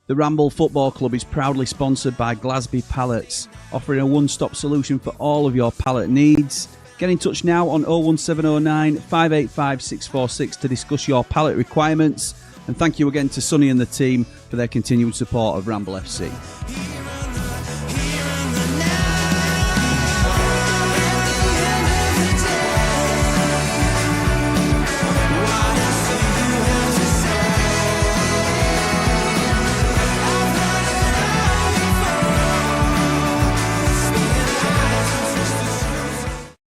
The Ramble Football Club is proudly sponsored by Glasby Pallets, offering a one-stop solution for all of your pallet needs. Get in touch now on 01709 585 646 to discuss your pallet requirements. And thank you again to Sonny and the team for their continued support of Ramble FC.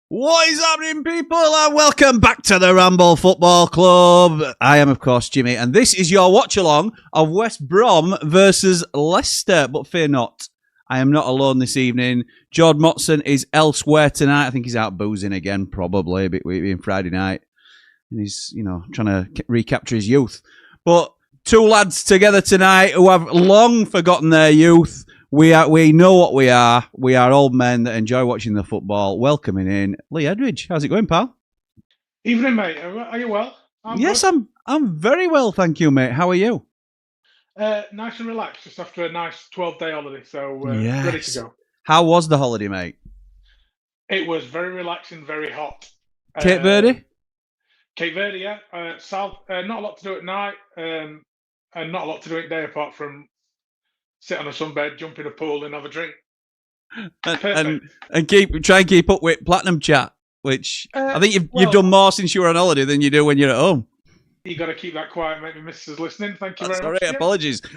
What is happening, people? And welcome back to the Ramble Football Club. I am, of course, Jimmy, and this is your watch-along of West Brom versus Leicester. But fear not, I am not alone this evening. Jord Motson is elsewhere tonight. I think he's out boozing again, probably, being Friday night. And he's, trying to recapture his youth. But two lads together tonight who have long forgotten their youth. We know what we are. We are old men that enjoy watching the football. Welcoming in Lee Edridge. How's it going, pal? Evening, mate. Are you well? Yes, good. I'm very well, thank you, mate. How are you? Nice and relaxed, just after a nice 12-day holiday, so ready to go. How was the holiday, mate? It was very relaxing, very hot. Cape Verde? Cape Verde, yeah. South. Not a lot to do at night, and not a lot to do at day apart from sit on a sunbed, jump in a pool, and have a drink. and try and keep up with Platinum Chat, which I think you've done more since you were on holiday than you do when you're at home. You got to keep that quiet, mate. The missus is listening. Thank you very much. Sorry,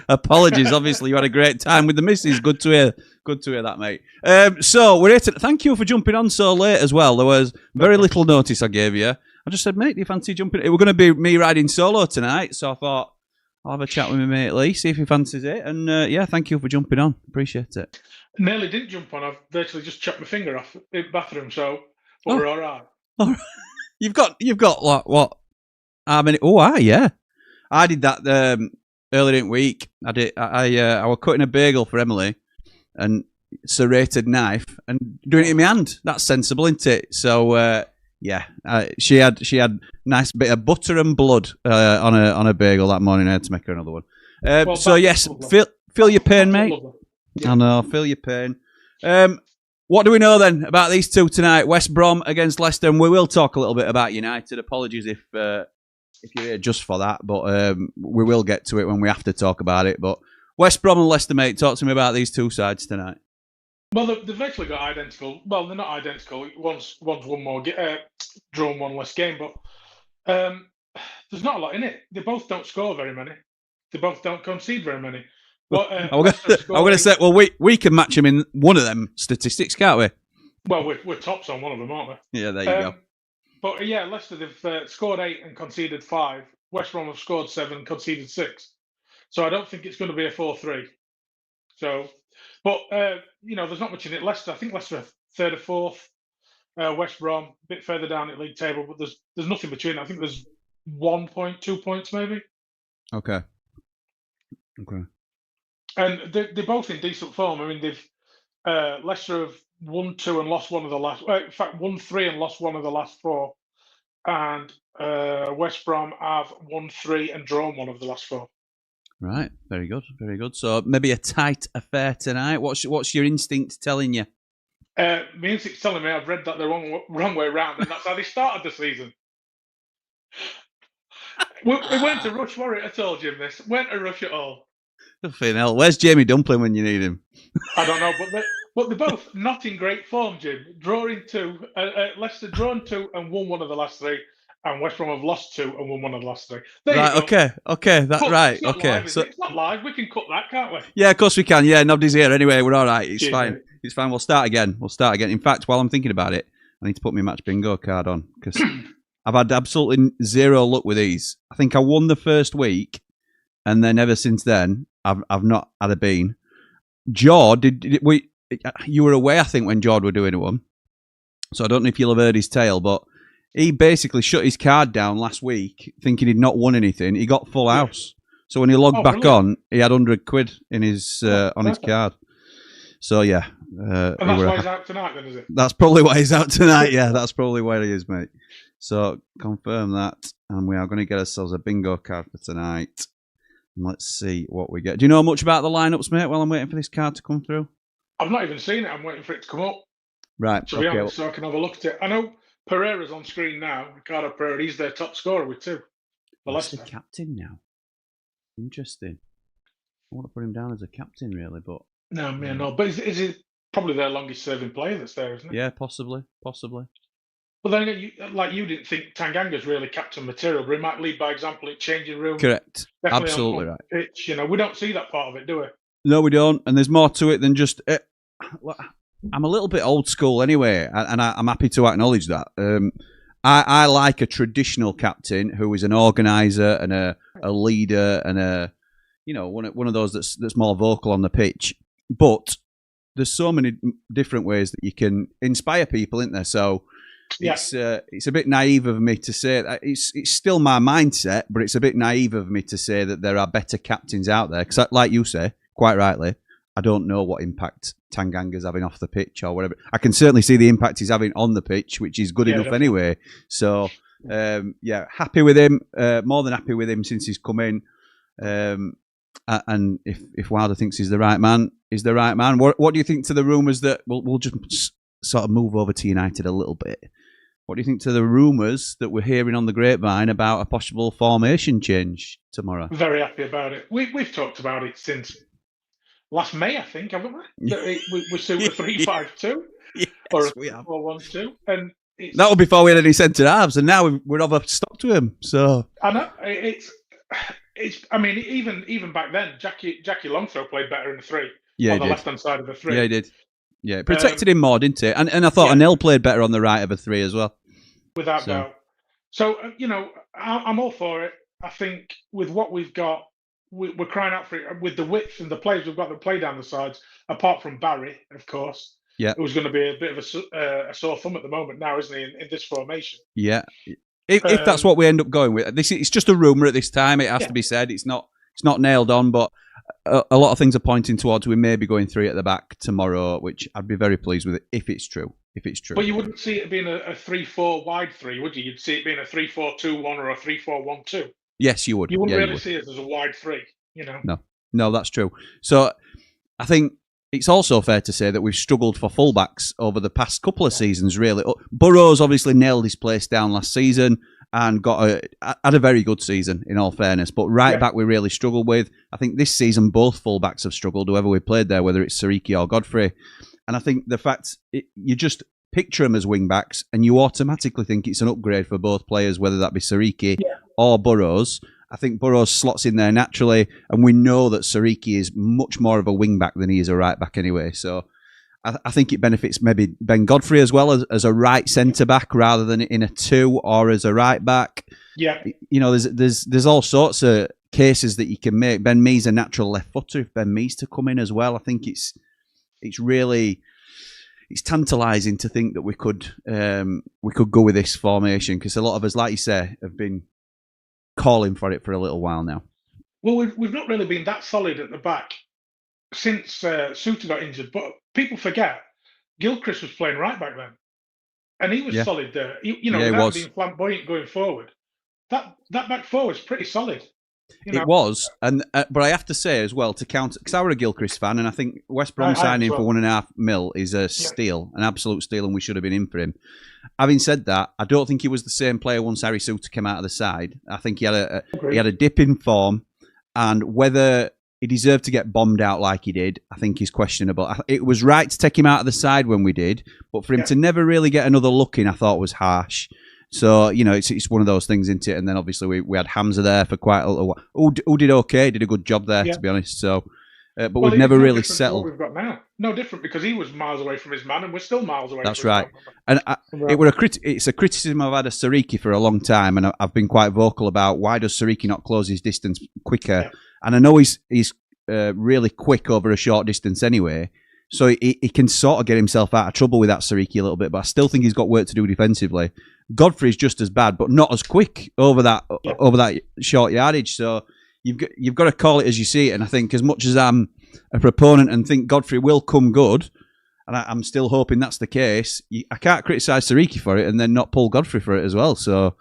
apologies. Obviously, you had a great time with the missus. Good to hear. Good to hear that, mate. So we're here to thank you for jumping on so late as well. There was very little notice I gave you. I just said, mate, do you fancy jumping? It was going to be me riding solo tonight, so I thought I'll have a chat with my mate Lee, see if he fancies it. And thank you for jumping on. Appreciate it. Nearly didn't jump on. I've virtually just chopped my finger off in the bathroom, but we're all right. All right. You've got what? How many? Yeah. I did that earlier in the week. I was cutting a bagel for Emily and serrated knife and doing it in my hand. That's sensible, isn't it? So she had nice bit of butter and blood on a bagel that morning. I had to make her another one. Yes, feel your pain, mate. Yeah. I know, feel your pain. What do we know then about these two tonight? West Brom against Leicester, and we will talk a little bit about United. Apologies if you're here just for that, but we will get to it when we have to talk about it. But West Brom and Leicester, mate, talk to me about these two sides tonight. Well, they've actually got identical. Well, they're not identical. One's one more drawn, one less game, but there's not a lot in it. They both don't score very many. They both don't concede very many. But, I'm going to say, well, we can match them in one of them statistics, can't we? Well, we're tops on one of them, aren't we? Yeah, there you go. But yeah, Leicester, they've scored 8 and conceded 5. West Brom have scored 7 and conceded 6. So I don't think it's going to be a 4-3. So, but, there's not much in it. Leicester, I think Leicester are 3rd or 4th. West Brom, a bit further down the league table, but there's nothing between. I think there's 1 point, 2 points maybe. Okay. And they're both in decent form. I mean, Leicester have won 2 and lost one of the last. In fact, won 3 and lost one of the last 4. And West Brom have won 3 and drawn one of the last 4. Right, very good, very good. So maybe a tight affair tonight. What's your instinct telling you? My instinct's telling me I've read that the wrong way around, and that's how they started the season. we weren't a rush, were it at all, Jim? This weren't a rush at all. Fucking hell, where's Jamie Dumpling when you need him? I don't know, but they're both not in great form, Jim. Drawing 2, Leicester drawn 2 and won one of the last 3, and West Brom have lost 2 and won one of the last 3. Right, okay, that's right, okay. Live, so it's not live. We can cut that, can't we? Yeah, of course we can. Yeah, nobody's here anyway. We're all right. It's fine. Mate. It's fine. We'll start again. In fact, while I'm thinking about it, I need to put my match bingo card on because I've had absolutely zero luck with these. I think I won the first week, and then ever since then, I've not had a bean. Jord, you were away, I think, when Jord were doing one. So I don't know if you'll have heard his tale, but he basically shut his card down last week, thinking he'd not won anything. He got full house. So when he logged back on, he had 100 quid in his on his card. So yeah. And that's why he's out tonight, then, is it? That's probably why he's out tonight, yeah. That's probably where he is, mate. So confirm that, and we are going to get ourselves a bingo card for tonight. Let's see what we get. Do you know much about the lineups, mate, while I'm waiting for this card to come through? I've not even seen it. I'm waiting for it to come up. Right. To be honest, so I can have a look at it. I know Pereira's on screen now. Ricardo Pereira, he's their top scorer with 2 for He's Leicester. the captain now. Interesting. I want to put him down as a captain, really, but... No. But is he probably their longest-serving player that's there, isn't it? Yeah, possibly. But then, you didn't think Tanganga's really captain material, but he might lead by example in changing room. Correct. Definitely Absolutely on right. Pitch, we don't see that part of it, do we? No, we don't. And there's more to it than just... I'm a little bit old school anyway, and I'm happy to acknowledge that. I like a traditional captain who is an organizer and a leader and one of those that's more vocal on the pitch. But there's so many different ways that you can inspire people, isn't there? So it's a bit naive of me to say that. It's still my mindset, but it's a bit naive of me to say that there are better captains out there. Because, like you say, quite rightly, I don't know what impact Tanganga's having off the pitch or whatever. I can certainly see the impact he's having on the pitch, which is good enough definitely. Anyway. So, happy with him. More than happy with him since he's come in. And if Wilder thinks he's the right man, he's the right man. What do you think to the rumours that... We'll just sort of move over to United a little bit. What do you think to the rumours that we're hearing on the grapevine about a possible formation change tomorrow? Very happy about it. We've talked about it since... last May, I think, haven't we? We suit a 3-5-2 or a 4-1-2, and that was before we had any centre halves, and now we're over stock to him. So I know it's. I mean, even back then, Jackie Longthrow played better in the 3 on the left hand side of the 3. Yeah, he did. Yeah, it protected him more, didn't it? And I thought Anel played better on the right of a 3 as well, without doubt. So I'm all for it. I think with what we've got. We're crying out for it with the width and the players we've got that play down the sides, apart from Barry, of course. Yeah. Who's going to be a bit of a sore thumb at the moment now, isn't he, in this formation? Yeah. If that's what we end up going with. It's just a rumour at this time. It has to be said. It's not nailed on, but a lot of things are pointing towards we may be going 3 at the back tomorrow, which I'd be very pleased with it if it's true. But you wouldn't see it being a 3-4 wide 3, would you? You'd see it being a 3-4-2-1 or a 3-4-1-2. Yes, you would. You wouldn't really see it as a wide 3, No, that's true. So I think it's also fair to say that we've struggled for fullbacks over the past couple of seasons, really. Burrows obviously nailed his place down last season and had a very good season, in all fairness. But back we really struggled with. I think this season both fullbacks have struggled, whoever we played there, whether it's Sariki or Godfrey. And I think the fact you just picture them as wing-backs and you automatically think it's an upgrade for both players, whether that be Sariki or Burrows. I think Burrows slots in there naturally, and we know that Sariki is much more of a wing-back than he is a right-back anyway. So I think it benefits maybe Ben Godfrey as well as a right centre-back rather than in a 2 or as a right-back. Yeah. There's all sorts of cases that you can make. Ben Mee's a natural left-footer. If Ben Mee's to come in as well, I think it's really... It's tantalising to think that we could go with this formation because a lot of us, like you say, have been calling for it for a little while now. Well, we've not really been that solid at the back since Suter got injured, but people forget Gilchrist was playing right back then, and he was solid there. Without being flamboyant going forward, that back four was pretty solid. It was, but I have to say as well to counter because I were a Gilchrist fan, and I think West Brom signing for $1.5 million is a steal, an absolute steal, and we should have been in for him. Having said that, I don't think he was the same player once Harry Suter came out of the side. I think he had a dip in form, and whether he deserved to get bombed out like he did, I think is questionable. It was right to take him out of the side when we did, but for him to never really get another look in, I thought was harsh. So, it's one of those things, isn't it? And then obviously we had Hamza there for quite a little while. Who did okay, did a good job there, to be honest. So, but we've never really settled. What we've got now. No different because he was miles away from his man and we're still miles away That's from right. his man. And it's a criticism I've had of Sariki for a long time, and I've been quite vocal about why does Sariki not close his distance quicker? Yeah. And I know he's really quick over a short distance anyway. So he can sort of get himself out of trouble with that Sariki a little bit, but I still think he's got work to do defensively. Godfrey's just as bad, but not as quick over that short yardage. So you've got to call it as you see it. And I think as much as I'm a proponent and think Godfrey will come good, and I'm still hoping that's the case, I can't criticise Sariki for it and then not pull Godfrey for it as well. So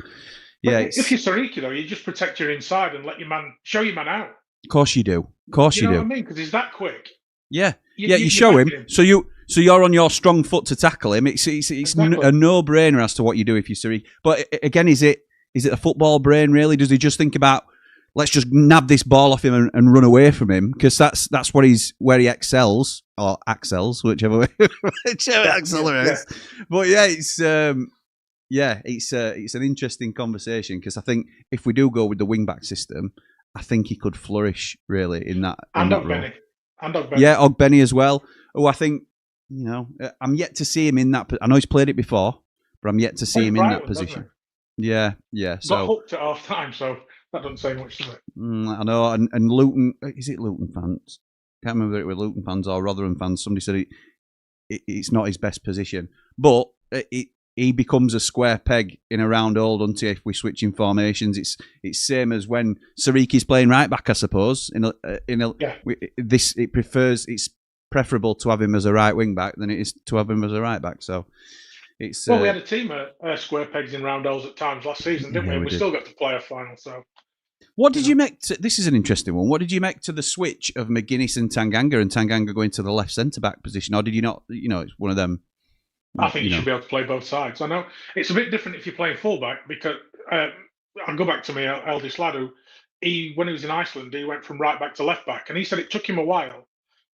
yeah, if you're Sariki though, you just protect your inside and let your man show your man out. Of course you do. Of course you You know do. what I mean? Because he's that quick. Yeah. You show him. So you're on your strong foot to tackle him. It's Exactly. a no-brainer as to what you do if you're Surrey. But again, is it a football brain really? Does he just think about, let's just nab this ball off him and run away from him? Because that's where he excels, or excels, whichever way, whichever accelerates. Yeah. But yeah, it's an interesting conversation, because I think if we do go with the wing-back system, I think he could flourish really in that. And Ogbenny. Yeah, Ogbenny as well. Oh, I think, I'm yet to see him in that. I know he's played it before, but I'm yet to see him in that position. Yeah. So got hooked at half time, so that doesn't say much, does it? I know. And Luton, is it Luton fans? Can't remember whether it were Luton fans or Rotherham fans. Somebody said it's not his best position, but he becomes a square peg in a round hole, doesn't he? If we switch in formations, it's same as when Sariki's playing right back, I suppose. It's preferable to have him as a right wing back than it is to have him as a right back. So it's we had a team of square pegs in round holes at times last season, didn't we? We still got to play a final. So what did you make? This is an interesting one. What did you make to the switch of McGuinness and Tanganga going to the left centre back position, or did you not? It's one of them. I think you should be able to play both sides. I know it's a bit different if you're playing fullback, because I'll go back to my eldest lad who, when he was in Iceland, he went from right back to left back, and he said it took him a while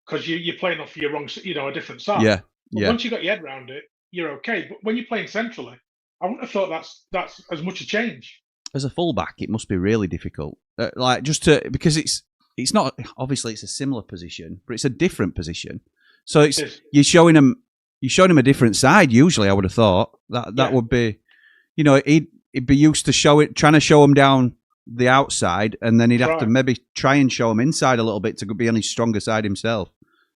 because you're playing off your wrong, a different side. Yeah. But once you got your head around it, you're okay. But when you're playing centrally, I wouldn't have thought that's as much a change. As a fullback, it must be really difficult. Because it's not, obviously it's a similar position, but it's a different position. So you're showing him a different side. Usually, I would have thought that would be, he'd be used to trying to show him down the outside, and then he'd have to maybe try and show him inside a little bit to be on his stronger side himself.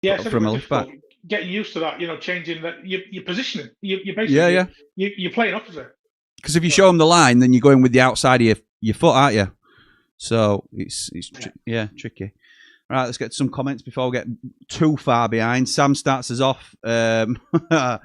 Yeah, from a left back. Getting used to that, changing that your positioning. You basically you're playing opposite. Because if you show him the line, then you're going with the outside of your foot, aren't you? So it's tricky. All right, let's get some comments before we get too far behind. Sam starts us off quite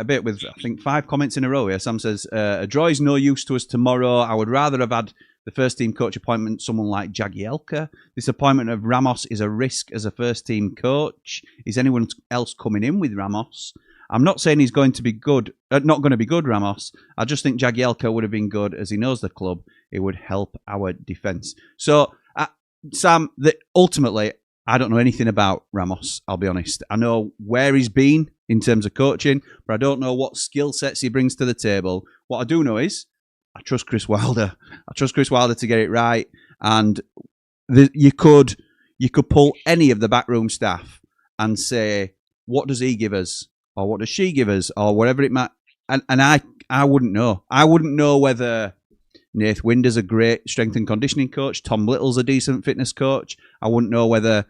a bit with, I think, 5 comments in a row here. Sam says, a draw is no use to us tomorrow. I would rather have had the first-team coach appointment someone like Jagielka. This appointment of Ramos is a risk as a first-team coach. Is anyone else coming in with Ramos? I'm not saying he's going to be good, not going to be good, Ramos. I just think Jagielka would have been good, as he knows the club. It would help our defence. So, Sam, ultimately, I don't know anything about Ramos, I'll be honest. I know where he's been in terms of coaching, but I don't know what skill sets he brings to the table. What I do know is I trust Chris Wilder. I trust Chris Wilder to get it right. And you could pull any of the backroom staff and say, what does he give us? Or what does she give us? Or whatever it might. And I wouldn't know. I wouldn't know whether Nath Winder's a great strength and conditioning coach. Tom Little's a decent fitness coach. I wouldn't know whether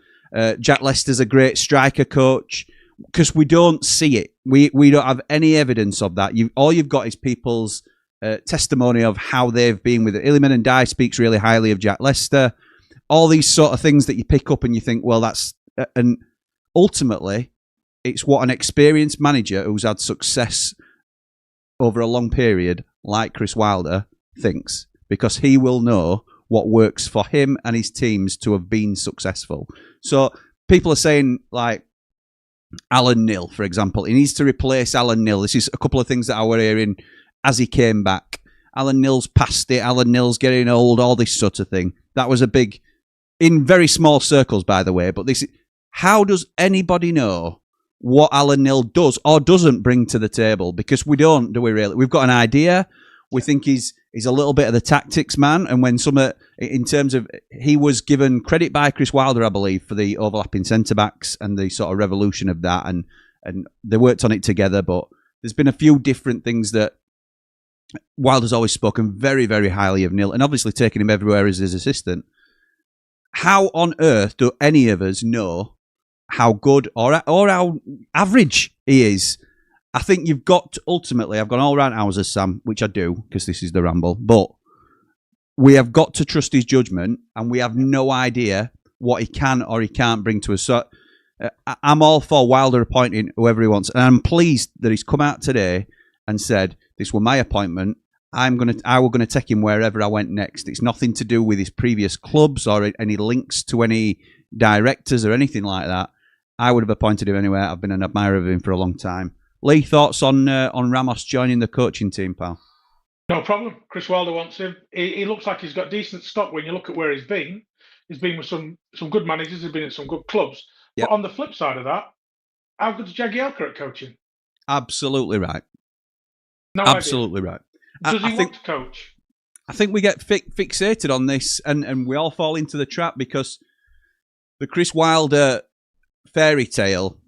Jack Leicester's a great striker coach, because we don't see it. We don't have any evidence of that. All you've got is people's testimony of how they've been with it. Illiman and Dye speaks really highly of Jack Leicester. All these sort of things that you pick up and you think, well, that's... and ultimately, it's what an experienced manager who's had success over a long period, like Chris Wilder, thinks, because he will know what works for him and his teams to have been successful. So people are saying, like, Alan Nill, for example, he needs to replace Alan Nill. This is a couple of things that I were hearing as he came back. Alan Nill's past it, Alan Nill's getting old, all this sort of thing. That was a big, in very small circles, by the way, but how does anybody know what Alan Nill does or doesn't bring to the table? Because we don't, do we really? We've got an idea. We think he's a little bit of the tactics man, and when in terms of, he was given credit by Chris Wilder, I believe, for the overlapping centre backs and the sort of revolution of that, and they worked on it together. But there's been a few different things that Wilder's always spoken very, very highly of Nill, and obviously taking him everywhere as his assistant. How on earth do any of us know how good or how average he is? I think you've got to, ultimately, I've gone all round houses, Sam, which I do, because this is the Ramble, but we have got to trust his judgment, and we have no idea what he can or he can't bring to us. So I'm all for Wilder appointing whoever he wants, and I'm pleased that he's come out today and said, this was my appointment, I were gonna take him wherever I went next. It's nothing to do with his previous clubs or any links to any directors or anything like that. I would have appointed him anywhere. I've been an admirer of him for a long time. Lee, thoughts on Ramos joining the coaching team, pal? No problem. Chris Wilder wants him. He looks like he's got decent stock when you look at where he's been. He's been with some good managers. He's been at some good clubs. Yep. But on the flip side of that, how good is Jagielka at coaching? Absolutely right. No Absolutely idea. right. Does he want to coach? I think we get fixated on this, and we all fall into the trap because the Chris Wilder fairy tale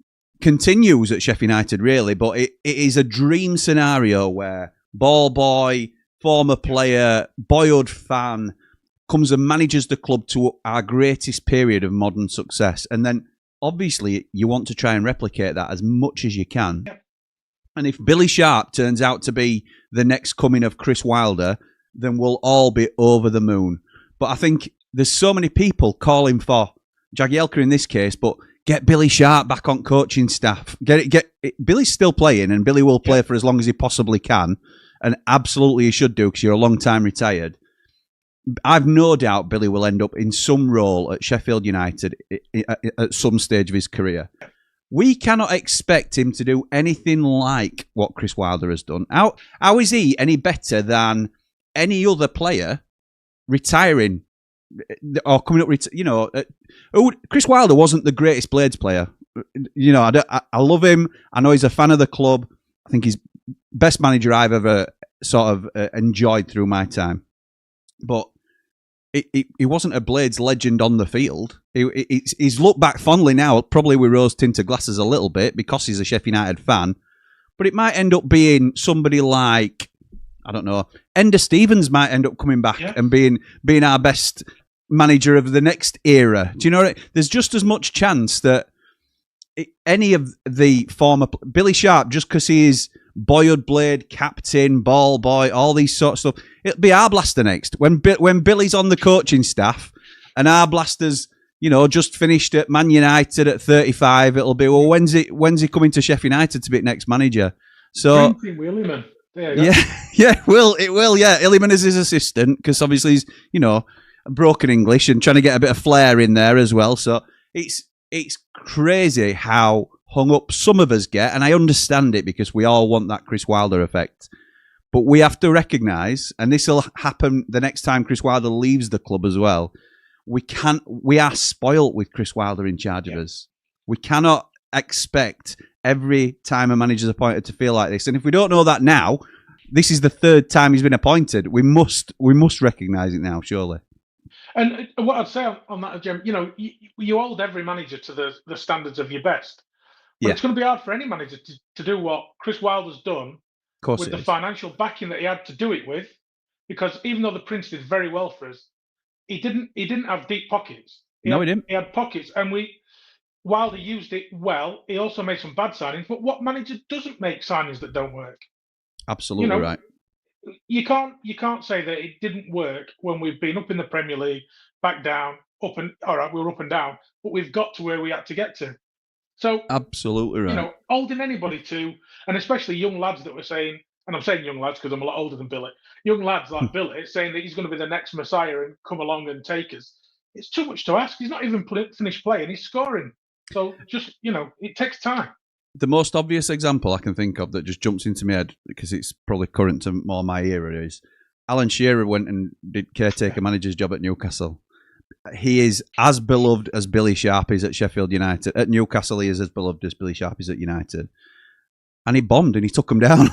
continues at Sheffield United, really, but it is a dream scenario where ball boy, former player, boyhood fan, comes and manages the club to our greatest period of modern success. And then, obviously, you want to try and replicate that as much as you can. Yep. And if Billy Sharp turns out to be the next coming of Chris Wilder, then we'll all be over the moon. But I think there's so many people calling for Jagielka in this case, but get Billy Sharp back on coaching staff. Get it. Billy's still playing, and Billy will play for as long as he possibly can. And absolutely he should do, because you're a long time retired. I've no doubt Billy will end up in some role at Sheffield United at some stage of his career. We cannot expect him to do anything like what Chris Wilder has done. How is he any better than any other player retiring or coming up? Chris Wilder wasn't the greatest Blades player. I love him. I know he's a fan of the club. I think he's best manager I've ever sort of enjoyed through my time. But he wasn't a Blades legend on the field. He's looked back fondly now, probably with rose-tinted glasses a little bit, because he's a Sheffield United fan. But it might end up being somebody like, I don't know, Ender Stevens might end up coming back and being our best manager of the next era. Do you know what? There's just as much chance that any of the former Billy Sharp, just because he is boyhood blade, captain, ball boy, all these sorts of stuff, it'll be Arblaster next. When Billy's on the coaching staff and Arblaster's, just finished at Man United at 35, it'll be, well, when's he coming to Sheffield United to be next manager? So Illiman. It will. Illiman is his assistant, because obviously he's, broken English and trying to get a bit of flair in there as well. So it's crazy how hung up some of us get, and I understand it, because we all want that Chris Wilder effect. But we have to recognise, and this will happen the next time Chris Wilder leaves the club as well, we are spoilt with Chris Wilder in charge of us. We cannot expect every time a manager's appointed to feel like this. And if we don't know that now, this is the third time he's been appointed. We must recognise it now, surely. And what I'd say on that, Jim, you hold every manager to the standards of your best. But it's going to be hard for any manager to do what Chris Wilder's done with the financial backing that he had to do it with. Because even though the Prince did very well for us, he didn't have deep pockets. He didn't. He had pockets, and Wilder used it well. He also made some bad signings. But what manager doesn't make signings that don't work? Absolutely right. You can't say that it didn't work when we've been up in the Premier League, back down, up and all right, we were up and down, but we've got to where we had to get to. So absolutely right. Holding anybody to, and especially young lads that were saying, and I'm saying young lads because I'm a lot older than Billy, young lads like Billy saying that he's going to be the next Messiah and come along and take us. It's too much to ask. He's not even finished playing. He's scoring. So just, it takes time. The most obvious example I can think of that just jumps into my head, because it's probably current to more my era, is Alan Shearer went and did caretaker manager's job at Newcastle. He is as beloved as Billy Sharp is at Sheffield United. At Newcastle, he is as beloved as Billy Sharp is at United. And he bombed and he took them down.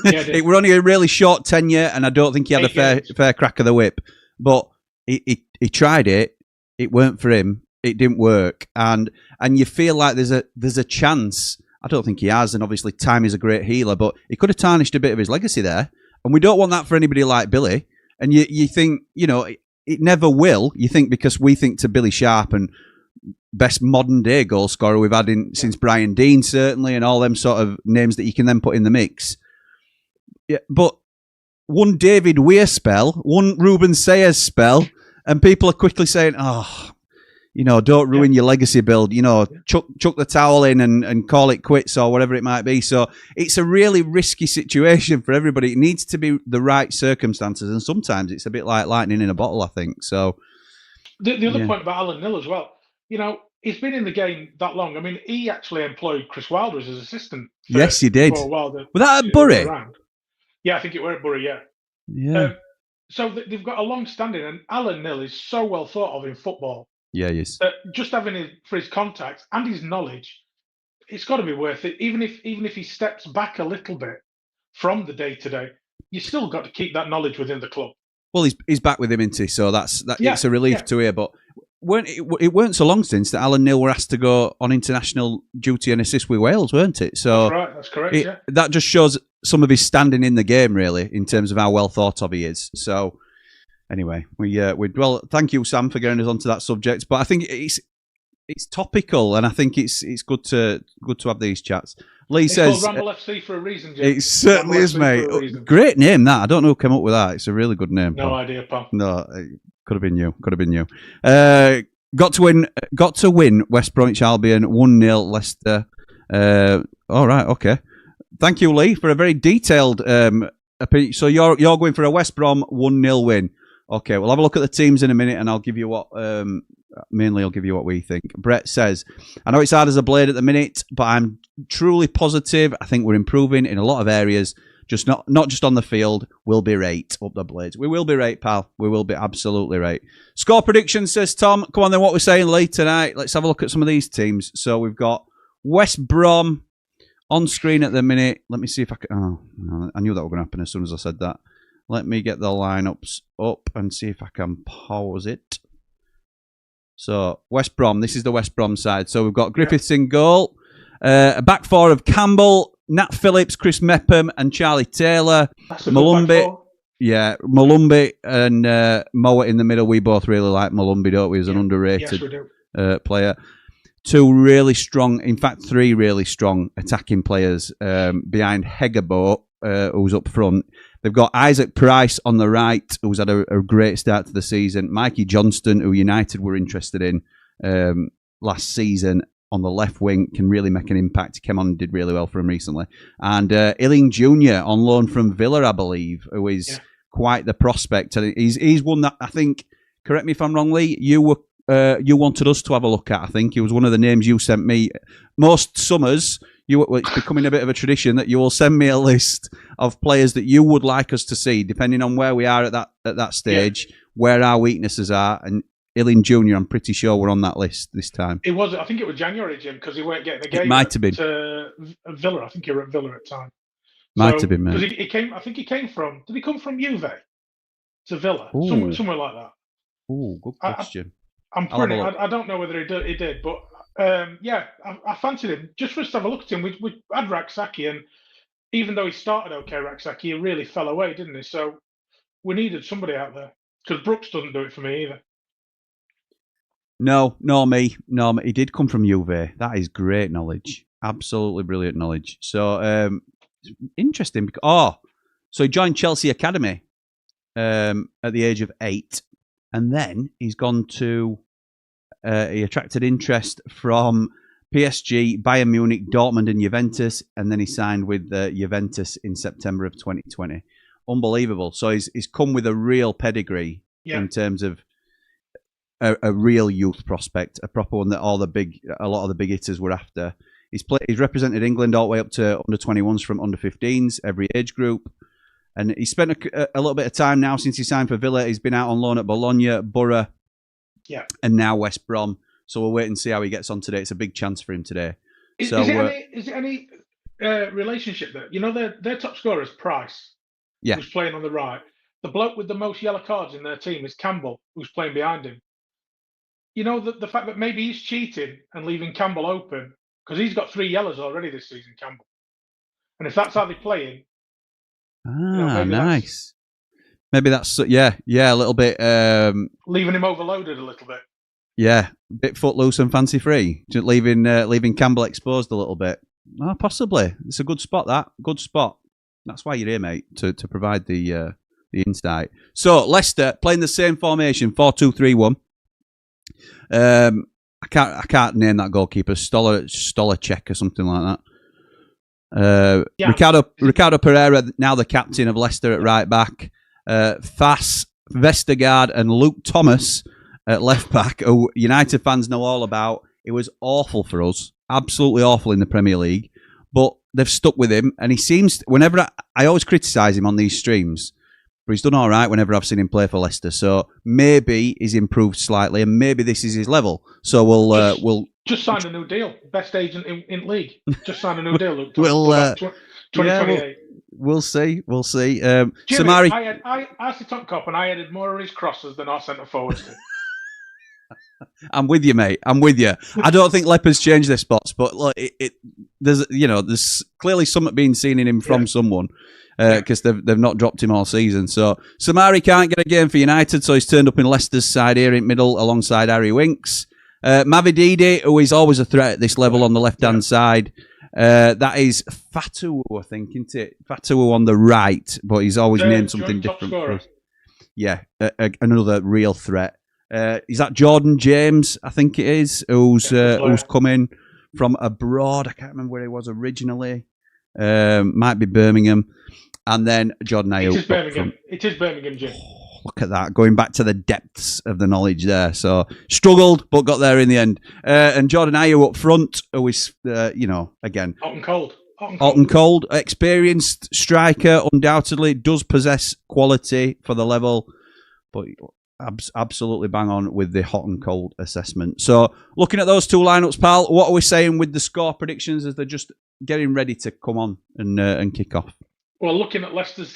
It were only a really short tenure, and I don't think he had a fair crack of the whip. But he tried it. It weren't for him. It didn't work. And you feel like there's a chance. I don't think he has, and obviously time is a great healer, but he could have tarnished a bit of his legacy there. And we don't want that for anybody like Billy. And you think, it never will. You think, because we think to Billy Sharp and best modern day goal scorer we've had since Brian Dean, certainly, and all them sort of names that you can then put in the mix. Yeah, but one David Weir spell, one Ruben Sayers spell, and people are quickly saying, don't ruin your legacy build. Chuck the towel in and call it quits or whatever it might be. So it's a really risky situation for everybody. It needs to be the right circumstances, and sometimes it's a bit like lightning in a bottle, I think. So the other point about Alan Knill as well, he's been in the game that long. I mean, he actually employed Chris Wilder as his assistant. Yes, he did. Was that at Bury? Yeah, I think it were at Bury, yeah. Yeah. So they've got a long-standing, and Alan Knill is so well thought of in football. Yeah, he is. Just having for his contacts and his knowledge, it's got to be worth it. Even if he steps back a little bit from the day-to-day, you still got to keep that knowledge within the club. Well, he's back with him, isn't he? So it's a relief to hear. But it weren't so long since that Alan Knill were asked to go on international duty and assist with Wales, weren't it? So that's right, that's correct. That just shows some of his standing in the game, really, in terms of how well thought of he is. So anyway, thank you, Sam, for getting us onto that subject. But I think it's topical, and I think it's good to have these chats. Lee says called Ramble FC for a reason, Jim. It certainly is, mate. Great name, that. I don't know who came up with that. It's a really good name. No idea, pal. No, it could have been you. Got to win West Bromwich Albion 1-0 Leicester. All right, okay. Thank you, Lee, for a very detailed opinion. So you're going for a West Brom 1-0 win. Okay, we'll have a look at the teams in a minute, and I'll give you what. Mainly, I'll give you what we think. Brett says, I know it's hard as a blade at the minute, but I'm truly positive. I think we're improving in a lot of areas. Just not just on the field. We'll be right up the blades. We will be right, pal. We will be absolutely right. Score prediction, says Tom. Come on then, what we're saying late tonight. Let's have a look at some of these teams. So we've got West Brom on screen at the minute. Let me see if I can... Oh, no, I knew that was going to happen as soon as I said that. Let me get the lineups up and see if I can pause it. So, West Brom. This is the West Brom side. So, we've got Griffiths in goal. A back four of Campbell, Nat Phillips, Chris Mepham and Charlie Taylor. Malumbi. Yeah, Malumbi and Moa in the middle. We both really like Malumbi, don't we, as an underrated player. Two really strong, in fact, three really strong attacking players behind Hegabo, who's up front. They've got Isaac Price on the right, who's had a great start to the season. Mikey Johnston, who United were interested in last season, on the left wing, can really make an impact. He came on and did really well for him recently. And Illing Jr. on loan from Villa, I believe, who is quite the prospect. And he's one that I think, correct me if I'm wrong, Lee, you wanted us to have a look at. I think he was one of the names you sent me. Most summers, it's becoming a bit of a tradition that you will send me a list of players that you would like us to see, depending on where we are at that stage, where our weaknesses are. And Illing Jr., I'm pretty sure we're on that list this time. It was. I think it was January, Jim, because he weren't getting a game. It might have been to Villa. I think he were at Villa at the time. Might have been, mate. Because he came. I think he came from. Did he come from Juve to Villa? Somewhere like that. Oh, good question. I don't know whether he did, but I fancied him just for us to have a look at him. We had Raksaki, and even though he started okay, Raksaki, he really fell away, didn't he? So we needed somebody out there, because Brooks doesn't do it for me either. No, me. He did come from Juve. That is great knowledge. Absolutely brilliant knowledge. So, interesting. So he joined Chelsea Academy at the age of 8. And then he's gone to... he attracted interest from PSG, Bayern Munich, Dortmund and Juventus. And then he signed with Juventus in September of 2020. Unbelievable. So he's come with a real pedigree in terms of a real youth prospect, a proper one that a lot of the big hitters were after. He's represented England all the way up to under-21s from under-15s, every age group. And he's spent a little bit of time now since he signed for Villa. He's been out on loan at Bologna, Borough, and now West Brom. So we'll wait and see how he gets on today. It's a big chance for him today. Is there any relationship there? You know, their top scorer is Price, who's playing on the right. The bloke with the most yellow cards in their team is Campbell, who's playing behind him. You know, the fact that maybe he's cheating and leaving Campbell open, because he's got 3 yellows already this season, Campbell. And if that's how they're playing... nice. Maybe that's, a little bit... leaving him overloaded a little bit. Yeah, a bit footloose and fancy-free. Just leaving Campbell exposed a little bit. Oh, possibly. It's a good spot, that. Good spot. That's why you're here, mate, to provide the insight. So, Leicester playing the same formation, 4-2-3-1. I can't name that goalkeeper. Stolacek or something like that. Ricardo Pereira, now the captain of Leicester at right back. Fass, Vestergaard and Luke Thomas at left back, who United fans know all about. It was awful for us. Absolutely awful in the Premier League. But they've stuck with him, and he seems... Whenever I always criticise him on these streams, but he's done all right whenever I've seen him play for Leicester. So maybe he's improved slightly, and maybe this is his level. So we'll just sign a new deal. Best agent in league. Just sign a new deal. Luke. 2028. We'll see. Jimmy, Samari, I asked the top cop, and I added more of his crosses than our centre forwards did. I'm with you, mate. I'm with you. I don't think Leopards changed their spots, but look, there's clearly something being seen in him from someone. Because they've not dropped him all season. So Samari can't get a game for United, so he's turned up in Leicester's side here in middle alongside Harry Winks. Mavididi, who is always a threat at this level on the left-hand side. That is Fatu, I think, isn't it? Fatu on the right, but he's always named something different. For us. Yeah, another real threat. Is that Jordan James, I think it is, who's coming from abroad. I can't remember where he was originally. Might be Birmingham. And then Jordan Ayew. It is Birmingham, Jim. Oh, look at that. Going back to the depths of the knowledge there. So, struggled, but got there in the end. And Jordan Ayew up front, who is, again... Hot and cold. Hot and cold. Experienced striker, undoubtedly. Does possess quality for the level. But absolutely bang on with the hot and cold assessment. So, looking at those two lineups, pal, what are we saying with the score predictions as they're just getting ready to come on and kick off? Well, looking at Leicester's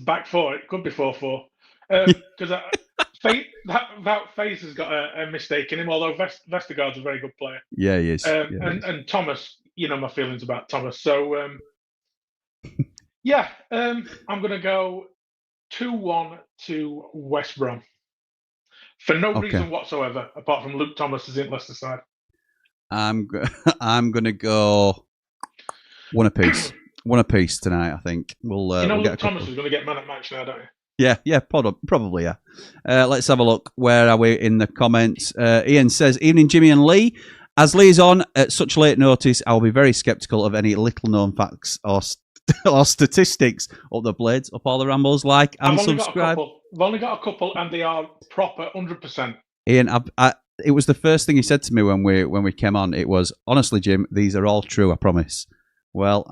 back four, it could be 4-4. Because that Faze has got a mistake in him, although Vestergaard's a very good player. Yeah, he is. And Thomas, you know my feelings about Thomas. So, I'm going to go 2-1 to West Brom. For no reason whatsoever, apart from Luke Thomas is in Leicester side. I'm going to go 1 apiece. 1 apiece tonight, I think. We'll Luke Thomas is going to get man at match now, don't you? Yeah, probably, yeah. Let's have a look. Where are we in the comments? Ian says, evening, Jimmy and Lee. As Lee is on at such late notice, I will be very sceptical of any little-known facts or statistics up the blades, up all the rambles, like and subscribe. I've only got a couple, and they are proper 100%. Ian, it was the first thing he said to me when we came on. It was, honestly, Jim, these are all true, I promise. Well,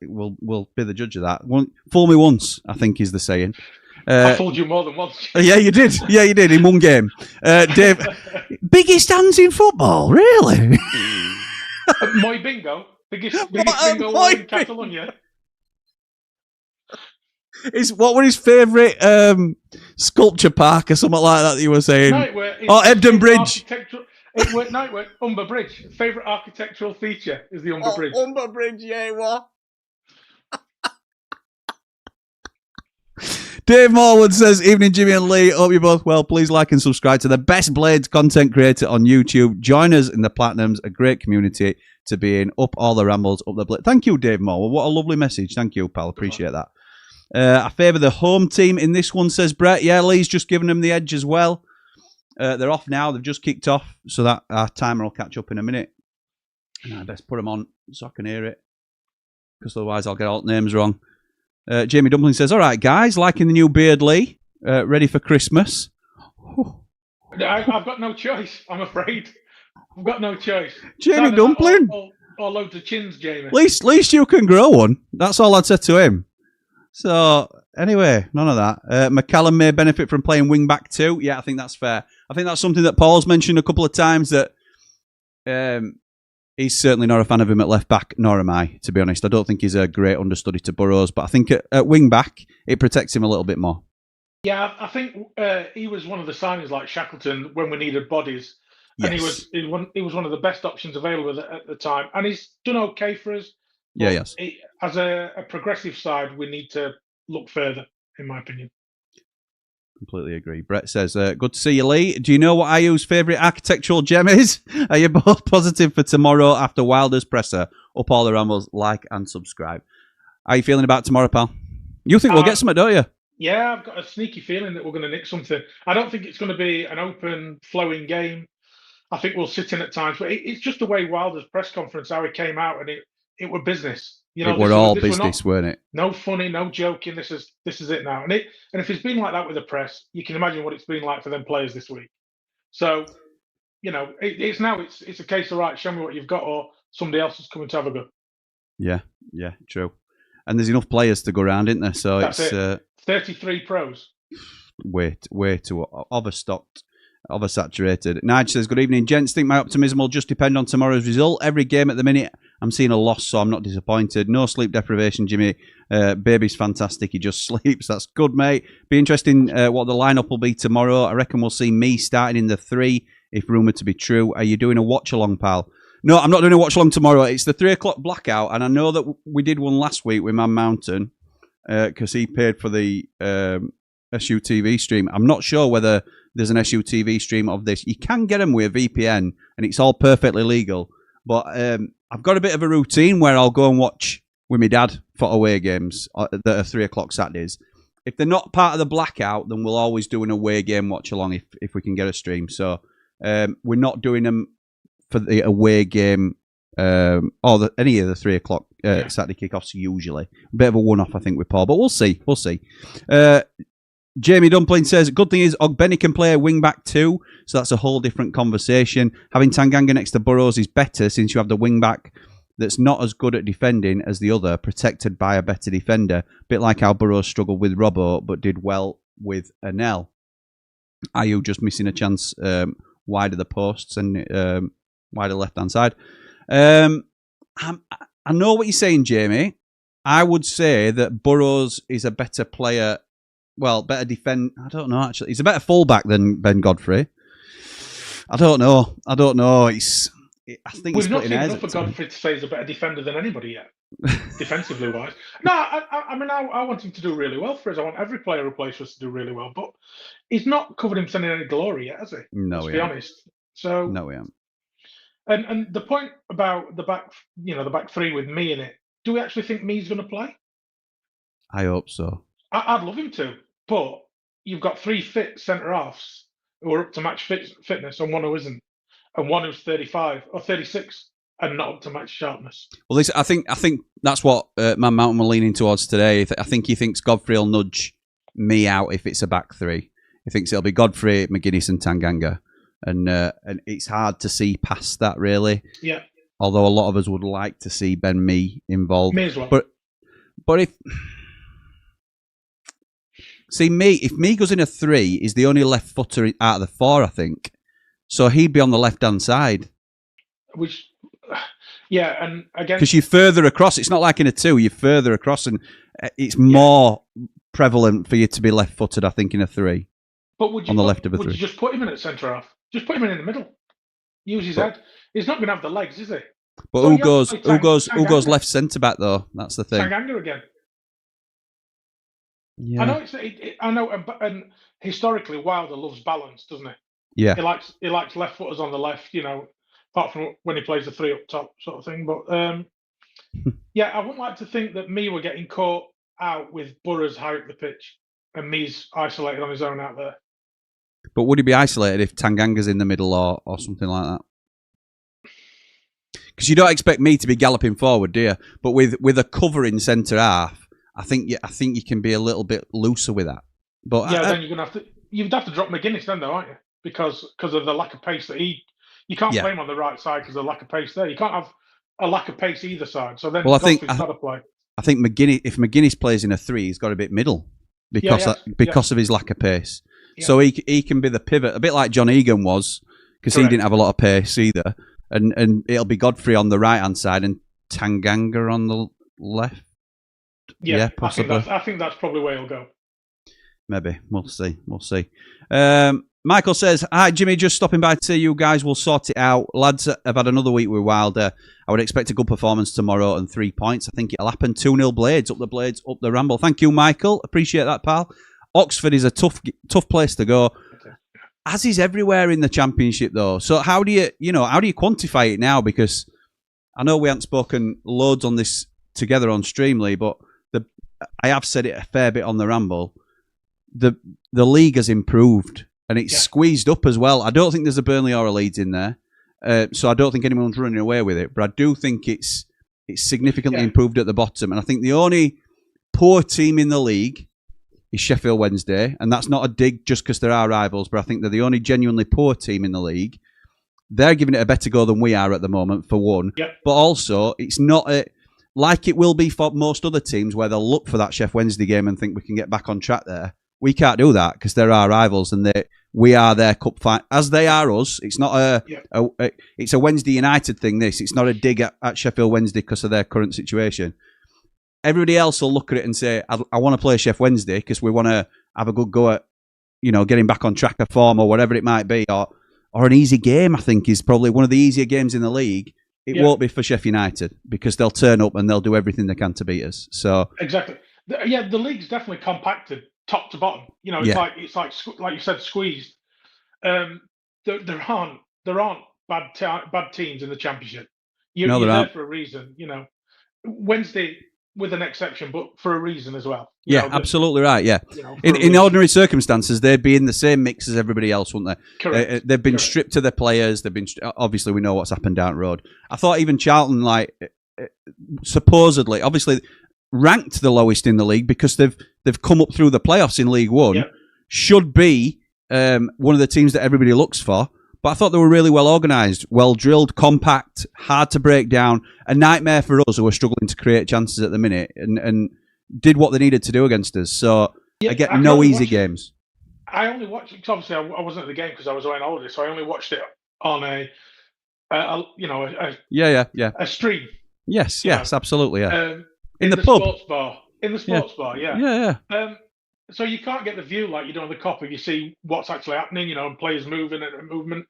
we'll be the judge of that. Fool me once, I think is the saying. I fooled you more than once. Yeah, you did. Yeah, you did in one game. Dave, biggest hands in football, really? My bingo, biggest bingo in Catalonia. What were his favourite sculpture park or something like that you were saying? Ebden Bridge. Umber Bridge. Favourite architectural feature is the Umber Bridge. Umber Bridge, yeah, what? Dave Morwood says, evening, Jimmy and Lee. Hope you're both well. Please like and subscribe to the best Blades content creator on YouTube. Join us in the Platinums, a great community to be in. Up all the rambles, up the Blades. Thank you, Dave Morwood. What a lovely message. Thank you, pal. Appreciate that. I favour the home team in this one, says Brett. Yeah, Lee's just given them the edge as well. They're off now. They've just kicked off, so that our timer will catch up in a minute. I best put them on so I can hear it, because otherwise I'll get all the names wrong. Jamie Dumpling says, all right, guys, liking the new beard, Lee. Ready for Christmas? I've got no choice, I'm afraid. I've got no choice. Jamie Dumpling? Or loads of chins, Jamie. At least you can grow one. That's all I'd say to him. So, anyway, none of that. McCallum may benefit from playing wing-back too. Yeah, I think that's fair. I think that's something that Paul's mentioned a couple of times, that he's certainly not a fan of him at left-back, nor am I, to be honest. I don't think he's a great understudy to Burrows, but I think at wing-back, it protects him a little bit more. Yeah, I think he was one of the signings like Shackleton when we needed bodies. And yes. he was one of the best options available at the time. And he's done okay for us. Yeah, yes. As a progressive side, we need to look further, in my opinion. Completely agree. Brett says, good to see you, Lee. Do you know what Ayew's favourite architectural gem is? Are you both positive for tomorrow after Wilder's presser? Up all the rambles, like and subscribe. How are you feeling about tomorrow, pal? You think we'll get something, don't you? Yeah, I've got a sneaky feeling that we're going to nick something. I don't think it's going to be an open, flowing game. I think we'll sit in at times. But it's just the way Wilder's press conference, how he came out, and it were business. You know, it were all business, weren't it? No funny, no joking. This is it now. And if it's been like that with the press, you can imagine what it's been like for them players this week. So, you know, it's a case of, right, show me what you've got, or somebody else is coming to have a go. Yeah, true. And there's enough players to go around, isn't there? So That's it. 33 pros. Way too overstocked, oversaturated. Nige says, good evening, gents. Think my optimism will just depend on tomorrow's result. Every game at the minute, I'm seeing a loss, so I'm not disappointed. No sleep deprivation, Jimmy. Baby's fantastic. He just sleeps. That's good, mate. Be interesting what the lineup will be tomorrow. I reckon we'll see me starting in the 3, if rumoured to be true. Are you doing a watch-along, pal? No, I'm not doing a watch-along tomorrow. It's the 3 o'clock blackout, and I know that we did one last week with Man Mountain because he paid for the SUTV stream. I'm not sure whether there's an SUTV stream of this. You can get them with a VPN, and it's all perfectly legal. But I've got a bit of a routine where I'll go and watch with my dad for away games that are 3 o'clock Saturdays. If they're not part of the blackout, then we'll always do an away game watch-along if we can get a stream. So we're not doing them for the away game or any of the 3 o'clock Saturday kickoffs usually. A bit of a one-off, I think, with Paul, but we'll see. Jamie Dumpling says, good thing is Ogbenny can play a wing-back too, so that's a whole different conversation. Having Tanganga next to Burrows is better since you have the wing-back that's not as good at defending as the other, protected by a better defender. A bit like how Burrows struggled with Robbo, but did well with Anel. Ayew just missing a chance wide of the posts and wider left-hand side. I know what you're saying, Jamie. I would say that Burrows is a better player. Well, better defend. I don't know, actually. He's a better fullback than Ben Godfrey. I don't know. I think we've not seen enough for Godfrey to say he's a better defender than anybody yet, defensively wise. No, I mean, I want him to do really well for us. I want every player who plays for us to do really well. But he's not covered himself in any glory yet, has he? No, let's be honest. So no, we haven't. And the point about the back, the back 3 with me in it. Do we actually think Me's going to play? I hope so. I'd love him to, but you've got 3 fit centre halves who are up to match fitness, and one who isn't, and one who's 35 or 36 and not up to match sharpness. Well, I think that's what Man Mountain were leaning towards today. I think he thinks Godfrey will nudge me out if it's a back 3. He thinks it'll be Godfrey, McGuinness, and Tanganga, and it's hard to see past that, really. Yeah. Although a lot of us would like to see Ben Mee involved. Me as well. But if Mee goes in a 3, he's the only left footer out of the 4, I think. So he'd be on the left-hand side. Which, yeah, and again... Because you're further across. It's not like in a 2, you're further across, and it's more prevalent for you to be left-footed, I think, in a 3. But would you left of a 3. Would you just put him in at centre-half? Just put him in the middle. Use his head. He's not going to have the legs, is he? But who goes left centre-back, though? That's the thing. Tanganga again. Yeah. I know, and historically Wilder loves balance, doesn't he? Yeah. He likes left footers on the left, apart from when he plays the 3 up top sort of thing. But yeah, I wouldn't like to think that Mee were getting caught out with Burrows high up the pitch and Mee's isolated on his own out there. But would he be isolated if Tanganga's in the middle or something like that? Because you don't expect Mee to be galloping forward, do you? But with a covering centre half, I think you can be a little bit looser with that. But yeah, then you'd have to drop McGuinness then, though, aren't you? Because of the lack of pace that you can't play him on the right side because of the lack of pace there. You can't have a lack of pace either side. So then I think if McGuinness plays in a 3, he's got a bit middle because of his lack of pace. Yeah. So he can be the pivot, a bit like John Egan was, because he didn't have a lot of pace either. And it'll be Godfrey on the right hand side and Tanganga on the left. Yeah, possibly. I think that's probably where he'll go. Maybe. We'll see. Michael says, hi, Jimmy, just stopping by to say you guys will sort it out. Lads have had another week with Wilder. I would expect a good performance tomorrow and 3 points. I think it'll happen. 2-0 Blades, up the Ramble. Thank you, Michael. Appreciate that, pal. Oxford is a tough place to go. Okay. As is everywhere in the Championship, though. So how do you quantify it now? Because I know we haven't spoken loads on this together on Streamly, but I have said it a fair bit on the Ramble. The league has improved and it's squeezed up as well. I don't think there's a Burnley or a Leeds in there. So I don't think anyone's running away with it. But I do think it's significantly improved at the bottom. And I think the only poor team in the league is Sheffield Wednesday. And that's not a dig just because they're our rivals, but I think they're the only genuinely poor team in the league. They're giving it a better go than we are at the moment, for one. Yep. But also, it's not like it will be for most other teams where they'll look for that Sheffield Wednesday game and think we can get back on track there. We can't do that because they're our rivals and we are their cup fight, as they are us. It's not it's a Wednesday United thing, this. It's not a dig at Sheffield Wednesday because of their current situation. Everybody else will look at it and say, I want to play Sheffield Wednesday because we want to have a good go at, getting back on track of form or whatever it might be, or an easy game, I think, is probably one of the easier games in the league. It won't be for Sheffield United because they'll turn up and they'll do everything they can to beat us. So exactly, the league's definitely compacted top to bottom. It's like you said, squeezed. There aren't bad teams in the Championship. You're there for a reason. Wednesday with an exception, but for a reason as well. Absolutely right. Yeah, in ordinary circumstances, they'd be in the same mix as everybody else, wouldn't they? Correct. They've been stripped to their players. They've been obviously we know what's happened down the road. I thought even Charlton, supposedly, obviously ranked the lowest in the league because they've come up through the playoffs in League One. Should be one of the teams that everybody looks for. But I thought they were really well organised, well drilled, compact, hard to break down. A nightmare for us who are struggling to create chances at the minute and did what they needed to do against us. So I get no easy games. I only watched it because obviously I wasn't at the game because I was away on holiday, so I only watched it on a stream. Yes, absolutely, in the pub. In the sports bar, Yeah. So you can't get the view like you do on the Copper. You see what's actually happening, and players moving and movement.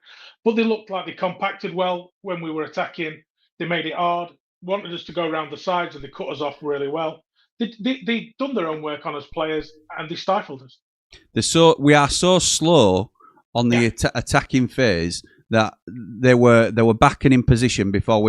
But they looked like they compacted well when we were attacking. They made it hard, wanted us to go around the sides, and they cut us off really well. They done their own work on us players, and they stifled us. We are so slow on the attacking phase that they were backing in position before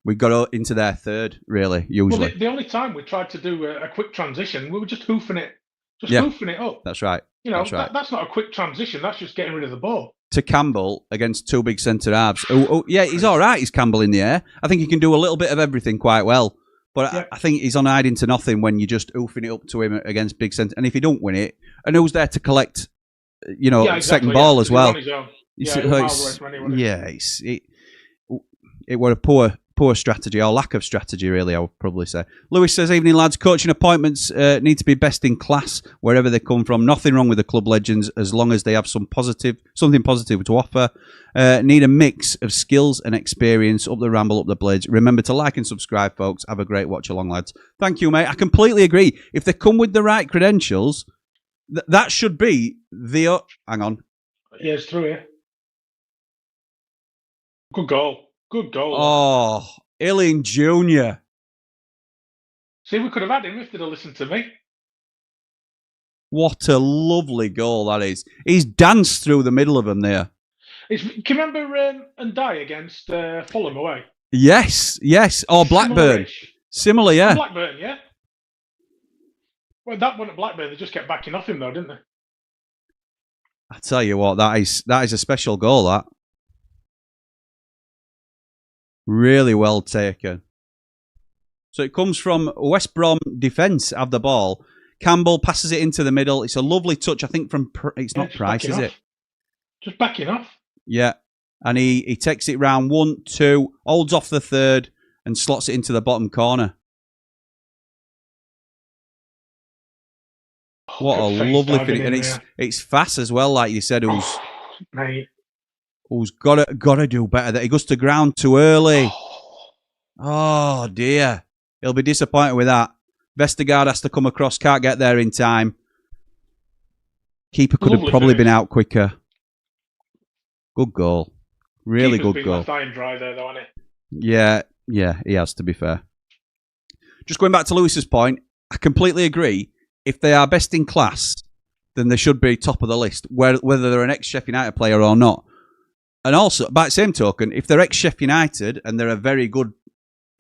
we got into their third. Really, usually. Well, the only time we tried to do a quick transition, we were just hoofing it. Hoofing it up. That's right. That's not a quick transition. That's just getting rid of the ball. To Campbell against two big centre halves. He's all right. He's Campbell in the air. I think he can do a little bit of everything quite well. But I think he's on hiding to nothing when you're just oofing it up to him against big centre. And if you don't win it, and who's there to collect, second ball as well. It was a poor strategy or lack of strategy, really, I would probably say. Lewis says, evening lads, coaching appointments need to be best in class wherever they come from. Nothing wrong with the club legends as long as they have something positive to offer. Need a mix of skills and experience. Up the Ramble, up the Blades. Remember to like and subscribe, folks. Have a great watch along, lads. Thank you, mate. I completely agree. If they come with the right credentials, that should be the... hang on. Yeah, it's through here. Good goal. Oh, Illing Jr. See, we could have had him if they'd have listened to me. What a lovely goal that is. He's danced through the middle of them there. Can you remember Ndai against Fulham away? Yes. Or Blackburn. Similar, yeah. Blackburn, yeah. Well, that one at Blackburn, they just kept backing off him, though, didn't they? I tell you what, that is a special goal, that. Really well taken. So it comes from West Brom defence of the ball. Campbell passes it into the middle. It's a lovely touch, I think, from... It's not Price, is it? Just backing off. Yeah. And he takes it round 1, 2, holds off the third and slots it into the bottom corner. What a lovely finish. And it's fast as well, like you said, who's got to do better. That he goes to ground too early. Oh, dear. He'll be disappointed with that. Vestergaard has to come across, can't get there in time. Keeper could have probably been out quicker. Good goal. Really good goal. Left iron dry there, though, hasn't he? Yeah, he has, to be fair. Just going back to Lewis's point, I completely agree. If they are best in class, then they should be top of the list, whether they're an ex-Sheffield United player or not. And also, by the same token, if they're ex-Sheffield United and they're a very good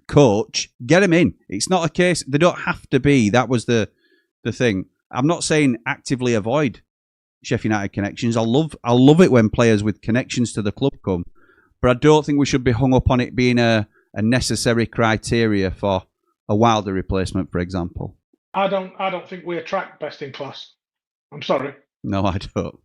coach, get them in. It's not a case... They don't have to be. That was the thing. I'm not saying actively avoid Sheffield United connections. I'll love it when players with connections to the club come. but I don't think we should be hung up on it being a necessary criteria for a Wilder replacement, for example. I don't think we attract best in class. I'm sorry. No, I don't.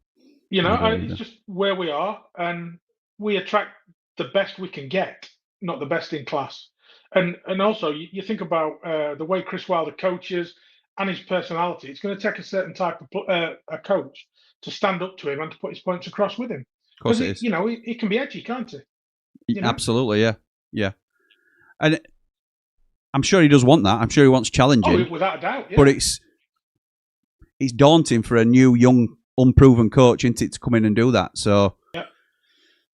It's just where we are, and we attract the best we can get, not the best in class. And also, you think about the way Chris Wilder coaches and his personality. It's going to take a certain type of a coach to stand up to him and to put his points across with him. Of course it is. He can be edgy, can't he? Absolutely, yeah. And I'm sure he does want that. I'm sure he wants challenging. Oh, without a doubt, yeah. But it's daunting for a new, young, unproven coach, isn't it, to come in and do that. So,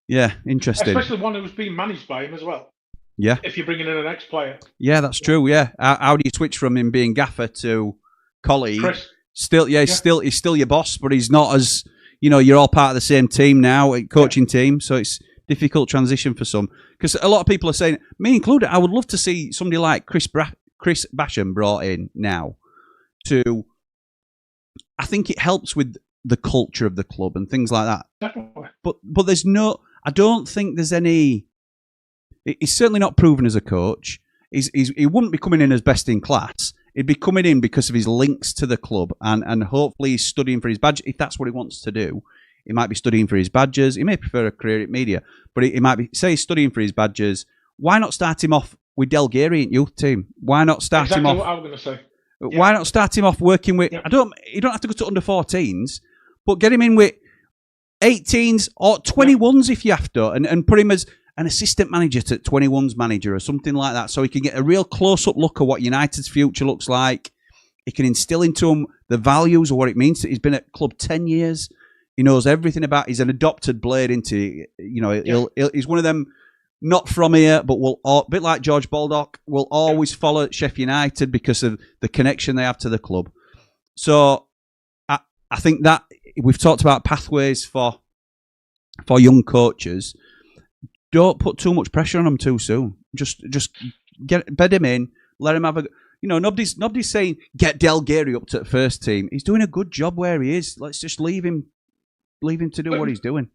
yeah, interesting. Especially one who's being managed by him as well. Yeah. If you're bringing in an ex-player. Yeah, that's true, yeah. How do you switch from him being gaffer to colleague? Chris. He's still your boss, but he's not as, you're all part of the same team now, coaching team, so it's difficult transition for some. Because a lot of people are saying, me included, I would love to see somebody like Chris Basham brought in now to, I think it helps with the culture of the club and things like that. Definitely. But there's no, I don't think there's any, he's certainly not proven as a coach. He wouldn't be coming in as best in class. He'd be coming in because of his links to the club and hopefully he's studying for his badge. If that's what he wants to do, he might be studying for his badges. He may prefer a career at media, but he might be, say he's studying for his badges. Why not start him off with Delgarian youth team? Why not start him off? Exactly what I was going to say. Why not start him off working with, you don't have to go to under 14s, but get him in with 18s or 21s if you have to, and put him as an assistant manager to 21s manager or something like that, so he can get a real close-up look at what United's future looks like. He can instill into him the values of what it means. He's been at club 10 years. He knows everything about. He's an adopted blade into. He's one of them, not from here, but a bit like George Baldock, will always follow Sheffield United because of the connection they have to the club. So I think that we've talked about pathways for young coaches. Don't put too much pressure on him too soon. Just bed him in, let him have a. Nobody's saying get Delgari up to the first team. He's doing a good job where he is. Let's just leave him to do what he's doing.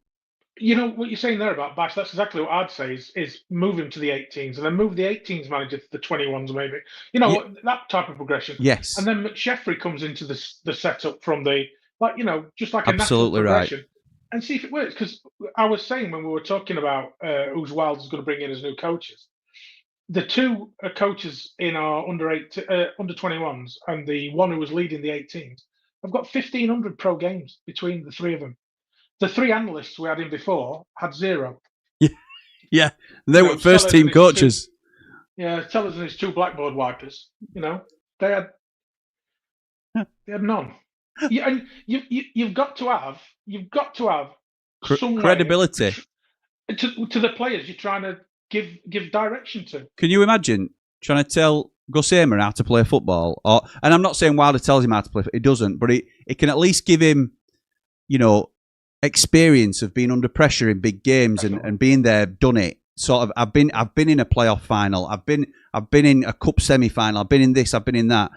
What you're saying there about Bash, that's exactly what I'd say is move him to the 18s and then move the 18s manager to the 21s maybe. That type of progression. Yes. And then McSheffrey comes into the setup from the, just like a absolutely natural progression. Right. And see if it works. Because I was saying when we were talking about who's Wilder's going to bring in as new coaches, the two coaches in our under 21s and the one who was leading the 18s have got 1,500 pro games between the three of them. The three analysts we had in before had 0. Yeah. They were first team coaches. Tellers and his 2 blackboard wipers. They had none. And you've got to have some credibility to the players you're trying to give direction to. Can you imagine trying to tell Gus Hamer how to play football? And I'm not saying Wilder tells him how to play. It doesn't, but it can at least give him, experience of being under pressure in big games and being there, done it. Sort of, I've been in a playoff final. I've been in a cup semi-final. I've been in this. I've been in that.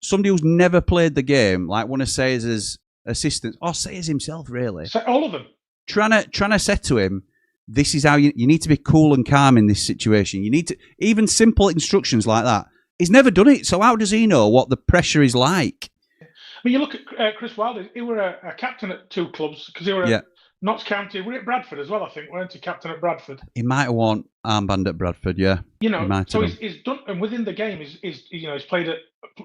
Somebody who's never played the game, like one of Sayers' assistants, or Sayers himself, really. All of them. Trying to say to him, this is how you need to be cool and calm in this situation. You need to, even simple instructions like that. He's never done it, so how does he know what the pressure is like? I mean, you look at Chris Wilder, he were a captain at 2 clubs, because he were at Notts County. We're at Bradford as well, I think, weren't he? Captain at Bradford. He might have worn armband at Bradford, yeah. So he's done, and within the game, he's played at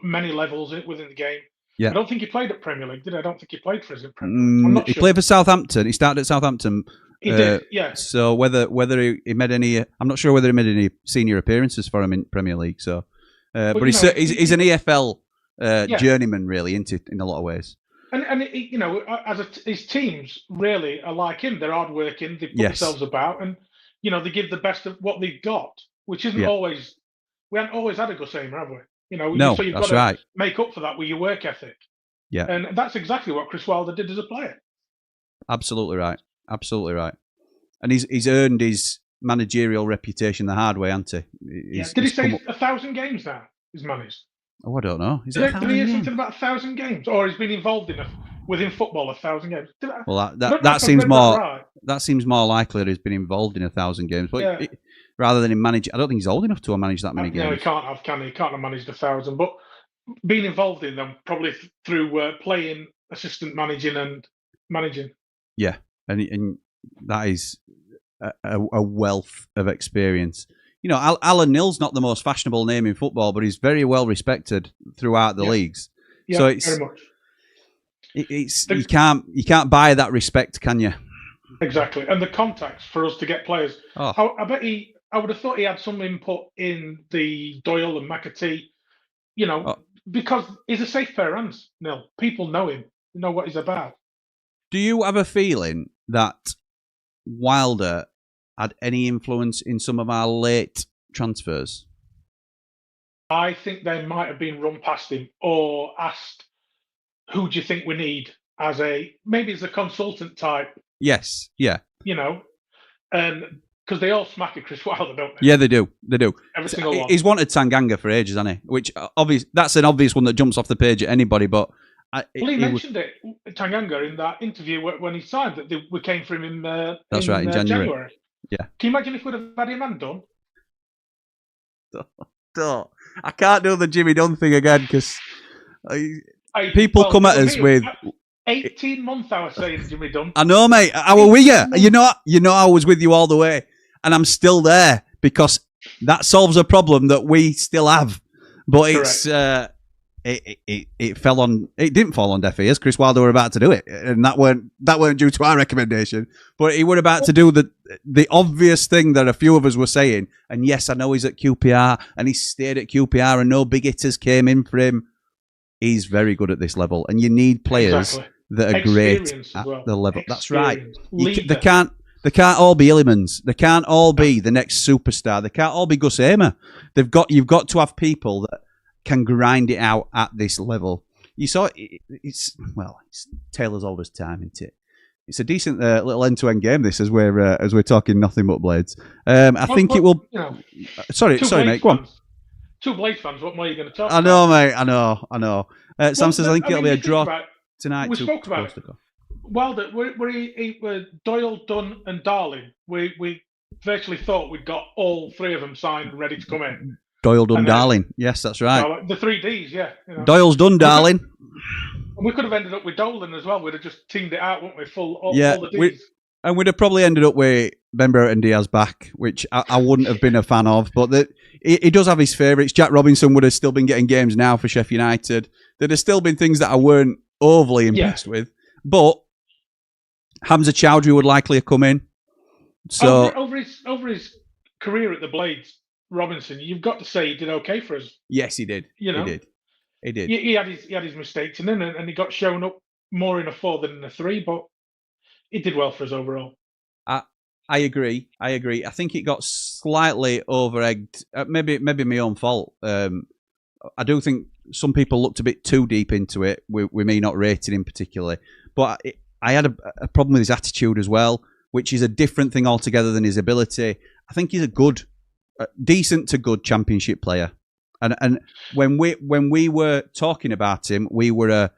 many levels within the game. Yeah. I don't think he played at Premier League, did he? I don't think he played for us in Premier League. I'm not he sure. played for Southampton. He started at Southampton. He did, yeah. So whether he made any, I'm not sure whether he made any senior appearances for him in Premier League. So, but he's an EFL journeyman, really, isn't it, in a lot of ways. And his teams really are like him. They're hardworking. They put themselves about, and they give the best of what they've got, which isn't always. We haven't always had a Gus Hamer, have we? No, so you've that's got right. to make up for that with your work ethic. Yeah, and that's exactly what Chris Wilder did as a player. Absolutely right. Absolutely right. And he's earned his managerial reputation the hard way, hasn't he? Did he say 1,000 games now? He's managed. Oh, I don't know. Did he hear something about 1,000 games, or he's been involved in within football 1,000 games. Well, that seems more that seems more likely that he's been involved in 1,000 games, but rather than in manage, I don't think he's old enough to manage that many games. No, he can't have, can he? He can't have managed 1,000, but being involved in them probably through playing, assistant managing, and managing. Yeah, and that is a wealth of experience. You know, Alan Nill's not the most fashionable name in football, but he's very well respected throughout the leagues. Yeah, so it's very much. You can't buy that respect, can you? Exactly, and the contacts for us to get players. Oh. I would have thought he had some input in the Doyle and McAtee, because he's a safe pair of hands. Neil, people know him, know what he's about. Do you have a feeling that Wilder had any influence in some of our late transfers? I think they might have been run past him or asked, who do you think we need maybe as a consultant type? Yes, yeah. And because they all smack at Chris Wilder, don't they? Yeah, they do. Every single one. He's wanted Tanganga for ages, hasn't he? Which, that's an obvious one that jumps off the page at anybody, but... he mentioned it, Tanganga, in that interview when he signed that we came for him in January. Yeah. Can you imagine if we'd have had him and done? Don't. I can't do the Jimmy Dunn thing again because people come at us with 18 months. I was saying Jimmy Dunn. I know, mate. I was with you. I was with you all the way, and I'm still there because that solves a problem that we still have. But Correct. It fell on. It didn't fall on deaf ears. Chris Wilder were about to do it, and that weren't due to our recommendation. But he were about to do the obvious thing that a few of us were saying. And yes, I know he's at QPR, and he stayed at QPR, and no big hitters came in for him. He's very good at this level, and you need players that are great at the level. That's right. They can't all be Illimans. They can't all be the next superstar. They can't all be Gus Hamer. You've got to have people that can grind it out at this level. You saw it's Taylor's oldest time, isn't it? It's a decent little end-to-end game. This as we're talking nothing but Blades. I think it will. Sorry, mate. Go on. Two Blades fans. What more are you going to talk? I know, mate. I know. Sam says I think it'll be a draw tonight. We spoke about it. Wilder, were Doyle, Dunn, and Darling. We virtually thought we'd got all three of them signed and ready to come in. Doyle, Dunn, Darling. Yes, that's right. The 3 Ds, yeah. Doyle's done, Darling. We could have ended up with Dolan as well. We'd have just teamed it out, wouldn't we? All the Ds. And we'd have probably ended up with Ben Brereton Diaz back, which I wouldn't have been a fan of. But he does have his favourites. Jack Robinson would have still been getting games now for Sheffield United. There'd have still been things that I weren't overly impressed with. But Hamza Chowdhury would likely have come in. So over his career at the Blades, Robinson, you've got to say he did okay for us. Yes, he did. He did. He had his mistakes, and he got shown up more in a 4 than in a 3, but he did well for us overall. I agree. I think it got slightly over-egged. Maybe my own fault. I do think some people looked a bit too deep into it, with me not rating him particularly. But I had a problem with his attitude as well, which is a different thing altogether than his ability. I think he's a decent to good championship player. And when we were talking about him, we were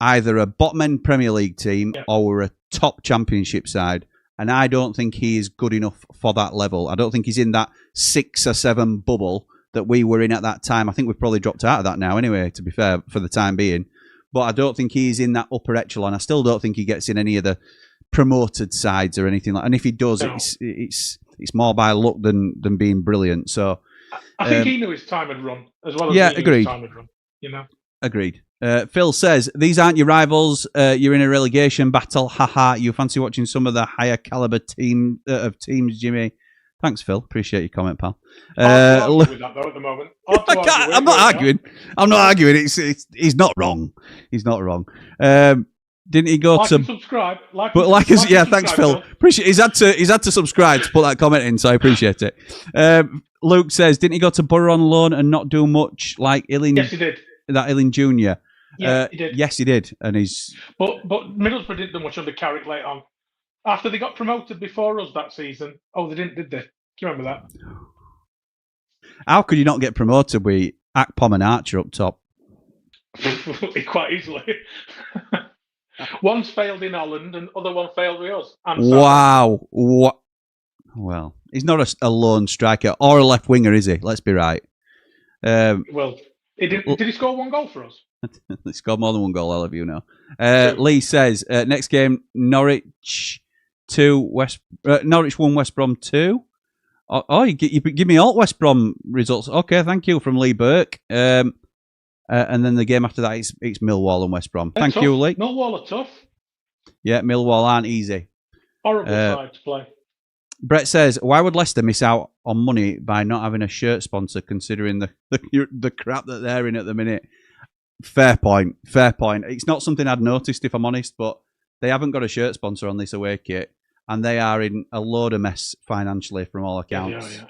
either a bottom end Premier League team or we're a top championship side. And I don't think he is good enough for that level. I don't think he's in that 6 or 7 bubble that we were in at that time. I think we've probably dropped out of that now anyway, to be fair, for the time being. But I don't think he's in that upper echelon. I still don't think he gets in any of the promoted sides or anything like that. And if he does, it's more by luck than being brilliant. So I think he knew his time had run as well as agreed. His time had run. Agreed. Phil says, these aren't your rivals. You're in a relegation battle. Haha. You fancy watching some of the higher caliber teams, Jimmy? Thanks, Phil. Appreciate your comment, pal. With that, though, at the moment. I'm not arguing. I'm not arguing. He's not wrong. He's not wrong. Didn't he go to subscribe? Thanks, Phil. Appreciate. He's had to subscribe to put that comment in, so I appreciate it. Luke says, didn't he go to Borough on loan and not do much like Illing? Yes, he did. That Illing Jr. Yeah, he did. Yes, he did, and he's. But Middlesbrough didn't do much under Carrick late on. After they got promoted before us that season, they didn't, did they? Do you remember that? How could you not get promoted with Akpom and Archer up top? Quite easily. One's failed in Holland and other one failed with us. Wow. What? Well, he's not a lone striker or a left winger, is he? Let's be right. Well, did he score 1 goal for us? He scored more than 1 goal, I'll have you know. Lee says, next game, Norwich 2, Norwich 1, West Brom 2. You give me all West Brom results. Okay, thank you, from Lee Burke. And then the game after that, it's Millwall and West Brom. Thank you, Lee. Millwall are tough. Yeah, Millwall aren't easy. Horrible side to play. Brett says, why would Leicester miss out on money by not having a shirt sponsor, considering the crap that they're in at the minute? Fair point. It's not something I'd noticed, if I'm honest, but they haven't got a shirt sponsor on this away kit, and they are in a load of mess financially from all accounts. Yeah.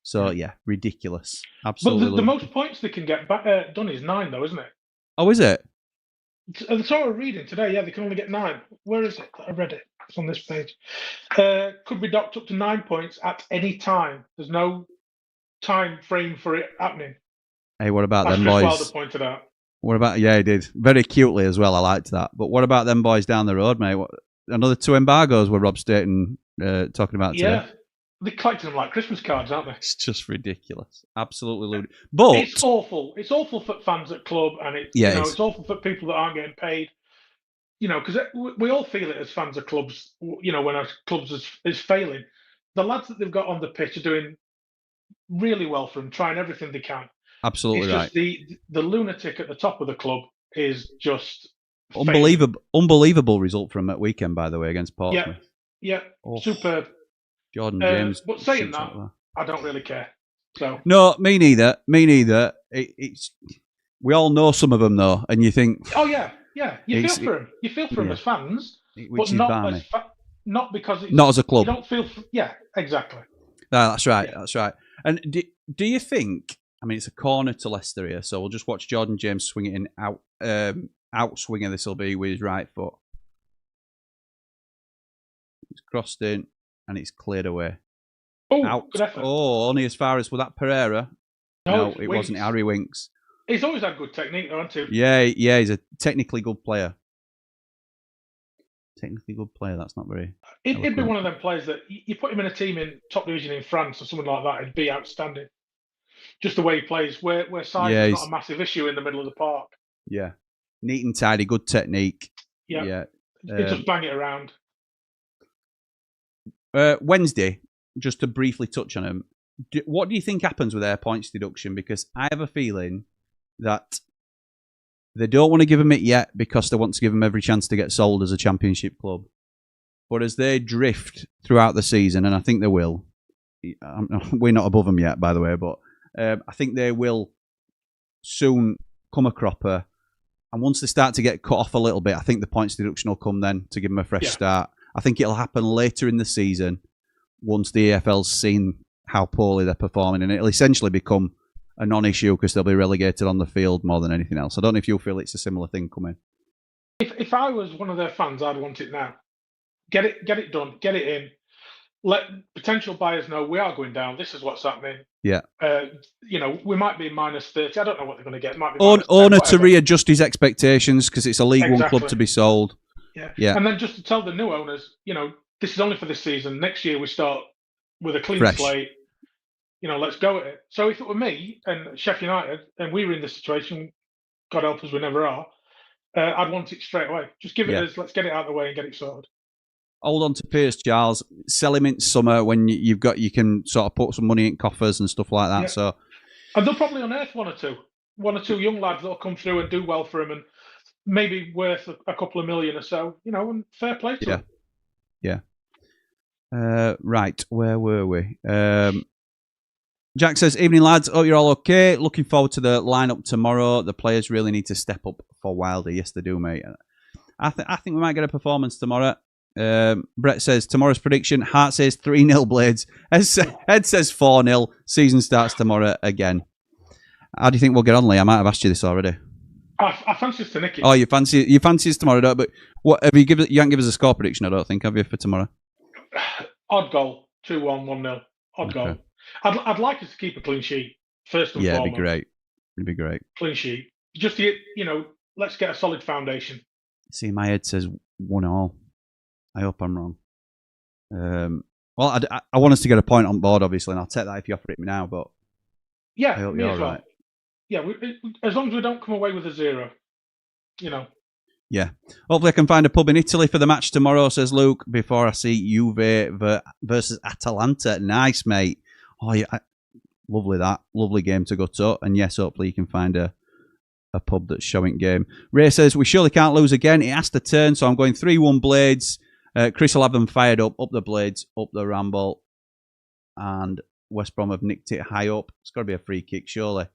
So, ridiculous. Absolutely. But the most points they can get done is 9, though, isn't it? Oh, is it? That's what I was reading today. Yeah, they can only get 9. Where is it? I read it. It's on this page. Could be docked up to 9 points at any time. There's no time frame for it happening. Hey, what about them Chris boys? Wilder pointed out. What about? Yeah, he did very cutely as well. I liked that. But what about them boys down the road, mate? Another 2 embargoes were Rob Staten talking about today. Yeah, they collected them like Christmas cards, aren't they? It's just ridiculous, absolutely ludicrous. But it's awful. It's awful for fans at club, and it's awful for people that aren't getting paid. Because we all feel it as fans of clubs. When our clubs is failing, the lads that they've got on the pitch are doing really well for them, trying everything they can. Absolutely right. Just the lunatic at the top of the club is just unbelievable result from that weekend, by the way, against Portsmouth. Yeah, superb. Jordan James. But saying that, I don't really care. So no, me neither. It's we all know some of them though, and you think, oh yeah. You feel for them. You feel for them as fans, but not because it's not as a club. You don't feel. Yeah, exactly. No, that's right. Yeah. That's right. And do you think? I mean, it's a corner to Leicester here, so we'll just watch Jordan James swing it in out swinger. This will be with his right foot. It's crossed in and it's cleared away. Oh, good effort. Oh, only as far as that Pereira. No, it wasn't Harry Winks. He's always had good technique, though, hasn't he? Yeah, he's a technically good player. That's not very. He'd be one of them players that you put him in a team in top division in France or something like that, it'd be outstanding. Just the way he plays, where size is not a massive issue in the middle of the park. Yeah, neat and tidy, good technique. Yeah. He just bang it around. Wednesday, just to briefly touch on him, what do you think happens with their points deduction? Because I have a feeling that they don't want to give him it yet because they want to give him every chance to get sold as a championship club. But as they drift throughout the season, and I think they will, we're not above them yet, by the way, but I think they will soon come a cropper. And once they start to get cut off a little bit, I think the points deduction will come then to give them a fresh start. I think it'll happen later in the season once the EFL's seen how poorly they're performing, and it'll essentially become a non-issue because they'll be relegated on the field more than anything else. I don't know if you feel it's a similar thing coming. If I was one of their fans, I'd want it now. Get it done. Get it in. Let potential buyers know we are going down. This is what's happening. Yeah. We might be minus 30. I don't know what they're going to get. Might be owner to readjust his expectations because it's a League One club to be sold. Yeah. And then just to tell the new owners, this is only for this season. Next year we start with a clean slate. Let's go at it. So if it were me and Sheffield United, and we were in this situation, God help us, we never are, I'd want it straight away. Just give it let's get it out of the way and get it sorted. Hold on to Pierce, Charles. Sell him in summer when you can sort of put some money in coffers and stuff like that. Yeah. So, and they'll probably unearth one or two young lads that'll come through and do well for him, and maybe worth a couple of million or so. And fair play to them. Yeah. Right, where were we? Jack says, evening lads, hope you're all okay. Looking forward to the lineup tomorrow. The players really need to step up for Wilder. Yes, they do, mate. I think we might get a performance tomorrow. Brett says, tomorrow's prediction, Hart says 3-0 Blades. Ed says 4-0. Season starts tomorrow again. How do you think we'll get on, Lee? I might have asked you this already. I fancy us to nick it. Oh, you fancy us tomorrow, don't? But what have you given? You haven't given us a score prediction, I don't think, have you, for tomorrow? Odd goal, 2-1, 1-0. Odd goal. I'd like us to keep a clean sheet first and foremost. Yeah, it'd be great. Clean sheet. Just to get, let's get a solid foundation. See, my head says 1-1. I hope I'm wrong. Well, I want us to get a point on board, obviously, and I'll take that if you offer it me now. But yeah, I hope me you're as well. right. Yeah, as long as we don't come away with a 0, Yeah. Hopefully I can find a pub in Italy for the match tomorrow, says Luke, before I see Juve versus Atalanta. Nice, mate. Oh, yeah. Lovely that. Lovely game to go to. And yes, hopefully you can find a pub that's showing game. Ray says, we surely can't lose again. It has to turn, so I'm going 3-1 Blades. Chris will have them fired up the Blades, up the Ramble. And West Brom have nicked it high up. It's got to be a free kick, surely.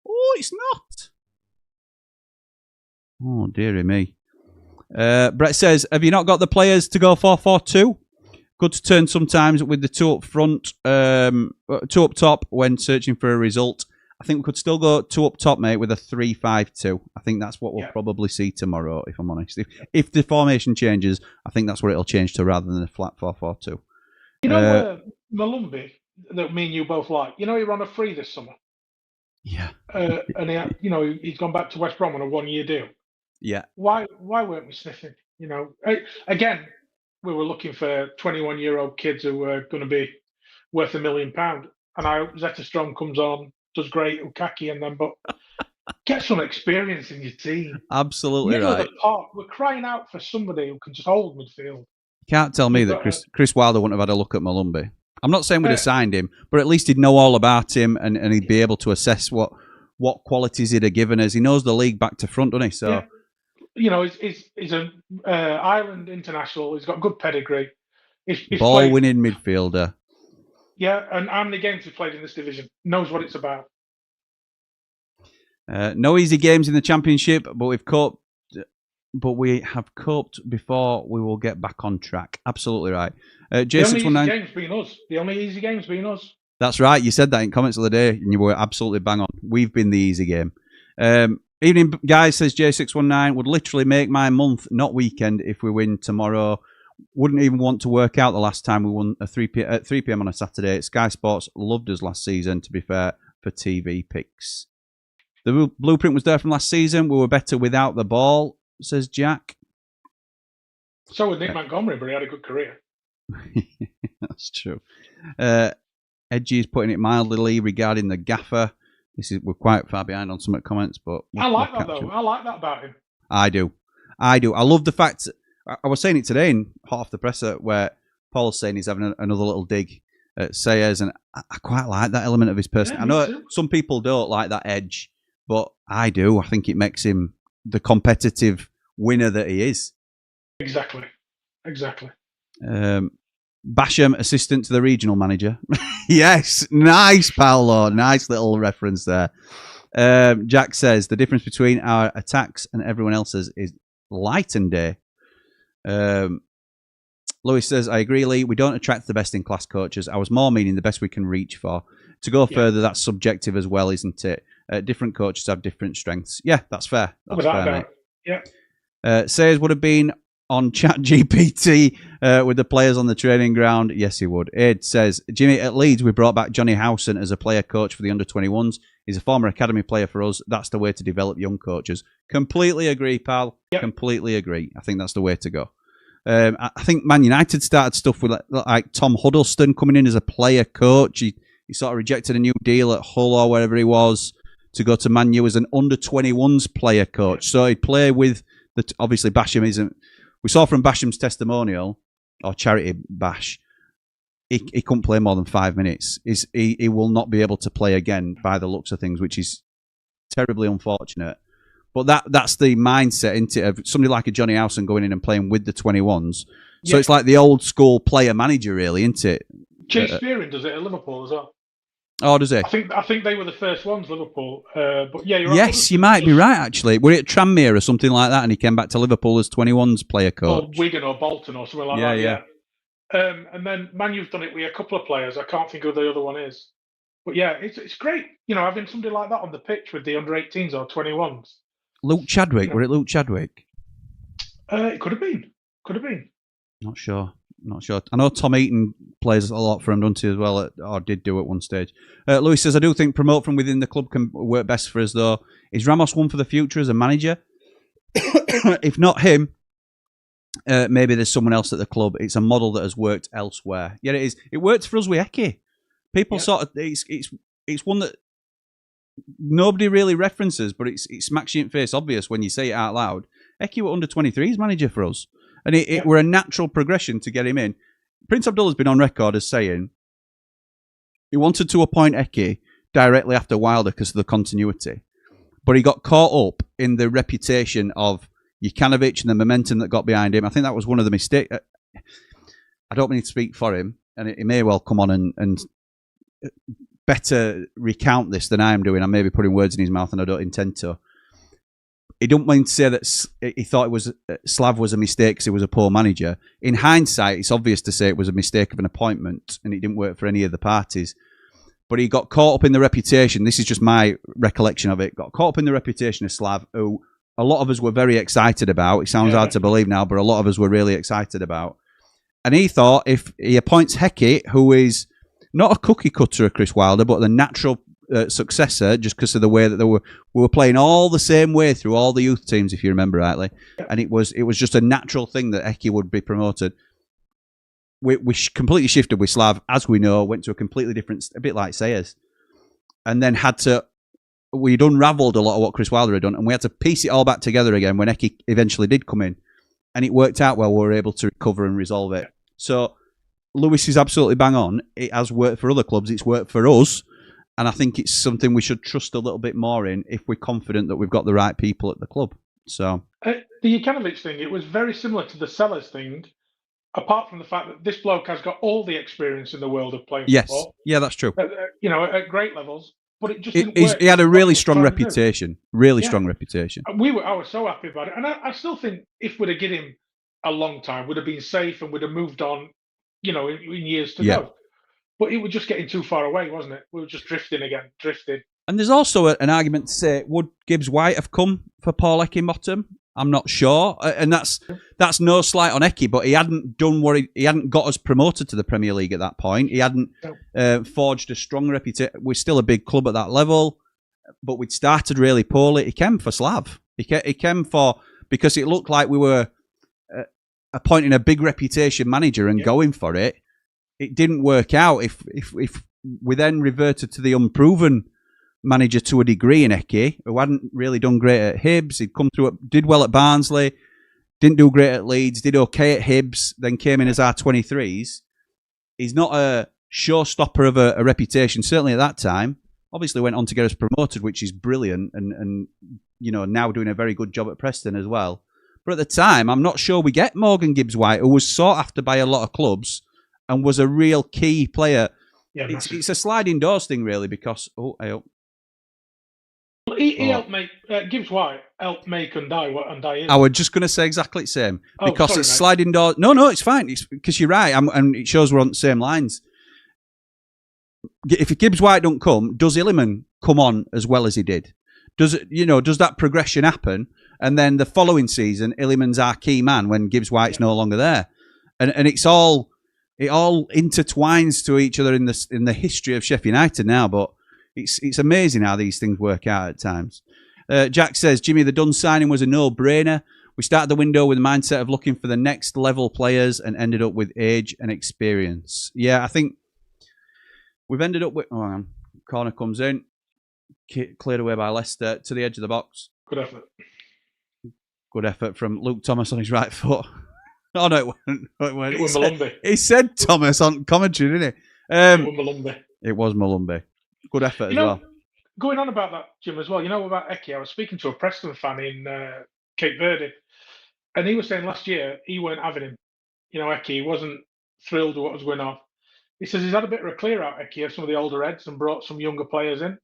Oh, it's not. Oh, dearie me. Brett says, have you not got the players to go 4-4-2? Good to turn sometimes with the 2 up front, 2 up top when searching for a result. I think we could still go 2 up top, mate, with a 3-5-2. I think that's what we'll probably see tomorrow, if I'm honest. If the formation changes, I think that's what it'll change to rather than a flat 4-4-2. You know, Malumbi, that me and you both like, he ran a free this summer. Yeah. And he's gone back to West Brom on a 1-year deal. Yeah. Why weren't we sniffing? Again, we were looking for 21-year-old kids who were going to be worth £1 million. And I hope Zeta Strong comes on, does great, Ukaki, and then, but get some experience in your team. Absolutely Middle right. of the park, we're crying out for somebody who can just hold midfield. You can't tell me that Chris Wilder wouldn't have had a look at Malumbi. I'm not saying we'd have signed him, but at least he'd know all about him and he'd be able to assess what qualities he'd have given us. He knows the league back to front, doesn't he? So. Yeah. He's an Ireland international. He's got good pedigree. He's ball-winning midfielder. Yeah, and how many games he's played in this division? Knows what it's about. No easy games in the Championship, but we have coped before. We will get back on track. Absolutely right. The only easy games being us. That's right. You said that in comments of the day, and you were absolutely bang on. We've been the easy game. Evening, guys, says J619. Would literally make my month, not weekend, if we win tomorrow. Wouldn't even want to work out the last time we won at 3 p.m. on a Saturday. Sky Sports loved us last season, to be fair, for TV picks. The blueprint was there from last season. We were better without the ball, says Jack. So with Nick Montgomery, but he had a good career. That's true. Edgy is putting it mildly regarding the gaffer. We're quite far behind on some comments, but I like that though. I like that about him. I do. I love the fact. I was saying it today in Hot Off the Presser, where Paul's saying he's having another little dig at Sayers, and I quite like that element of his person. I know some people don't like that edge, but I do. I think it makes him the competitive winner that he is. Exactly. Basham, assistant to the regional manager. Yes, nice, Paolo. Nice little reference there. Jack says, the difference between our attacks and everyone else's is light and day. Lewis says, I agree, Lee. We don't attract the best in class coaches. I was more meaning the best we can reach for. To go further, that's subjective as well, isn't it? Different coaches have different strengths. Yeah, that's fair. That's fair, mate. Yeah. Sayers would have been on ChatGPT with the players on the training ground. Yes, he would. Ed says, Jimmy, at Leeds, we brought back Johnny Howson as a player coach for the under-21s. He's a former academy player for us. That's the way to develop young coaches. Completely agree, pal. Yep. Completely agree. I think that's the way to go. I think Man United started stuff with like Tom Huddleston coming in as a player coach. He sort of rejected a new deal at Hull or wherever he was to go to Man U as an under-21s player coach. So he'd play with, obviously Basham isn't. We saw from Basham's testimonial, or charity bash, he couldn't play more than 5 minutes. He will not be able to play again by the looks of things, which is terribly unfortunate. But that's the mindset, isn't it, of somebody like a Johnny Howson going in and playing with the 21s. So it's like the old school player manager, really, isn't it? Chase Spearing does it at Liverpool as well. Oh, does he? I think they were the first ones, Liverpool. But yeah, you're yes, you might be right, actually. Were it Tranmere or something like that, and he came back to Liverpool as 21s player coach? Or Wigan or Bolton or something like that. Yeah. And then Man U's done it with a couple of players. I can't think who the other one is. But yeah, it's great, having somebody like that on the pitch with the under-18s or 21s. Luke Chadwick, were it Luke Chadwick? It could have been. Not sure. I know Tom Eaton plays a lot for him, doesn't he, as well, or did do at one stage. Louis says, I do think promote from within the club can work best for us, though. Is Ramos one for the future as a manager? if not him, maybe there's someone else at the club. It's a model that has worked elsewhere. Yeah, it is. It worked for us with Eki. People sort of it's one that nobody really references, but it smacks you in the face obvious when you say it out loud. Eki were under 23s manager for us, and it were a natural progression to get him in. Prince Abdullah's been on record as saying he wanted to appoint Eki directly after Wilder because of the continuity, but he got caught up in the reputation of Jukanovic and the momentum that got behind him. I think that was one of the mistakes. I don't mean to speak for him, and he may well come on and better recount this than I am doing. I may be putting words in his mouth, and I don't intend to. He don't mean to say that he thought it was Slav was a mistake because he was a poor manager. In hindsight, it's obvious to say it was a mistake of an appointment, and it didn't work for any of the parties. But he got caught up in the reputation. This is just my recollection of it. Got caught up in the reputation of Slav, who a lot of us were very excited about. It sounds hard to believe now, but a lot of us were really excited about. And he thought if he appoints Hecki, who is not a cookie cutter of Chris Wilder, but the natural successor, just because of the way that we were playing all the same way through all the youth teams, if you remember rightly, and it was just a natural thing that Hecki would be promoted. We completely shifted with Slav, as we know, went to a completely different, a bit like Sayers, and then we'd unravelled a lot of what Chris Wilder had done, and we had to piece it all back together again when Hecki eventually did come in, and it worked out well. We were able to recover and resolve it. So Lewis is absolutely bang on. It has worked for other clubs. It's worked for us. And I think it's something we should trust a little bit more in if we're confident that we've got the right people at the club. So the Jukanovic thing, it was very similar to the Sellers thing, apart from the fact that this bloke has got all the experience in the world of playing football. Yeah, that's true. At great levels, but it just didn't work. He had a really strong reputation. Strong reputation. I was so happy about it, and I still think if we'd have given him a long time, we'd have been safe and we'd have moved on, in years to go. But it was just getting too far away, wasn't it? We were just drifting. And there's also an argument to say, would Gibbs White have come for Paul Heckingbottom? I'm not sure. And that's no slight on Eki, but he hadn't done he hadn't got us promoted to the Premier League at that point. He hadn't forged a strong reputation. We're still a big club at that level, but we'd started really poorly. He came for Slav. He came because it looked like we were appointing a big reputation manager and going for it. It didn't work out. If we then reverted to the unproven manager to a degree in Eki, who hadn't really done great at Hibs, he'd come through, did well at Barnsley, didn't do great at Leeds, did okay at Hibs, then came in as our 23s. He's not a showstopper of a reputation, certainly at that time. Obviously went on to get us promoted, which is brilliant, and now doing a very good job at Preston as well. But at the time, I'm not sure we get Morgan Gibbs-White, who was sought after by a lot of clubs and was a real key player. Yeah, it's a sliding doors thing, really, because... He helped make... Gibbs-White helped make Undai what Undai is. I was just going to say exactly the same. Because it's sliding doors... No, it's fine. It's because you're right, and it shows we're on the same lines. If Gibbs-White don't come, does Illiman come on as well as he did? Does that progression happen? And then the following season, Illiman's our key man when Gibbs-White's no longer there. And it all intertwines to each other in the history of Sheffield United now, but it's amazing how these things work out at times. Jack says, Jimmy, the Dunn signing was a no-brainer. We started the window with the mindset of looking for the next level players and ended up with age and experience. Yeah, I think we've ended up with... Oh, hang on. Corner comes in. Cleared away by Leicester to the edge of the box. Good effort. Good effort from Luke Thomas on his right foot. Oh, no, it wasn't. It was Malumbi. He said Thomas on commentary, didn't he? It was Malumbi. It was Malumbi. Good effort as well. Going on about that, Jim, as well, about Eki, I was speaking to a Preston fan in Cape Verde, and he was saying last year he weren't having him. Eki, he wasn't thrilled with what was going on. He says he's had a bit of a clear out, Eki, of some of the older heads and brought some younger players in.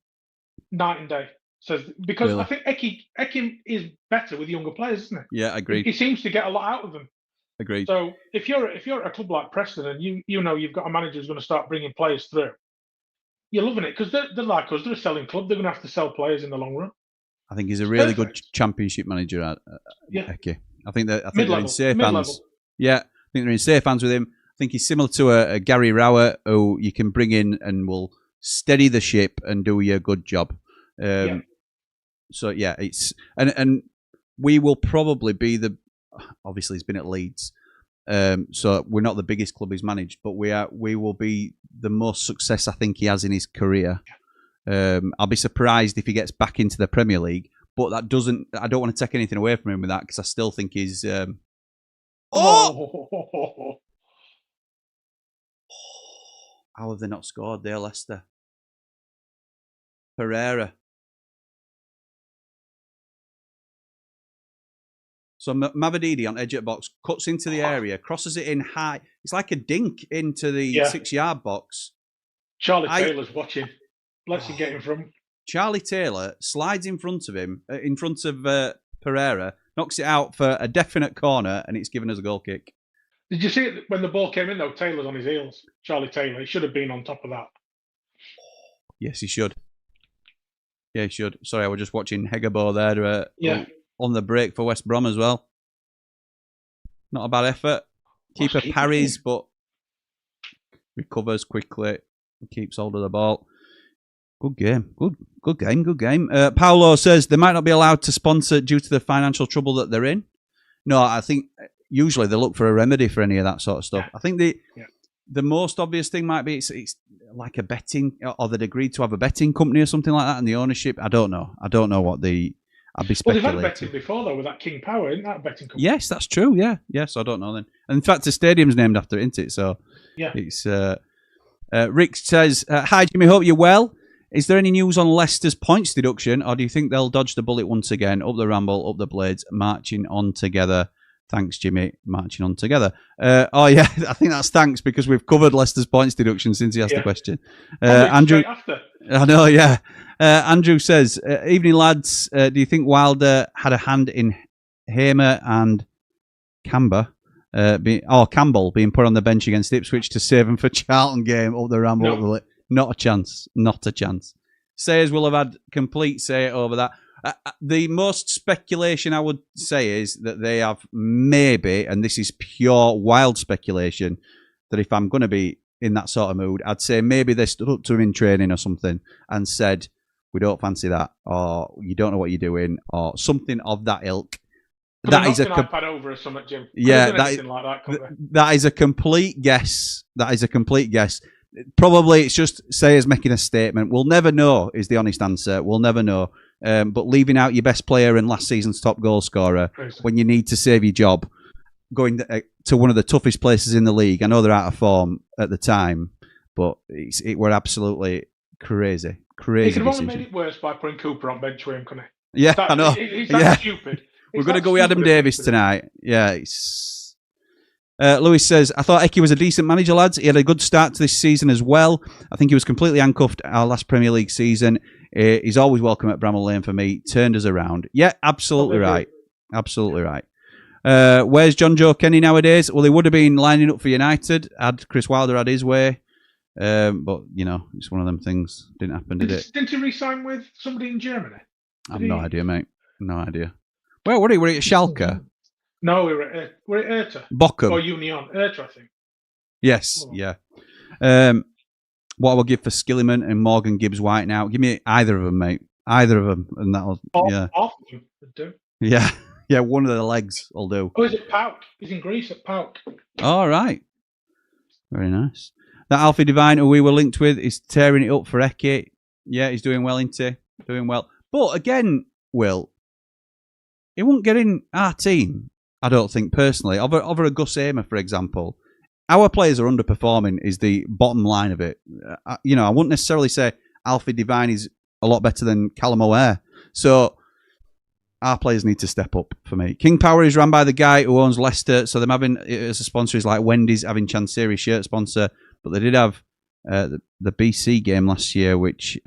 Night and day. Says because really? I think Eki is better with younger players, isn't he? Yeah, agreed. He seems to get a lot out of them. Agreed. So if you're at a club like Preston and you've got a manager who's going to start bringing players through, you're loving it because they're like us. They're a selling club. They're going to have to sell players in the long run. I think he's a really good championship manager. Eki. I think they're in safe hands. Yeah, I think they're in safe hands with him. I think he's similar to a Gary Rowett, who you can bring in and will steady the ship and do you a good job. So yeah, it's and we will probably be obviously he's been at Leeds, so we're not the biggest club he's managed, but we will be the most success I think he has in his career. I'll be surprised if he gets back into the Premier League, but I don't want to take anything away from him with that, because I still think he's how have they not scored there, Leicester? Pereira. So Mavididi on edge of the box, cuts into the area, crosses it in high. It's like a dink into the 6-yard box. Charlie Taylor's watching. Let's get him from. Charlie Taylor slides in front of him, in front of Pereira, knocks it out for a definite corner, and it's given us a goal kick. Did you see it when the ball came in, though? Taylor's on his heels. Charlie Taylor. He should have been on top of that. Yes, he should. Yeah, he should. Sorry, I was just watching Hegabo there on the break for West Brom as well. Not a bad effort. Keeper parries, but recovers quickly. Keeps hold of the ball. Good game. Good game. Paolo says they might not be allowed to sponsor due to the financial trouble that they're in. No, I think usually they look for a remedy for any of that sort of stuff. I think the most obvious thing might be it's like a betting, or they'd agreed to have a betting company or something like that, and the ownership. I don't know what I'd be speculating. Well, they've had betting before, though, with that King Power, isn't that a betting company? Yes, that's true, yeah. Yes, I don't know then. And in fact, the stadium's named after it, isn't it? So, yeah. It's, Rick says, hi, Jimmy, hope you're well. Is there any news on Leicester's points deduction, or do you think they'll dodge the bullet once again? Up the Ramble, up the Blades, marching on together. Thanks, Jimmy, marching on together. Oh, yeah, I think that's thanks, because we've covered Leicester's points deduction since he asked the question. Andrew, I know, yeah. Andrew says, evening lads, do you think Wilder had a hand in Hamer and Campbell being put on the bench against Ipswich to save him for Charlton game up the Ramble? No. Not a chance. Sayers will have had complete say over that. The most speculation I would say is that they have maybe, and this is pure wild speculation, that if I'm going to be in that sort of mood, I'd say maybe they stood up to him in training or something and said, we don't fancy that, or you don't know what you're doing, or something of that ilk. That is an iPad over or something, Jim. Yeah, that is a complete guess. Probably it's just Sayers making a statement. We'll never know, is the honest answer. We'll never know. But leaving out your best player and last season's top goal scorer when you need to save your job, going to one of the toughest places in the league. I know they're out of form at the time, but it were absolutely crazy. He could have only made it worse by putting Cooper on bench with him, couldn't he? Yeah, I know. It's stupid. We're going to go with Adam Davis tonight. Yeah, Lewis says, I thought Eki was a decent manager, lads. He had a good start to this season as well. I think he was completely handcuffed our last Premier League season. He's always welcome at Bramall Lane for me. Turned us around. Yeah, absolutely right. Absolutely right. Where's John Joe Kenny nowadays? Well, he would have been lining up for United had Chris Wilder had his way. But, it's one of them things. Didn't happen, did it? Didn't he re-sign with somebody in Germany? I've no idea, mate. No idea. Where were he? Were he at Schalke? No, we're at Hertha. Bochum. Or Union. Hertha, I think. Yes, yeah. What I will give for Skilliman and Morgan Gibbs-White now. Give me either of them, mate. Either of them. And that'll, yeah. Half of them would do. Yeah. Yeah, one of the legs will do. Oh, is it Pauk? He's in Greece at Pauk. All right. Very nice. That Alfie Devine, who we were linked with, is tearing it up for Eki. Yeah, he's doing well, isn't he? Doing well. But again, Will, he won't get in our team, I don't think, personally. Over a Gus Amer, for example. Our players are underperforming is the bottom line of it. I wouldn't necessarily say Alfie Devine is a lot better than Callum O'Hare. So our players need to step up for me. King Power is run by the guy who owns Leicester. So them having as a sponsor is like Wendy's having Chansiri shirt sponsor. But they did have the BC game last year, which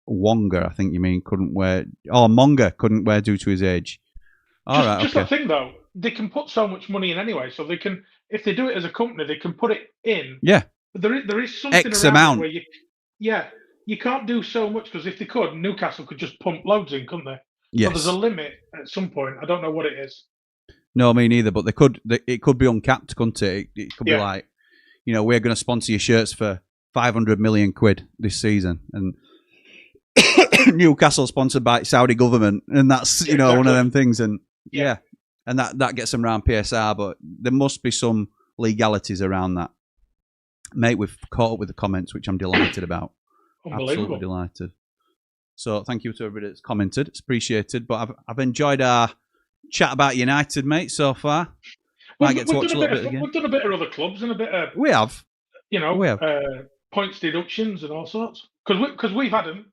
Wonga, I think you mean, couldn't wear. Oh, Monga couldn't wear due to his age. All right, just the thing, though. They can put so much money in anyway. So they can, if they do it as a company, they can put it in. Yeah. But there is something X around amount. Where you can't do so much, because if they could, Newcastle could just pump loads in, couldn't they? Yes. So there's a limit at some point. I don't know what it is. No, me neither. But it could be uncapped, couldn't it? It could be like, we're going to sponsor your shirts for 500 million quid this season, and Newcastle sponsored by Saudi government, and that's one of them things. And Yeah. And that gets them around PSR, but there must be some legalities around that. Mate, we've caught up with the comments, which I'm delighted about. Absolutely delighted. So thank you to everybody that's commented. It's appreciated. But I've enjoyed our chat about United, mate, so far. We've done a bit of other clubs and a bit of... We have. Points deductions and all sorts. Because we've had them.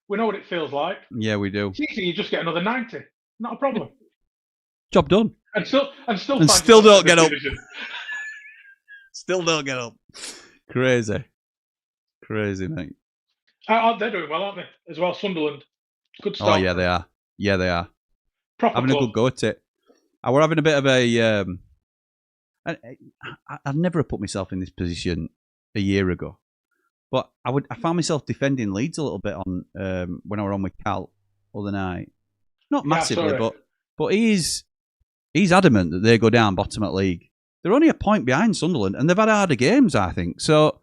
We know what it feels like. Yeah, we do. It's easy. You just get another 90. Not a problem. Job done. And still don't get up. Still don't get up. Crazy, mate. They're doing well, aren't they? As well, Sunderland. Good start. Oh yeah, they are. Yeah, they are. Proper having club. A good go at it. I were having a bit of a. I'd never have put myself in this position a year ago, but I found myself defending Leeds a little bit on when I were on with Cal the other night. Not massively, but he's adamant that they go down bottom at league. They're only a point behind Sunderland, and they've had harder games, I think. So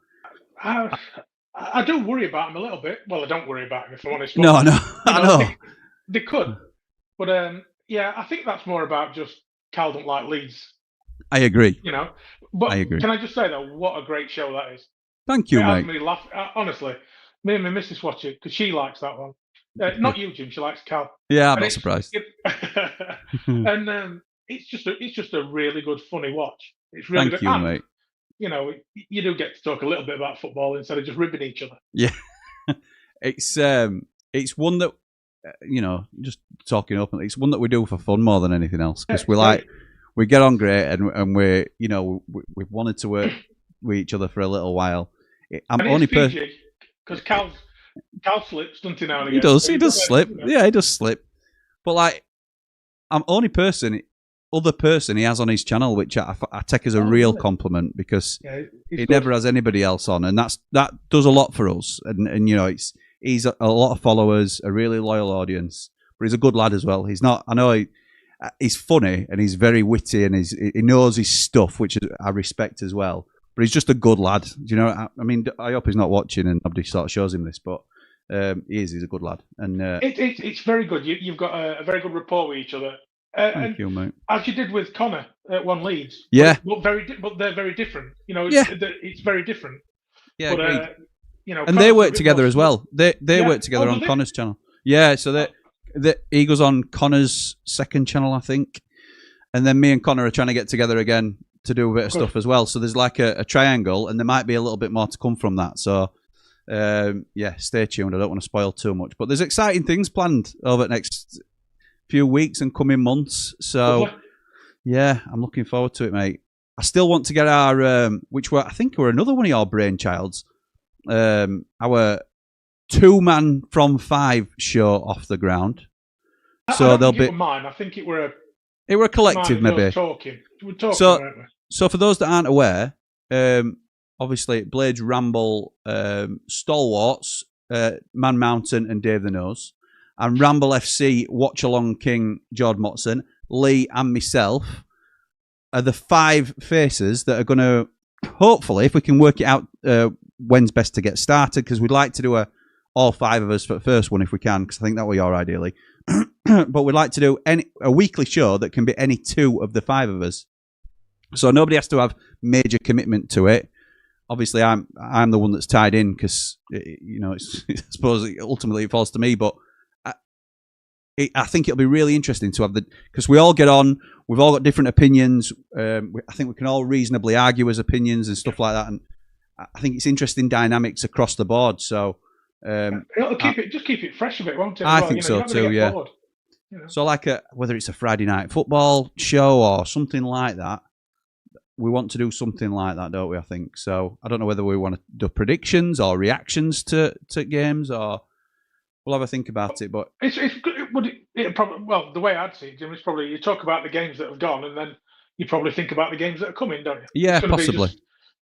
I do worry about them a little bit. Well, I don't worry about them, if I'm honest. No, I know. They could. But, I think that's more about just Cal don't like Leeds. I agree. But I agree. Can I just say, though, what a great show that is. Thank you, mate. Me laugh. Honestly, me and my missus watch it because she likes that one. Not you, Jim. She likes Cal. Yeah, I'm not surprised. And it's just a really good, funny watch. It's really Thank good. you, mate. You do get to talk a little bit about football instead of just ribbing each other. Yeah, it's one that just talking openly. It's one that we do for fun more than anything else because we get on great and we've wanted to work with each other for a little while. I'm only because Cal slips, doesn't he, now and again? He does slip. Yeah, he does slip. But I'm only other person he has on his channel, which I take as a real compliment because he never has anybody else on, and that does a lot for us. And he's a lot of followers, a really loyal audience, but he's a good lad as well. He's not. I know he's funny and he's very witty and he knows his stuff, which I respect as well. But he's just a good lad. I mean, I hope he's not watching and nobody sort of shows him this, but he's a good lad. And it's very good. You've got a very good rapport with each other. Thank you, mate. As you did with Connor at One Leeds. Yeah. But they're very different. It's very different. Yeah, but, agreed. And Connor's they work together as well. They work together on Connor's channel. Yeah, so he goes on Connor's second channel, I think. And then me and Connor are trying to get together again to do a bit of stuff as well. So there's like a triangle, and there might be a little bit more to come from that. So, stay tuned. I don't want to spoil too much. But there's exciting things planned over the next few weeks and coming months. So, I'm looking forward to it, mate. I still want to get our, I think were another one of your brainchilds, our 2-man from 5 show off the ground. So there'll be mine. I think it were a collective, maybe. We're talking, weren't we? So for those that aren't aware, obviously Blades, Ramble, Stalwarts, Man Mountain, and Dave the Nose, and Ramble FC, WATCHALONG King, Jord Motson, Lee, and myself are the 5 faces that are going to, hopefully, if we can work it out, when's best to get started, because we'd like to do all 5 of us for the first one if we can, because I think that we are ideally. But we'd like to do a weekly show that can be any 2 of the 5 of us. So nobody has to have major commitment to it. Obviously, I'm the one that's tied in because I suppose ultimately it falls to me. But I think it'll be really interesting to have because we all get on. We've all got different opinions. I think we can all reasonably argue as opinions and stuff like that. And I think it's interesting dynamics across the board. So it'll keep it fresh a bit, won't it? I think so too. Yeah. Bored, So whether it's a Friday night football show or something like that, we want to do something like that, don't we? I think so. I don't know whether we want to do predictions or reactions to games, or we'll have a think about it. But it probably the way I'd see it, Jim, is probably you talk about the games that have gone, and then you probably think about the games that are coming, don't you? Yeah, possibly.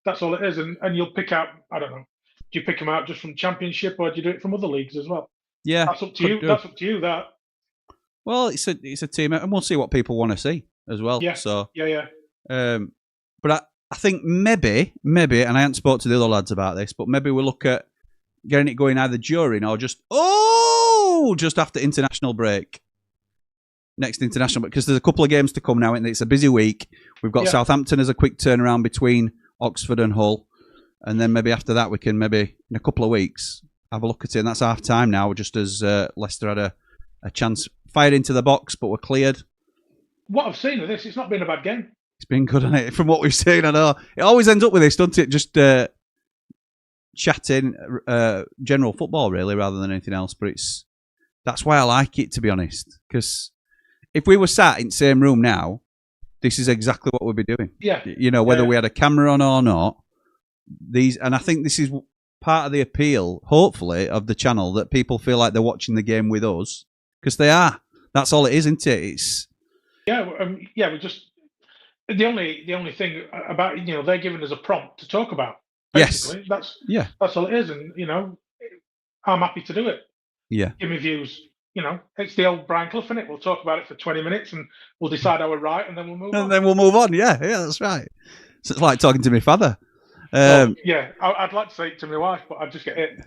That's all it is, and you'll pick out. I don't know. Do you pick them out just from Championship, or do you do it from other leagues as well? Yeah, that's up to you. That's up to you. That. Well, it's a team, and we'll see what people want to see as well. Yeah. So yeah. But I think maybe, and I haven't spoke to the other lads about this, but maybe we'll look at getting it going either during or just after international break. next international, because there's a couple of games to come now, and it's a busy week. We've got Southampton as a quick turnaround between Oxford and Hull, and then maybe after that we can maybe in a couple of weeks have a look at it. And that's half time now, just as Leicester had a chance fired into the box, but were cleared. What I've seen of this, it's not been a bad game. It's been good, hasn't it? From what we've seen, I know it always ends up with this, doesn't it? Just chatting general football, really, rather than anything else. But that's why I like it, to be honest, because if we were sat in the same room now, this is exactly what we'd be doing. Yeah. You know, whether we had a camera on or not. And I think this is part of the appeal, hopefully, of the channel, that people feel like they're watching the game with us, because they are. That's all it is, isn't it? We just the only thing about they're giving us a prompt to talk about. Basically. Yes. That's all it is, and I'm happy to do it. Yeah. Give me views. It's the old Brian Clough, innit? We'll talk about it for 20 minutes and we'll decide how we're right, and then we'll move on. And then we'll move on, yeah, that's right. So it's like talking to my father. I'd like to say it to my wife, but I'd just get hit.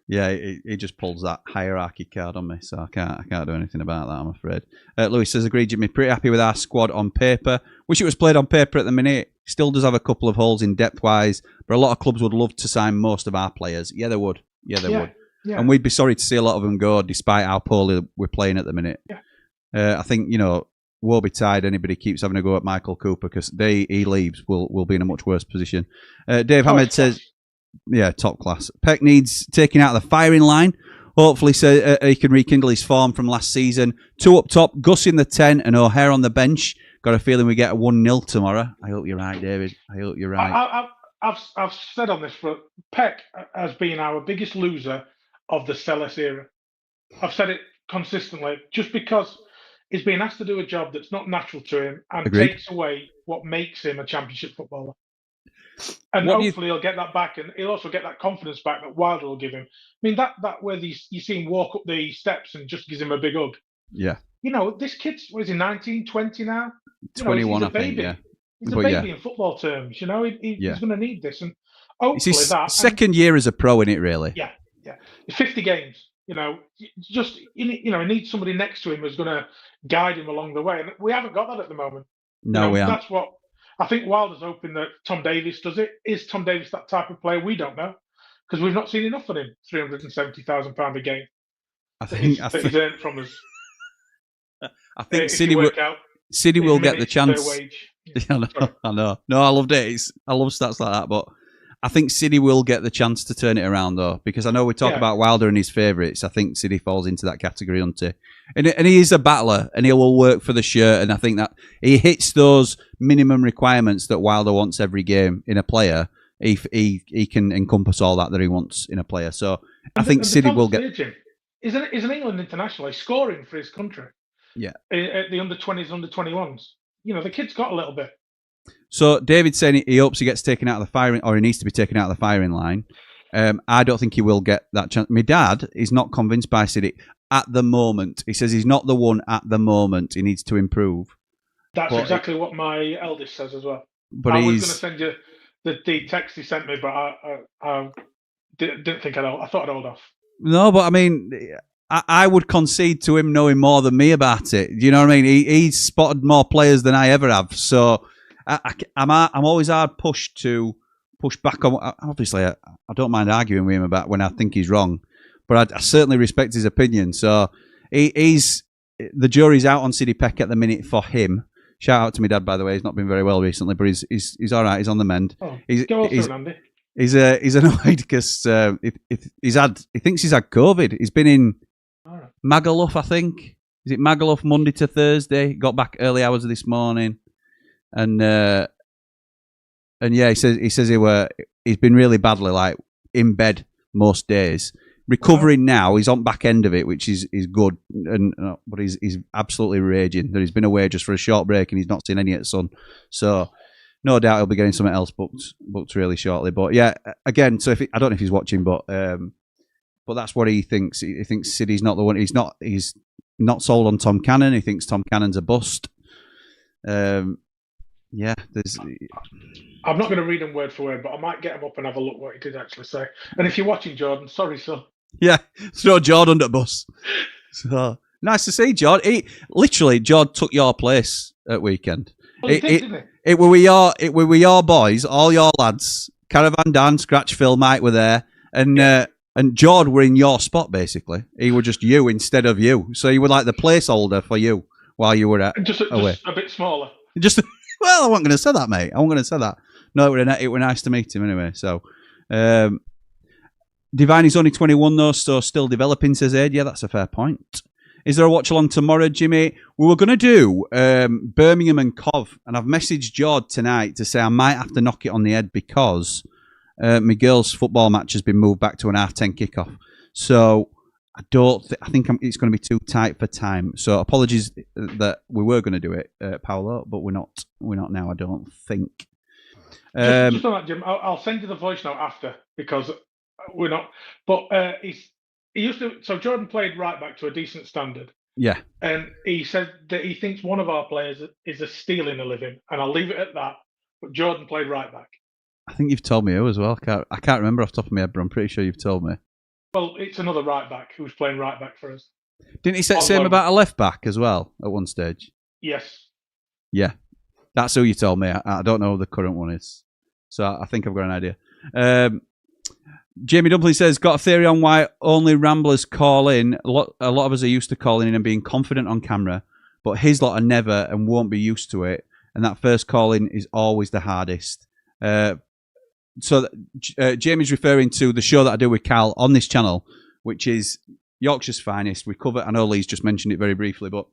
Yeah, he just pulls that hierarchy card on me, so I can't do anything about that, I'm afraid. Lewis says, agreed, Jimmy. Pretty happy with our squad on paper. Wish it was played on paper at the minute. Still does have a couple of holes in depth-wise, but a lot of clubs would love to sign most of our players. Yeah, they would. Would. Yeah. And we'd be sorry to see a lot of them go, despite how poorly we're playing at the minute. Yeah. I think, woe betide anybody keeps having a go at Michael Cooper, because he leaves, we'll be in a much worse position. Dave Hammond says, top class. Peck needs taking out the firing line. Hopefully he can rekindle his form from last season. 2 up top, Gus in the 10 and O'Hare on the bench. Got a feeling we get a 1-0 tomorrow. I hope you're right, David. I hope you're right. I've said on this, but Peck has been our biggest loser of the Sellis era. I've said it consistently, just because he's been asked to do a job that's not natural to him and takes away what makes him a championship footballer. And hopefully he'll get that back, and he'll also get that confidence back that Wilder will give him. I mean, that where you see him walk up the steps and just gives him a big hug. Yeah. This kid's, what is he, 19, 20 now? 21, he's a baby. I think, yeah. He's a baby in football terms. He's going to need this. And hopefully it's his second year as a pro, in it, really. Yeah. 50 games. He needs somebody next to him who's going to guide him along the way. And we haven't got that at the moment. No, we haven't. That's what I think Wilder's hoping that Tom Davies does it. Is Tom Davies that type of player? We don't know, because we've not seen enough of him. £370,000 a game. I think he's earned from us. I think City will get the chance. I know. No, I loved it. I love stats like that, but I think City will get the chance to turn it around, though, because I know we talk about Wilder and his favourites. I think City falls into that category, doesn't he? And he is a battler, and he will work for the shirt, and I think that he hits those minimum requirements that Wilder wants every game in a player. He can encompass all that he wants in a player. So I think City will get... He's an England international. He's scoring for his country. Yeah. At the under-20s, under-21s. The kid's got a little bit. So David's saying he hopes he gets taken out of the firing, or he needs to be taken out of the firing line. I don't think he will get that chance. My dad is not convinced by City at the moment. He says he's not the one at the moment. He needs to improve. That's exactly what my eldest says as well. But I was going to send you the text he sent me, but I didn't think I thought I'd hold off. No, but I mean, I would concede to him knowing more than me about it. Do you know what I mean? He's spotted more players than I ever have. So I'm always hard pushed to push back on. Obviously, I don't mind arguing with him about when I think he's wrong, but I certainly respect his opinion. So he's the jury's out on Sidney Peck at the minute for him. Shout out to my dad, by the way. He's not been very well recently, but he's all right. He's on the mend. Oh, go through, Andy. He's annoyed because he thinks he's had COVID. He's been in Magaluf, I think. Is it Magaluf Monday to Thursday? Got back early hours of this morning, and yeah, he says he's been really badly, like in bed most days. Recovering now, he's on back end of it, which is good, but he's absolutely raging that he's been away just for a short break and he's not seen any of the sun. So no doubt he'll be getting something else booked really shortly. But yeah, again, so I don't know if he's watching, but that's what he thinks. He thinks City's not the one. He's not sold on Tom Cannon. He thinks Tom Cannon's a bust. Yeah, I'm not going to read him word for word, but I might get him up and have a look what he did actually say. And if you're watching, Jordan, sorry, son. Yeah, throw Jordan under the bus. So Nice to see, Jord. Jord took your place at weekend. Well, didn't he? It were with your boys, all your lads. Caravan Dan, Scratch Phil, Mike were there, and Jord were in your spot basically. He were just you instead of you, so you were like the placeholder for you while you were just away. A bit smaller. Well, I wasn't going to say that, mate. I wasn't going to say that. No, it were nice to meet him anyway. So, Divine is only 21 though, so still developing, says Ed. Yeah, that's a fair point. Is there a watch along tomorrow, Jimmy? We were going to do Birmingham and Cov, and I've messaged Jord tonight to say I might have to knock it on the head because my girls' football match has been moved back to an 10:30 kickoff. So I think it's going to be too tight for time. So apologies that we were going to do it, Paolo, but we're not now. I don't think. Just on that, Jim, I'll send you the voice note after because we're not. But he used to. So Jordan played right back to a decent standard. Yeah. And he said that he thinks one of our players is a stealing a living, and I'll leave it at that. But Jordan played right back. I think you've told me who as well. I can't remember off the top of my head, but I'm pretty sure you've told me. Well, it's another right back who's playing right back for us. Didn't he say the same about a left back as well at one stage? Yes. Yeah. That's who you told me. I don't know who the current one is. So I think I've got an idea. Jamie Dumpley says, got a theory on why only Ramblers call in. A lot of us are used to calling in and being confident on camera, but his lot are never and won't be used to it. And that first call in is always the hardest. So Jamie's referring to the show that I do with Cal on this channel, which is Yorkshire's Finest. We cover, I know Lee's just mentioned it very briefly, but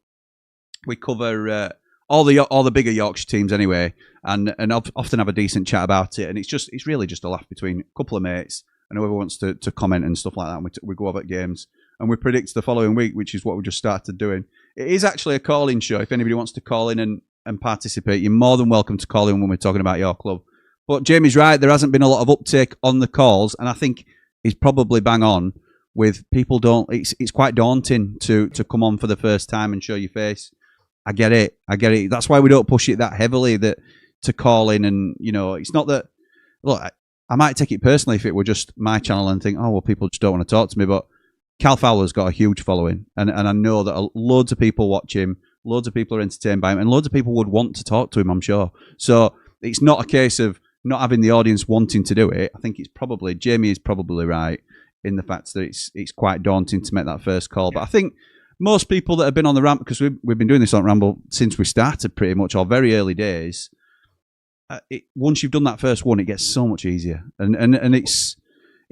we cover all the bigger Yorkshire teams anyway, and often have a decent chat about it. And it's really just a laugh between a couple of mates and whoever wants to comment and stuff like that. And we go over at games and we predict the following week, which is what we just started doing. It is actually a call-in show. If anybody wants to call in and participate, you're more than welcome to call in when we're talking about your club. But Jamie's right, there hasn't been a lot of uptake on the calls, and I think he's probably bang on with people it's quite daunting to come on for the first time and show your face. I get it. That's why we don't push it that heavily to call in, and it's not that, look, I might take it personally if it were just my channel and think, oh well, people just don't want to talk to me, but Cal Fowler's got a huge following, and I know that loads of people watch him, loads of people are entertained by him, and loads of people would want to talk to him, I'm sure. So it's not a case of not having the audience wanting to do it. I think Jamie is probably right in the fact that it's quite daunting to make that first call. But I think most people that have been on the Ramble, because we've been doing this on Ramble since we started pretty much, or very early days, once you've done that first one, it gets so much easier. And it's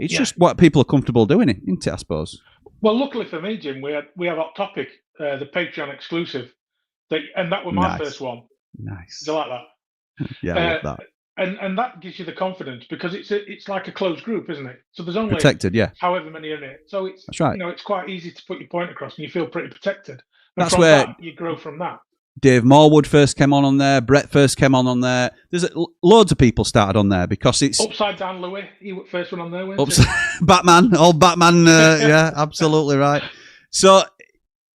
just what people are comfortable doing, isn't it, I suppose? Well, luckily for me, Jim, we have Hot Topic, the Patreon exclusive, and that was my first one. Nice. Do you like that? Yeah, I love that. And that gives you the confidence because it's like a closed group, isn't it? So there's only protected, yeah, however many in it. So that's right. It's quite easy to put your point across, and you feel pretty protected. And that's where you grow from that. Dave Morwood first came on there. Brett first came on there. There's loads of people started on there because it's Upside Down Louis. He was first one on there. Batman, old Batman. Yeah, absolutely right. So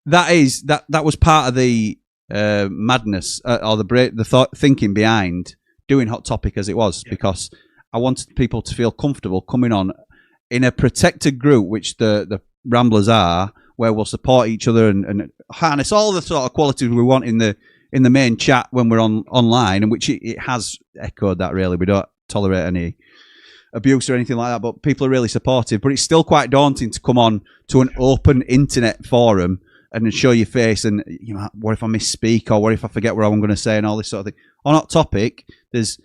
that was part of the madness or the thinking behind doing Hot Topic as it was, because I wanted people to feel comfortable coming on in a protected group, which the Ramblers are, where we'll support each other and harness all the sort of qualities we want in the main chat when we're online, and which it has echoed that really. We don't tolerate any abuse or anything like that, but people are really supportive. But it's still quite daunting to come on to an open internet forum and show your face, and what if I misspeak, or what if I forget what I'm going to say, and all this sort of thing. On Hot Topic, there's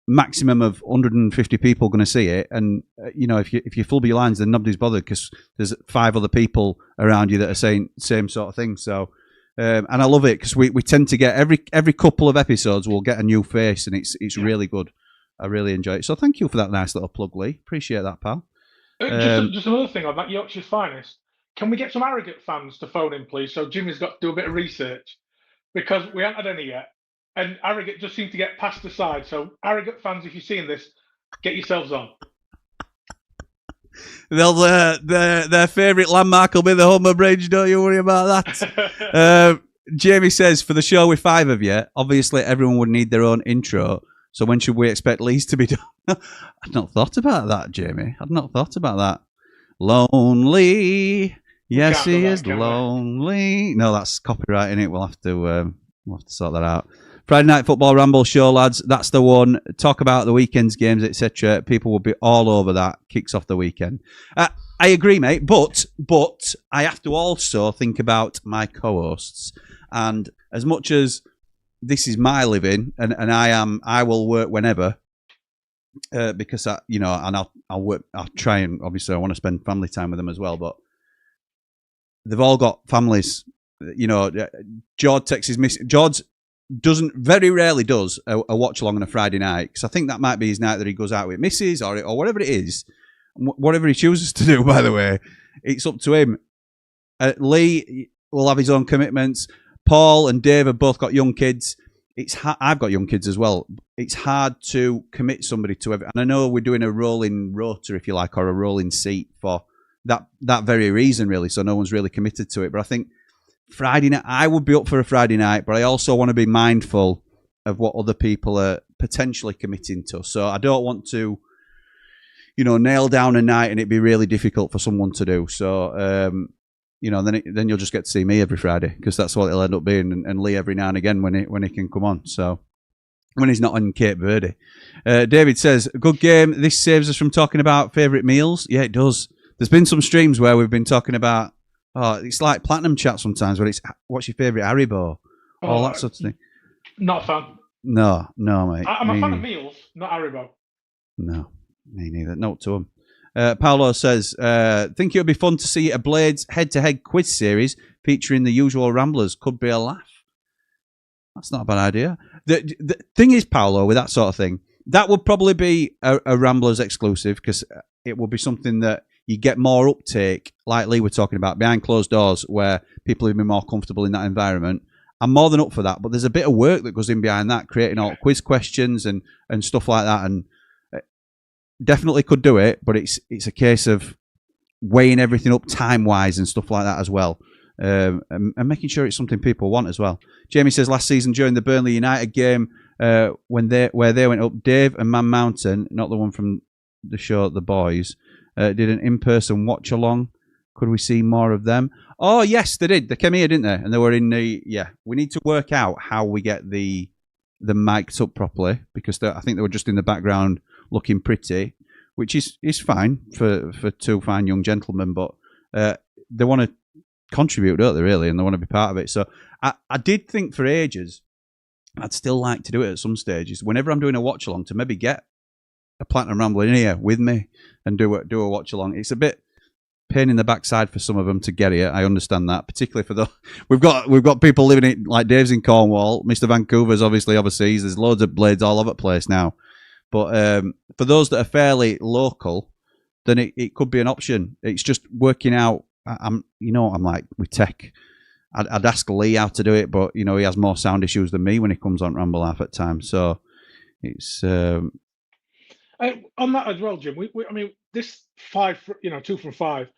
maximum of 150 people going to see it, and if you full your lines, then nobody's bothered because there's 5 other people around you that are saying the same sort of thing. So, and I love it because we tend to get every couple of episodes we'll get a new face, and it's really good. I really enjoy it. So thank you for that nice little plug, Lee. Appreciate that, pal. Just another thing on that Yorkshire's Finest. Can we get some Arrogant fans to phone in, please? So Jimmy's got to do a bit of research because we haven't had any yet. And Arrogant just seemed to get passed aside. So Arrogant fans, if you're seeing this, get yourselves on. Their favourite landmark will be the Humber Bridge. Don't you worry about that. Jamie says, for the show with 5 of you, obviously everyone would need their own intro. So when should we expect Lee's to be done? I'd not thought about that, Jamie. I'd not thought about that. Lonely Yes, can't do he that, is can we? lonely. No, that's copyright in it. We'll have to sort that out. Friday Night Football Ramble show, lads. That's the one. Talk about the weekend's games, etc. People will be all over that. Kicks off the weekend. I agree, mate. But I have to also think about my co-hosts. And as much as this is my living, and I will work whenever, because I'll work. I'll try, and obviously I want to spend family time with them as well. But they've all got families. George texts his miss. George very rarely does a watch along on a Friday night, because I think that might be his night that he goes out with missus or whatever it is. Whatever he chooses to do, by the way, it's up to him. Lee will have his own commitments. Paul and Dave have both got young kids. I've got young kids as well. It's hard to commit somebody to everything. And I know we're doing a rolling rota, if you like, or a rolling seat for that very reason, really. So no one's really committed to it. But I think Friday night, I would be up for a Friday night, but I also want to be mindful of what other people are potentially committing to. So I don't want to, nail down a night and it'd be really difficult for someone to do. So, then you'll just get to see me every Friday, because that's what it'll end up being, and Lee every now and again when he can come on. So when he's not on Cape Verde. David says, good game. This saves us from talking about favourite meals. Yeah, it does. There's been some streams where we've been talking about, it's like platinum chat sometimes, where it's, what's your favourite Haribo? All that sort of thing. Not a fan. No, mate. I'm a fan of meals, not Haribo. No, me neither. Note to him. Paolo says, think it would be fun to see a Blades head-to-head quiz series featuring the usual Ramblers. Could be a laugh. That's not a bad idea. The thing is, Paolo, with that sort of thing, that would probably be a Ramblers exclusive, because it would be something that you get more uptake, like Lee were talking about, behind closed doors, where people would be more comfortable in that environment. I'm more than up for that, but there's a bit of work that goes in behind that, creating all quiz questions and stuff like that, and definitely could do it, but it's a case of weighing everything up time-wise and stuff like that as well, and making sure it's something people want as well. Jamie says, last season during the Burnley United game, where they went up, Dave and Man Mountain, not the one from the show The Boys, did an in-person watch-along. Could we see more of them? Oh, yes, they did. They came here, didn't they? And they were in the... Yeah, we need to work out how we get the mics up properly, because I think they were just in the background looking pretty, which is fine for two fine young gentlemen, but they want to contribute, don't they, really, and they want to be part of it. So I did think for ages I'd still like to do it at some stages, whenever I'm doing a watch-along, to maybe get a Platinum Ramble in here with me and do a watch-along. It's a bit pain in the backside for some of them to get here. I understand that, particularly for the we've got people living in, like Dave's in Cornwall, Mr. Vancouver's obviously overseas. There's loads of Blades all over the place now. But for those that are fairly local, then it could be an option. It's just working out. I'm like with tech. I'd ask Lee how to do it, but he has more sound issues than me when he comes on Ramble Half at times. So it's on that as well, Jim. I mean, this 2 from 5,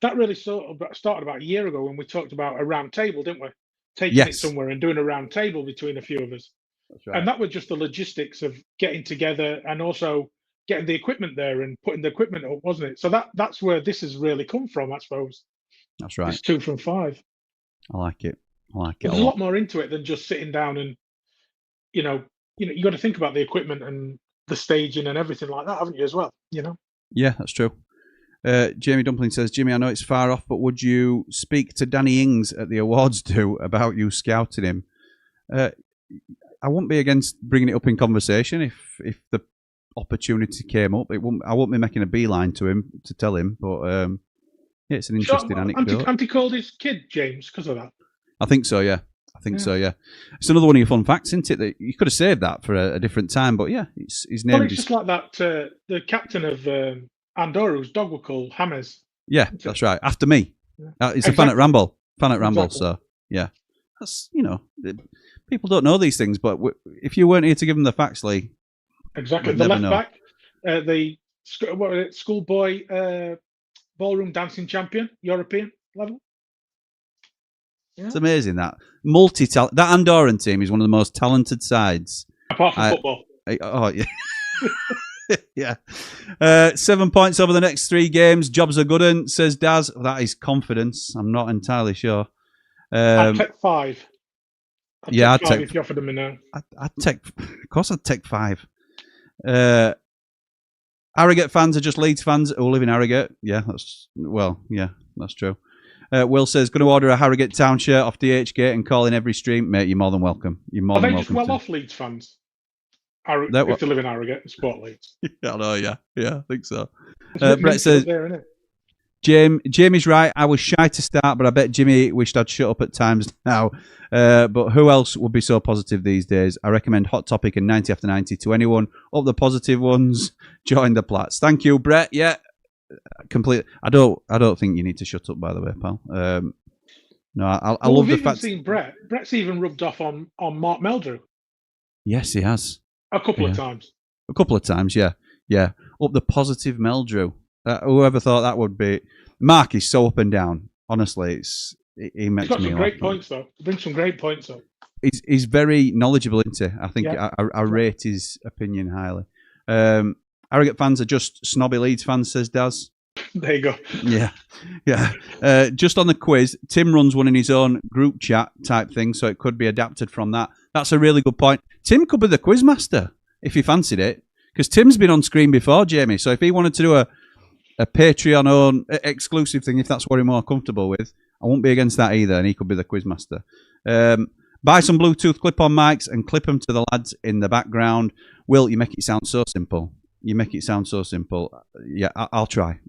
that really sort of started about a year ago when we talked about a round table, didn't we? Taking it somewhere and doing a round table between a few of us. That's right. And that was just the logistics of getting together and also getting the equipment there and putting the equipment up, wasn't it? So that's where this has really come from, I suppose. That's right. It's 2 from 5. I like it. There's a lot more into it than just sitting down and, you got to think about the equipment and the staging and everything like that, haven't you, as well? Yeah, that's true. Jamie Dumpling says, Jimmy, I know it's far off, but would you speak to Danny Ings at the awards about you scouting him? I wouldn't be against bringing it up in conversation if the opportunity came up. I won't be making a beeline to him to tell him, but yeah, it's an interesting anecdote. Auntie called his kid James because of that. I think so, yeah. So, yeah. It's another one of your fun facts, isn't it? That you could have saved that for a different time, but yeah, his name. Well, it's just like that. The captain of Andorra, whose dog were called Hammers. Yeah, that's right. After me. Yeah. It's a fan at Ramble. So yeah, that's people don't know these things, but if you weren't here to give them the facts, Lee. Exactly. The left back, the schoolboy ballroom dancing champion, European level. Yeah. It's amazing that multi-talent. That Andorran team is one of the most talented sides. Apart from football. Oh yeah. Yeah. 7 points over the next 3 games. Jobs are good, un, says Daz. That is confidence. I'm not entirely sure. I'd take 5. I'd Yeah, take 5 if you offered them now. I'd take, of course, I'd take 5. Harrogate fans are just Leeds fans who live in Harrogate. Yeah, that's true. Will says, going to order a Harrogate Town shirt off DHgate and call in every stream. Mate, you're more than welcome. You're more than welcome. Are they just well-off Leeds fans? If they live in Harrogate and support Leeds. I know, yeah, I think so. Brett says, there, isn't it? Jamie's right. I was shy to start, but I bet Jimmy wished I'd shut up at times now. But who else would be so positive these days? I recommend Hot Topic and 90 After 90 to anyone. Up the positive ones. Join the Plats. Thank you, Brett. Yeah, completely. I don't think you need to shut up, by the way, pal. No, I love the fact. Seen Brett. Brett's even rubbed off on Mark Meldrew. Yes, he has. A couple of times. A couple of times, yeah. Up the positive Meldrew. Whoever thought that would be. Mark is so up and down. Honestly, he makes me laugh. He's got some great points, though. He brings some great points up. He's very knowledgeable, isn't he? I think I rate his opinion highly. Harrogate fans are just snobby Leeds fans, says Daz. There you go. Yeah. Just on the quiz, Tim runs one in his own group chat type thing, so it could be adapted from that. That's a really good point. Tim could be the quiz master if he fancied it, because Tim's been on screen before, Jamie. So if he wanted to do a Patreon own exclusive thing, if that's what he's more comfortable with, I won't be against that either, and he could be the quiz master. Buy some Bluetooth clip-on mics and clip them to the lads in the background. Will, you make it sound so simple. Yeah, I'll try.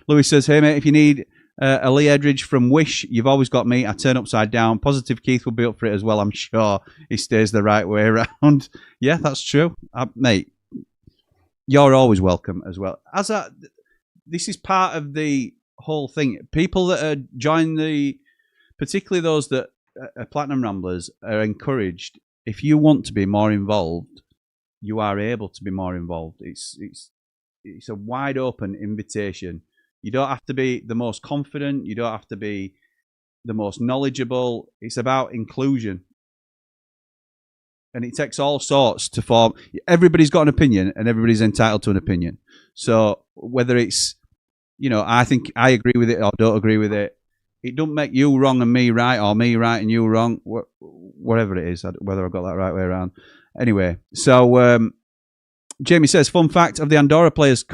Louis says, hey, mate, if you need a Lee Edridge from Wish, you've always got me. I turn upside down. Positive Keith will be up for it as well, I'm sure. He stays the right way around. Yeah, that's true. Mate, you're always welcome as well. This is part of the whole thing. People that are joining particularly those that are Platinum Ramblers, are encouraged. If you want to be more involved, you are able to be more involved. It's a wide open invitation. You don't have to be the most confident. You don't have to be the most knowledgeable. It's about inclusion. And it takes all sorts to form. Everybody's got an opinion and everybody's entitled to an opinion. So whether it's, I think I agree with it or don't agree with it, it don't make you wrong and me right, or me right and you wrong, whatever it is, whether I got that right way around. Anyway, so Jamie says, fun fact of the Andorra players,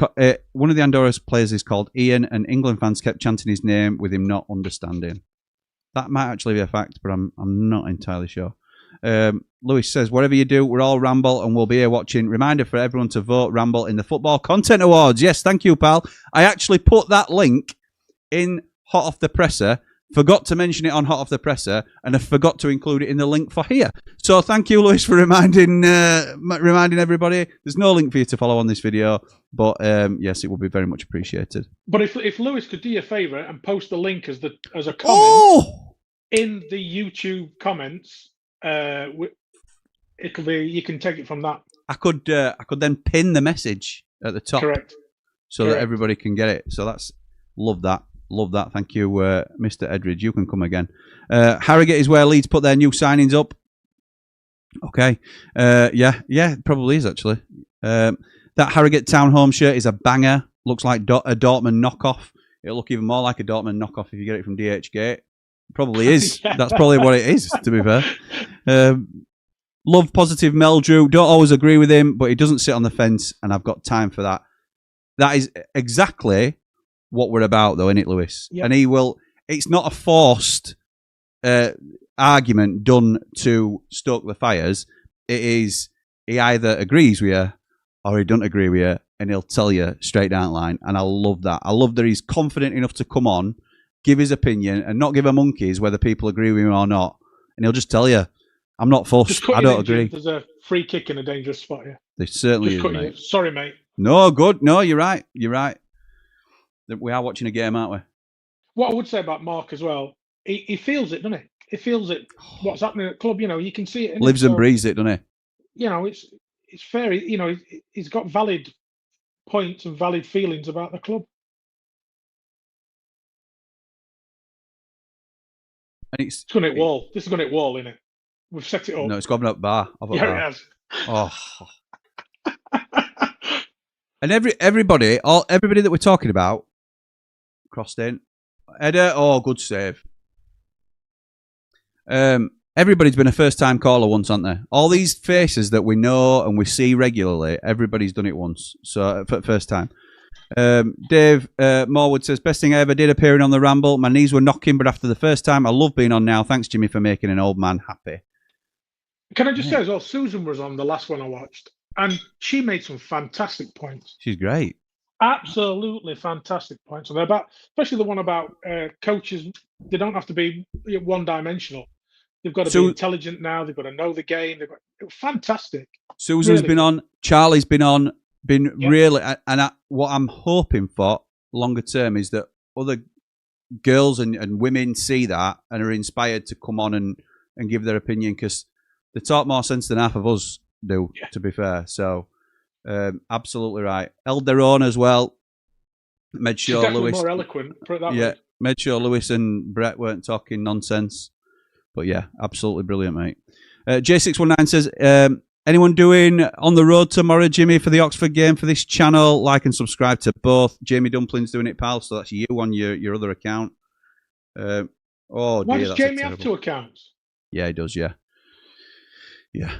one of the Andorra's players is called Ian, and England fans kept chanting his name with him not understanding. That might actually be a fact, but I'm not entirely sure. Lewis says, whatever you do, we're all Ramble and we'll be here watching. Reminder for everyone to vote Ramble in the Football Content Awards. Yes, thank you, pal. I actually put that link in Hot Off the Presser, forgot to mention it on Hot Off the Presser, and I forgot to include it in the link for here. So thank you, Lewis, for reminding everybody. There's no link for you to follow on this video, but yes, it would be very much appreciated. But if Lewis could do you a favour and post the link as a comment in the YouTube comments, it'll be, you can take it from that. I could then pin the message at the top, correct, so that everybody can get it. So that's love that. Thank you, Mr. Edridge. You can come again. Harrogate is where Leeds put their new signings up. Okay, yeah, it probably is actually. That Harrogate Town home shirt is a banger. Looks like a Dortmund knockoff. It'll look even more like a Dortmund knockoff if you get it from DHgate. Probably is. Yeah. That's probably what it is, to be fair. Love positive Meldrew. Don't always agree with him, but he doesn't sit on the fence, and I've got time for that. That is exactly what we're about, though, isn't it, Lewis? Yep. And he will. It's not a forced argument done to stoke the fires. It is, he either agrees with you or he doesn't agree with you, and he'll tell you straight down the line. And I love that. I love that he's confident enough to come on, give his opinion, and not give a monkeys whether people agree with him or not. And he'll just tell you, I'm not forced. I don't agree. There's a free kick in a dangerous spot here. There certainly is, mate. Sorry, mate. No, good. No, you're right. You're right. We are watching a game, aren't we? What I would say about Mark as well, he feels it, doesn't he? He feels it. What's happening at the club, you can see it. Lives and breathes it, doesn't he? It's fair. He's got valid points and valid feelings about the club. And it's going to hit wall. This is going to hit wall, isn't it? We've set it up. No, it's gone up bar. Yeah, it has. Oh. And everybody that we're talking about, crossed in. Edda, good save. Everybody's been a first-time caller once, haven't they? All these faces that we know and we see regularly, everybody's done it once. So, for first time. Dave Morwood says, best thing I ever did appearing on the Ramble. My knees were knocking, but after the first time, I love being on now. Thanks, Jimmy, for making an old man happy. Can I just say as well, Susan was on the last one I watched, and she made some fantastic points. She's great. Absolutely fantastic points. And about, especially the one about coaches, they don't have to be one-dimensional. They've got to be intelligent now. They've got to know the game. They've got fantastic. Susan's been on. Charlie's been on. Really, and what I'm hoping for longer term is that other girls and women see that and are inspired to come on and give their opinion, because they talk more sense than half of us do, to be fair. So, absolutely right. Elderon as well. Made sure Lewis more eloquent. Put it that way. Made sure Lewis and Brett weren't talking nonsense. But yeah, absolutely brilliant, mate. J619 says, anyone doing On the Road tomorrow, Jimmy, for the Oxford game for this channel? Like and subscribe to both. Jamie Dumpling's doing it, pal, so that's you on your other account. Why does Jamie have two accounts? Yeah, he does, yeah. Yeah.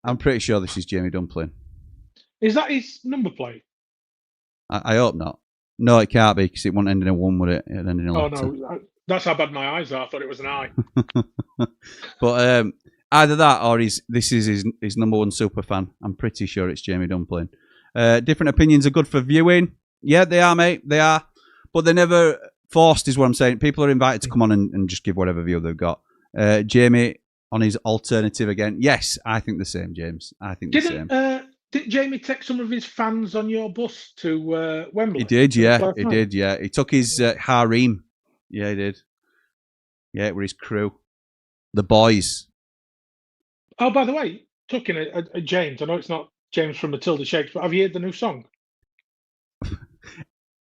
I'm pretty sure this is Jamie Dumpling. Is that his number plate? I hope not. No, it can't be, because it won't end in a 1, would it? It'd end in a letter. No. That's how bad my eyes are. I thought it was an eye. But either that or this is his number one super fan. I'm pretty sure it's Jamie Dumpling. Different opinions are good for viewing. Yeah, they are, mate. They are. But they're never forced, is what I'm saying. People are invited to come on and just give whatever view they've got. Jamie on his alternative again. Yes, I think the same, James. I think the same. Did Jamie take some of his fans on your bus to Wembley? He did, yeah. He did, yeah. He took his harem. Yeah, he did. Yeah, it were his crew. The boys. Oh, by the way, talking a James, I know it's not James from Matilda Shakes, but have you heard the new song?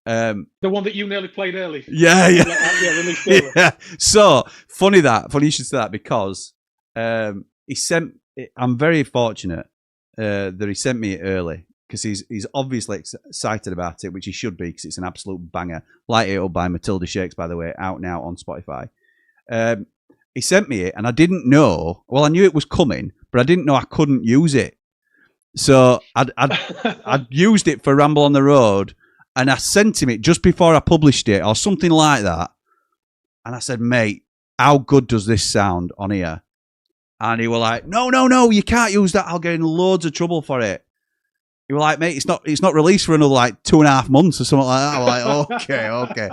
The one that you nearly played early. Yeah. Released early. Yeah. So, funny you should say that, because he sent, I'm very fortunate that he sent me it early, because he's obviously excited about it, which he should be, because it's an absolute banger. Light It Up by Matilda Shakes, by the way, out now on Spotify. He sent me it, and I didn't know. Well, I knew it was coming, but I didn't know I couldn't use it. So I'd used it for Ramble on the Road, and I sent him it just before I published it, or something like that. And I said, mate, how good does this sound on here? And he was like, no, you can't use that. I'll get in loads of trouble for it. You were like, mate, it's not released for another 2.5 months or something like that. I was like, okay.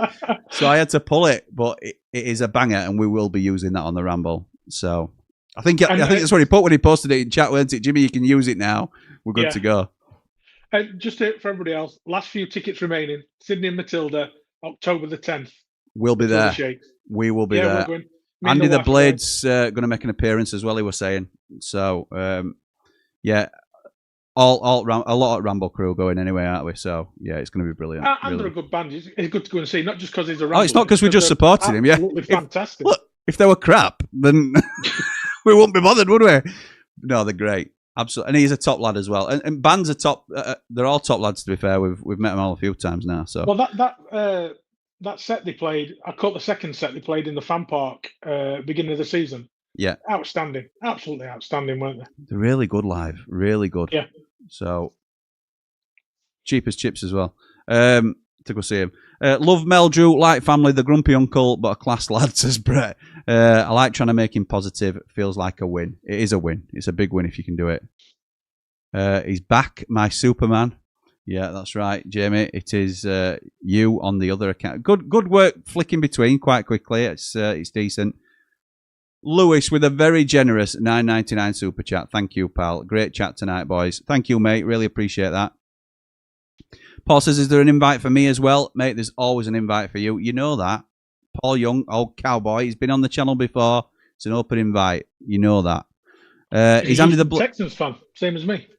So I had to pull it, but it is a banger, and we will be using that on the Ramble. So I think that's what he put when he posted it in chat, weren't it? Jimmy, you can use it now. We're good to go. And just for everybody else, last few tickets remaining. Sydney and Matilda, October the 10th. We'll be there. We will be there. Andy the Blade's going to make an appearance as well, he was saying. So, yeah. A lot of Ramble crew going anyway, aren't we? So, yeah, it's going to be brilliant. And they're a good band. It's good to go and see, not just because he's a Ramble. Oh, it's not because we just supported him, yeah. Absolutely fantastic. If they were crap, then we wouldn't be bothered, would we? No, they're great. Absolutely. And he's a top lad as well. And bands are top. They're all top lads, to be fair. We've met them all a few times now. So. Well, that set they played, I caught the second set they played in the fan park beginning of the season. Yeah. Outstanding. Absolutely outstanding, weren't they? They're really good live. Really good. Yeah. So, cheap as chips as well. To go see him. Love Meldrew, like family, the grumpy uncle, but a class lad, says Brett. I like trying to make him positive. It feels like a win. It is a win. It's a big win if you can do it. He's back, my Superman. Yeah, that's right, Jamie. It is you on the other account. Good work flicking between quite quickly. It's decent. Lewis with a very generous $9.99 super chat. Thank you, pal. Great chat tonight, boys. Thank you, mate. Really appreciate that. Paul says, is there an invite for me as well? Mate, there's always an invite for you. You know that. Paul Young, old cowboy. He's been on the channel before. It's an open invite. You know that. He's Andy the Texans fan, same as me.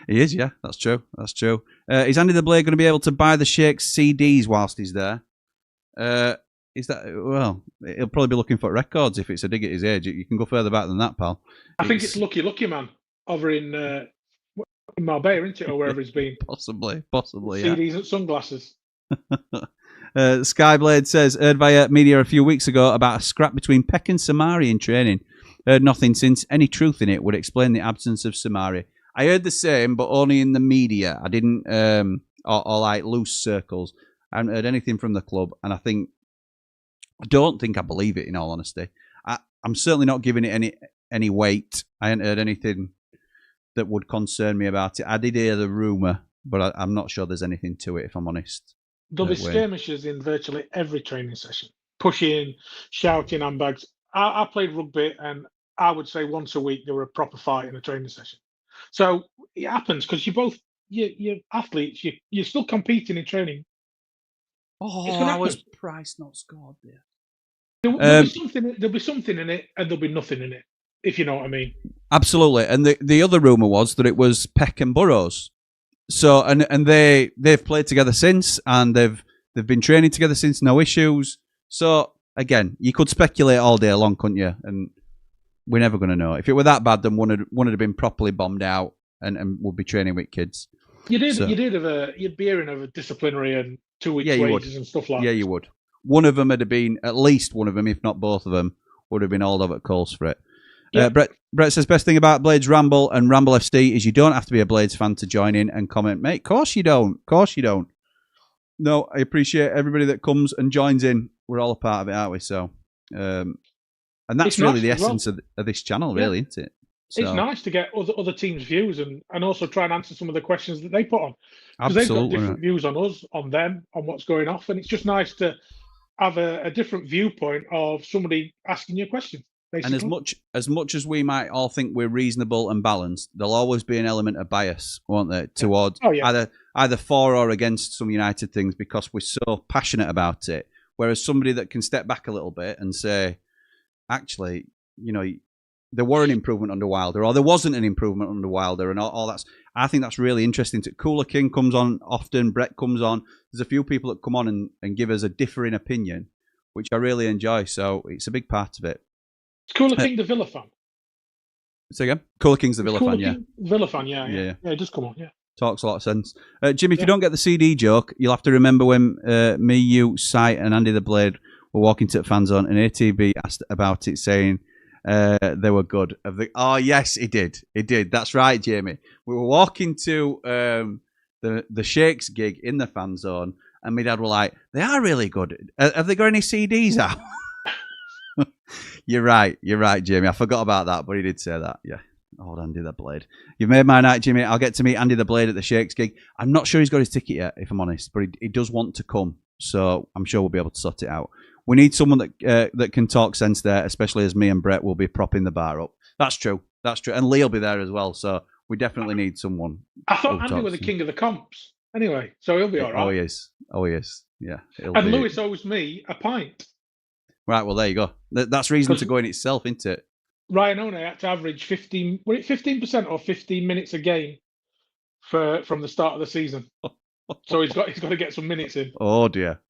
He is, yeah. That's true. Is Andy the Blade going to be able to buy the Shakes CDs whilst he's there? Is that, well, he'll probably be looking for records if it's a dig at his age. You can go further back than that, pal. I think it's Lucky Man over in In Marbella, isn't it, or wherever he's been? Possibly, yeah. CDs and sunglasses. Skyblade says, heard via media a few weeks ago about a scrap between Peck and Samari in training. Heard nothing since. Any truth in it would explain the absence of Samari. I heard the same, but only in the media. I didn't, or like loose circles. I haven't heard anything from the club, and I don't think I believe it, in all honesty. I'm certainly not giving it any weight. I haven't heard anything that would concern me about it. I did hear the rumour, but I'm not sure there's anything to it, if I'm honest. There'll be skirmishes in virtually every training session. Pushing, shouting, handbags. I played rugby, and I would say once a week there were a proper fight in a training session. So it happens because you're athletes. You're still competing in training. I was Price not scored there. There'll be something in it, and there'll be nothing in it, if you know what I mean. Absolutely. And the other rumour was that it was Peck and Burrows. So and they've played together since, and they've been training together since, no issues. So again, you could speculate all day long, couldn't you? And we're never going to know. If it were that bad, then one would have been properly bombed out and would be training with kids. You'd be hearing of a disciplinary and 2 weeks wages and stuff like that. Yeah, you would. One of them would have been, at least one of them, if not both of them, would have been hauled over at coals for it. Yeah. Brett says, best thing about Blades Ramble and Ramble FC is you don't have to be a Blades fan to join in and comment. Mate, course you don't. No, I appreciate everybody that comes and joins in. We're all a part of it, aren't we? So, and that's really the essence of this channel, really, isn't it? So, it's nice to get other teams' views and also try and answer some of the questions that they put on. Because they've got different views on us, on them, on what's going off. And it's just nice to have a different viewpoint of somebody asking you a question. Basically. And as much as we might all think we're reasonable and balanced, there'll always be an element of bias, won't there, towards either for or against some United things because we're so passionate about it. Whereas somebody that can step back a little bit and say, actually, there were an improvement under Wilder, or there wasn't an improvement under Wilder, and all that's. I think that's really interesting. Cooler King comes on often. Brett comes on. There's a few people that come on and give us a differing opinion, which I really enjoy. So it's a big part of it. Is Cooler King the Villa fan? Say again? Cooler King's the Villa fan, yeah. Villa fan, yeah. Just come on, yeah. Talks a lot of sense. Jim, if you don't get the CD joke, you'll have to remember when me, you, Sight, and Andy the Blade were walking to the fan zone, and ATB asked about it, saying they were good. Oh, yes, he did. That's right, Jamie. We were walking to the Shakes gig in the fan zone, and my dad were like, they are really good. Have they got any CDs out? You're right, Jamie. I forgot about that, but he did say that. Yeah. Old Andy the Blade. You've made my night, Jimmy. I'll get to meet Andy the Blade at the Shakes gig. I'm not sure he's got his ticket yet, if I'm honest, but he does want to come, so I'm sure we'll be able to sort it out. We need someone that can talk sense there, especially as me and Brett will be propping the bar up. That's true. And Lee will be there as well, so we definitely need someone. I thought Andy was the king of the comps. Anyway, so he'll be all right. Oh, he is. Yeah. And Lewis owes me a pint. Right, well, there you go. That's reason to go in itself, isn't it? Ryan One had to average 15% or 15 minutes a game from the start of the season. So he's got to get some minutes in. Oh dear.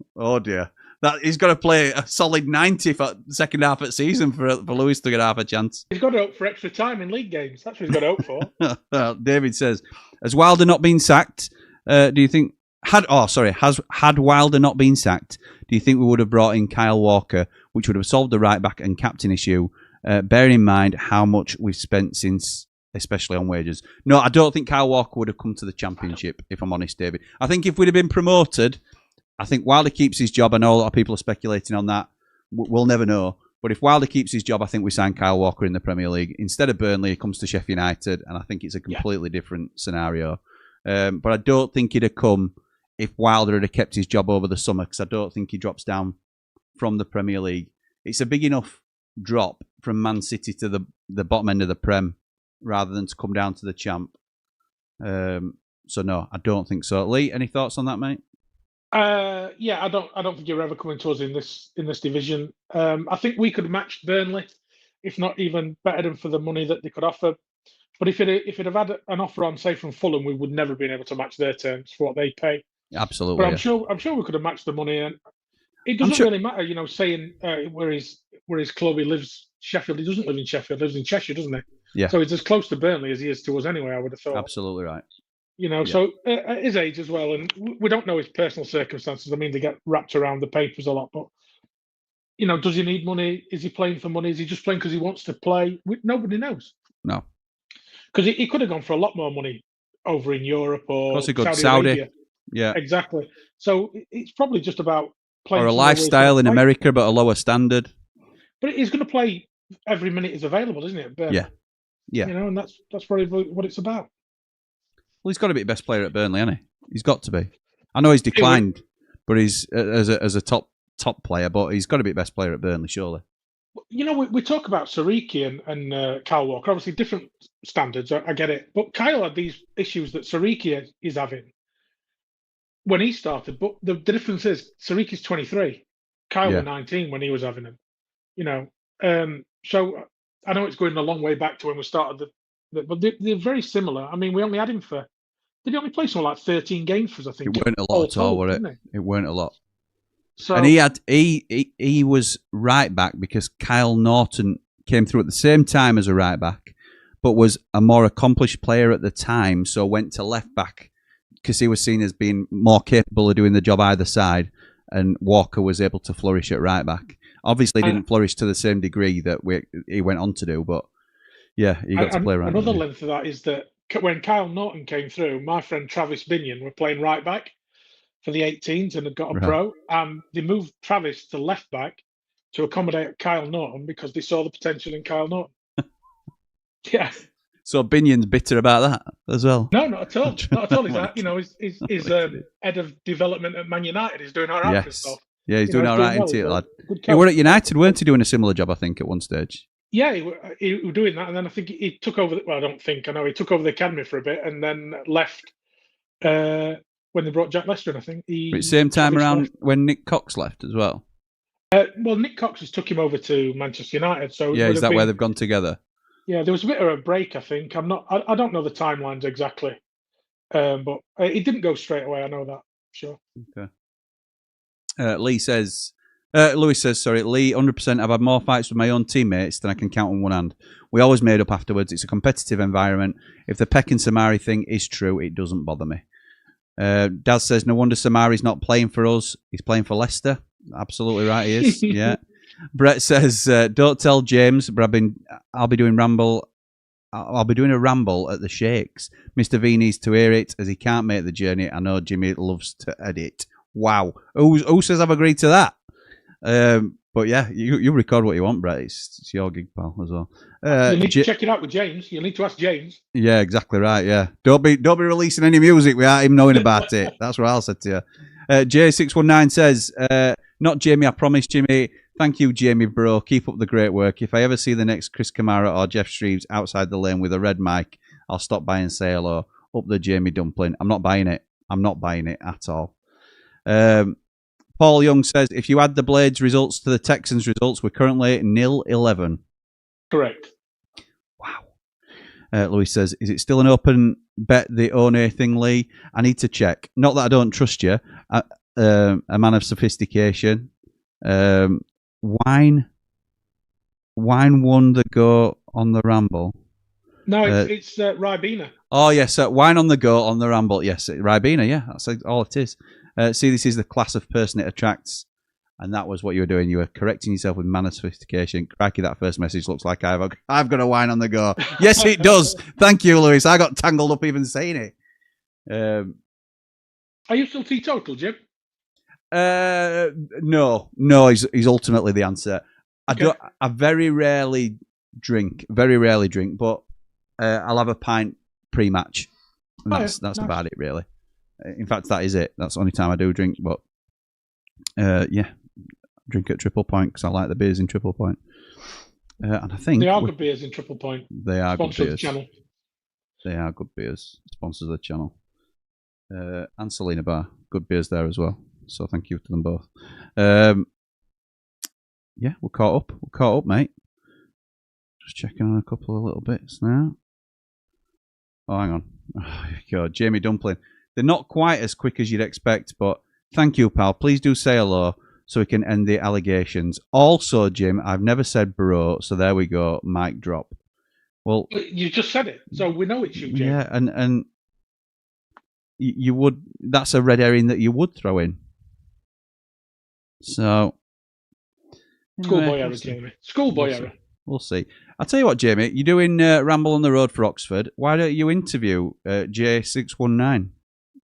That he's got to play a solid 90 for the second half of the season for Lewis to get half a chance. He's got to hope for extra time in league games. That's what he's got to hope for. David says, has Wilder not been sacked? Do you think had Wilder not been sacked? Do you think we would have brought in Kyle Walker, which would have solved the right back and captain issue? Bearing in mind how much we've spent since, especially on wages. No, I don't think Kyle Walker would have come to the Championship, if I'm honest, David. I think if we'd have been promoted, I think Wilder keeps his job. I know a lot of people are speculating on that. We'll never know. But if Wilder keeps his job, I think we sign Kyle Walker in the Premier League. Instead of Burnley, he comes to Sheffield United, and I think it's a completely different scenario. But I don't think he'd have come if Wilder had kept his job over the summer, because I don't think he drops down from the Premier League. It's a big enough drop from Man City to the bottom end of the Prem rather than to come down to the Champ. So no, I don't think so. Lee, any thoughts on that, mate? Yeah, I don't think you're ever coming to us in this division. I think we could match Burnley, if not even better than for the money that they could offer. But if it have had an offer on, say, from Fulham, we would never have been able to match their terms for what they pay. Absolutely. But I'm sure we could have matched the money, and it doesn't really matter, saying where his club he lives, Sheffield. He doesn't live in Sheffield. He lives in Cheshire, doesn't he? Yeah. So he's as close to Burnley as he is to us anyway, I would have thought. Absolutely right. You know, so at his age as well, and we don't know his personal circumstances. I mean, they get wrapped around the papers a lot, but, you know, does he need money? Is he playing for money? Is he just playing because he wants to play? Nobody knows. No. Because he could have gone for a lot more money over in Europe or Saudi. Arabia. Yeah. Exactly. So it's probably just about playing. Or a lifestyle in America, but a lower standard. But he's going to play every minute is available, isn't it? Burnley? Yeah. Yeah. You know, and that's probably what it's about. Well, he's got to be the best player at Burnley, hasn't he? He's got to be. I know he's declined, but he's as a top player, but he's got to be the best player at Burnley, surely. You know, we talk about Sariki and Kyle Walker, obviously different standards, I get it. But Kyle had these issues that Sariki is having when he started. But the difference is Sariki's 23, Kyle was 19 when he was having them. You know, so I know it's going a long way back to when we started, but they're very similar. I mean, we only had him for, did he only play something like 13 games for us, I think? It weren't a lot at all, were it? It weren't a lot. So, and he was right back because Kyle Norton came through at the same time as a right back, but was a more accomplished player at the time, so went to left back because he was seen as being more capable of doing the job either side, and Walker was able to flourish at right back. Obviously, didn't flourish to the same degree that he went on to do, but yeah, he got to play right back. Another length of that is that when Kyle Norton came through, my friend Travis Binion were playing right back for the 18s and had got a pro, and they moved Travis to left back to accommodate Kyle Norton because they saw the potential in Kyle Norton. Yeah. So Binion's bitter about that as well. No, not at all. Not at all. He's head of development at Man United. He's doing all right for himself. Yeah, he's doing all right, isn't he, lad? He were at United, weren't he, doing a similar job, I think, at one stage? Yeah, he was doing that, and then I think he took over. Well, I don't think. I know he took over the academy for a bit, and then left when they brought Jack Lester in. I think. Same time around when Nick Cox left as well. Well, Nick Cox has took him over to Manchester United. So yeah, is that where they've gone together? Yeah, there was a bit of a break. I think. I don't know the timelines exactly, but he didn't go straight away. I know that. Sure. Okay. Lewis says, sorry, Lee, 100%. I've had more fights with my own teammates than I can count on one hand. We always made up afterwards. It's a competitive environment. If the Peck and Samari thing is true, it doesn't bother me. Daz says, no wonder Samari's not playing for us. He's playing for Leicester. Absolutely right, he is. Yeah. Brett says, don't tell James, but I'll be doing Ramble. I'll be doing a ramble at the Shakes. Mr. V needs to hear it as he can't make the journey. I know Jimmy loves to edit. Wow. Who says I've agreed to that? But yeah, you record what you want, Brett. It's your gig, pal, as well. You need to check it out with James. You need to ask James. Yeah, exactly right. Yeah, don't be releasing any music without him knowing about it. That's what I'll say to you. J619 says, not Jamie, I promise, Jimmy. Thank you, Jamie, bro. Keep up the great work. If I ever see the next Chris Kamara or Jeff Streaves outside the lane with a red mic, I'll stop by and say hello. Up the Jamie Dumpling. I'm not buying it. I'm not buying it at all. Paul Young says, if you add the Blades results to the Texans results, we're currently 0-11. Correct. Wow. Louis says, is it still an open bet, the One thing, Lee? I need to check. Not that I don't trust you. A man of sophistication. Wine won the go on the Ramble. No, it's Ribena. Oh, yes. Wine on the go on the Ramble. Yes, Ribena, yeah. That's all it is. See, this is the class of person it attracts. And that was what you were doing. You were correcting yourself with man of sophistication. Crikey, that first message looks like I've got a wine on the go. Yes, it does. Thank you, Lewis. I got tangled up even saying it. Are you still teetotal, Jim? No, he's ultimately the answer. Okay. I very rarely drink, but I'll have a pint pre-match. And that's nice. About it, really. In fact, that is it. That's the only time I do drink. But yeah, drink at Triple Point because I like the beers in Triple Point. And I think they are good beers in Triple Point. They are good beers. The channel. They are good beers. Sponsors of the channel. And Selena Bar, good beers there as well. So thank you to them both. Yeah, we're caught up, mate. Just checking on a couple of little bits now. Oh, hang on. Oh, God, Jamie Dumpling. They're not quite as quick as you'd expect, but thank you, pal. Please do say hello so we can end the allegations. Also, Jim, I've never said bro, so there we go. Mic drop. Well, you just said it, so we know it's you, Jamie. Yeah, and you would. That's a red herring that you would throw in. So, Schoolboy error, Jamie. Schoolboy error. We'll see. I'll tell you what, Jamie. You're doing Ramble on the Road for Oxford. Why don't you interview J619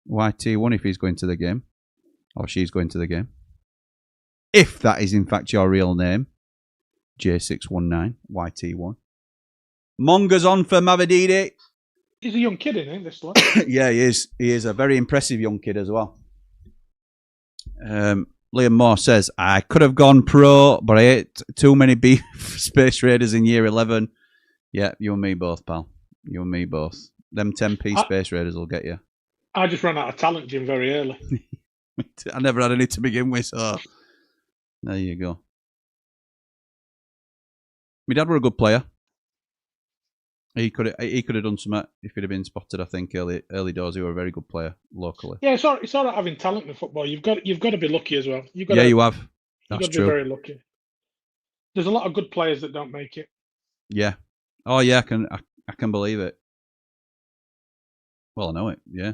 YT1 if he's going to the game, or she's going to the game? If that is in fact your real name, J619 YT1. Monga's on for Mavididi. He's a young kid, isn't he, this lad? Yeah, he is. He is a very impressive young kid as well. Liam Moore says, I could have gone pro, but I ate too many beef Space Raiders in year 11. Yeah, you and me both, pal. You and me both. Them 10p Space Raiders will get you. I just ran out of talent, Jim, very early. I never had any to begin with, so there you go. My dad were a good player. He could have done something if he'd have been spotted. I think early doors, he were a very good player locally. Yeah, it's all right having talent in football. You've got to be lucky as well. You have. That's true. Be very lucky. There's a lot of good players that don't make it. Yeah. Oh yeah, I can believe it. Well, I know it. Yeah.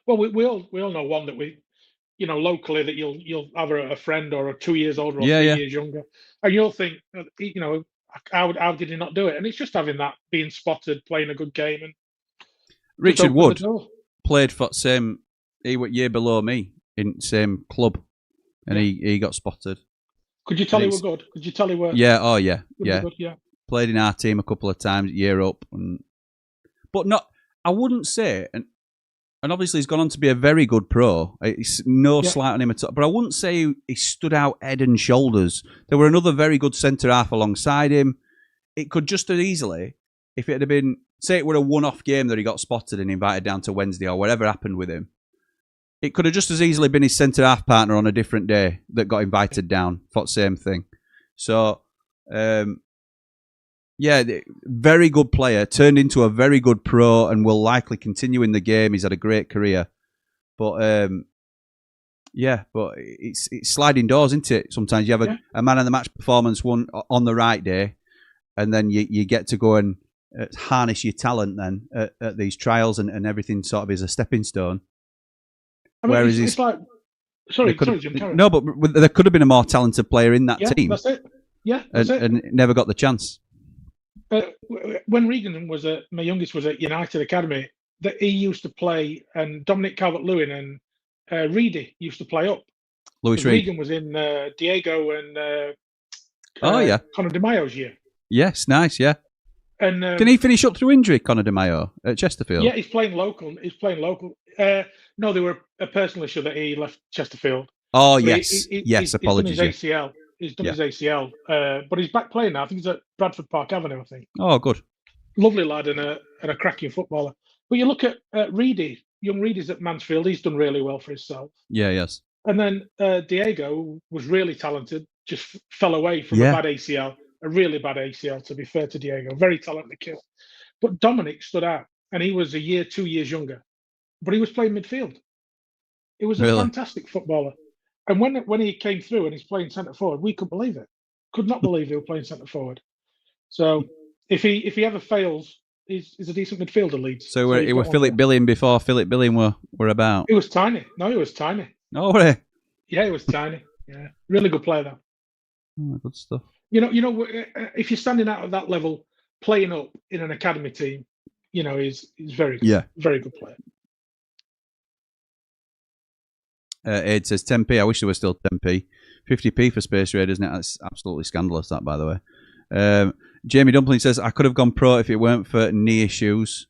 Well, we all know one that we, locally that you'll have a friend or 2 years older or 3 years younger, and you'll think, how did he not do it? And it's just having that, being spotted, playing a good game. And Richard Wood played for same. He went year below me in same club, and he got spotted. Could you tell he were good? Could you tell he were? Yeah. Oh yeah. Yeah. Good, yeah. Played in our team a couple of times, year up, but not. I wouldn't say, and obviously he's gone on to be a very good pro. It's no slight on him at all, but I wouldn't say he stood out head and shoulders. There were another very good centre half alongside him. It could just as easily, if it had been, say it were a one-off game that he got spotted and invited down to Wednesday or whatever happened with him, it could have just as easily been his centre half partner on a different day that got invited down for the same thing. So, yeah, very good player, turned into a very good pro and will likely continue in the game. He's had a great career. But, but it's sliding doors, isn't it? Sometimes you have a man of the match performance one on the right day, and then you get to go and harness your talent then at these trials, and everything sort of is a stepping stone. I mean, whereas it's like... Sorry, Jim. No, but there could have been a more talented player in that team. That's it. Yeah, that's it. And never got the chance. When Regan my youngest was at United Academy, that he used to play, and Dominic Calvert-Lewin and Reedy used to play up. Louis Reed. Regan was in Diego and Conor De Mayo's year. Yes, nice, yeah. And didn't he finish up through injury, Conor De Mayo, at Chesterfield? Yeah, he's playing local. No, they were a personal issue that he left Chesterfield. Oh, so yes. Apologies. He's done his ACL, but he's back playing now. I think he's at Bradford Park Avenue, I think. Oh, good. Lovely lad and a cracking footballer. But you look at Reedy, young Reedy's at Mansfield. He's done really well for himself. Yeah, yes. And then Diego was really talented, just fell away from a bad ACL, a really bad ACL, to be fair to Diego. Very talented kid. But Dominic stood out, and he was 2 years younger. But he was playing midfield. He was a fantastic footballer. And when he came through and he's playing centre forward, we couldn't believe it. Could not believe he was playing centre forward. So if he ever fails, he's a decent midfielder, Leeds. So he was Philip Billing before Philip Billing were about. He was tiny. No, he was tiny. Oh, really? Yeah, he was tiny. Yeah, really good player though. Oh, good stuff. If you're standing out at that level, playing up in an academy team, he's very good. Yeah, very good player. Ed says 10p. I wish there was still 10p. 50p for Space Raiders, isn't it? That's absolutely scandalous, that, by the way. Jamie Dumpling says, I could have gone pro if it weren't for knee issues.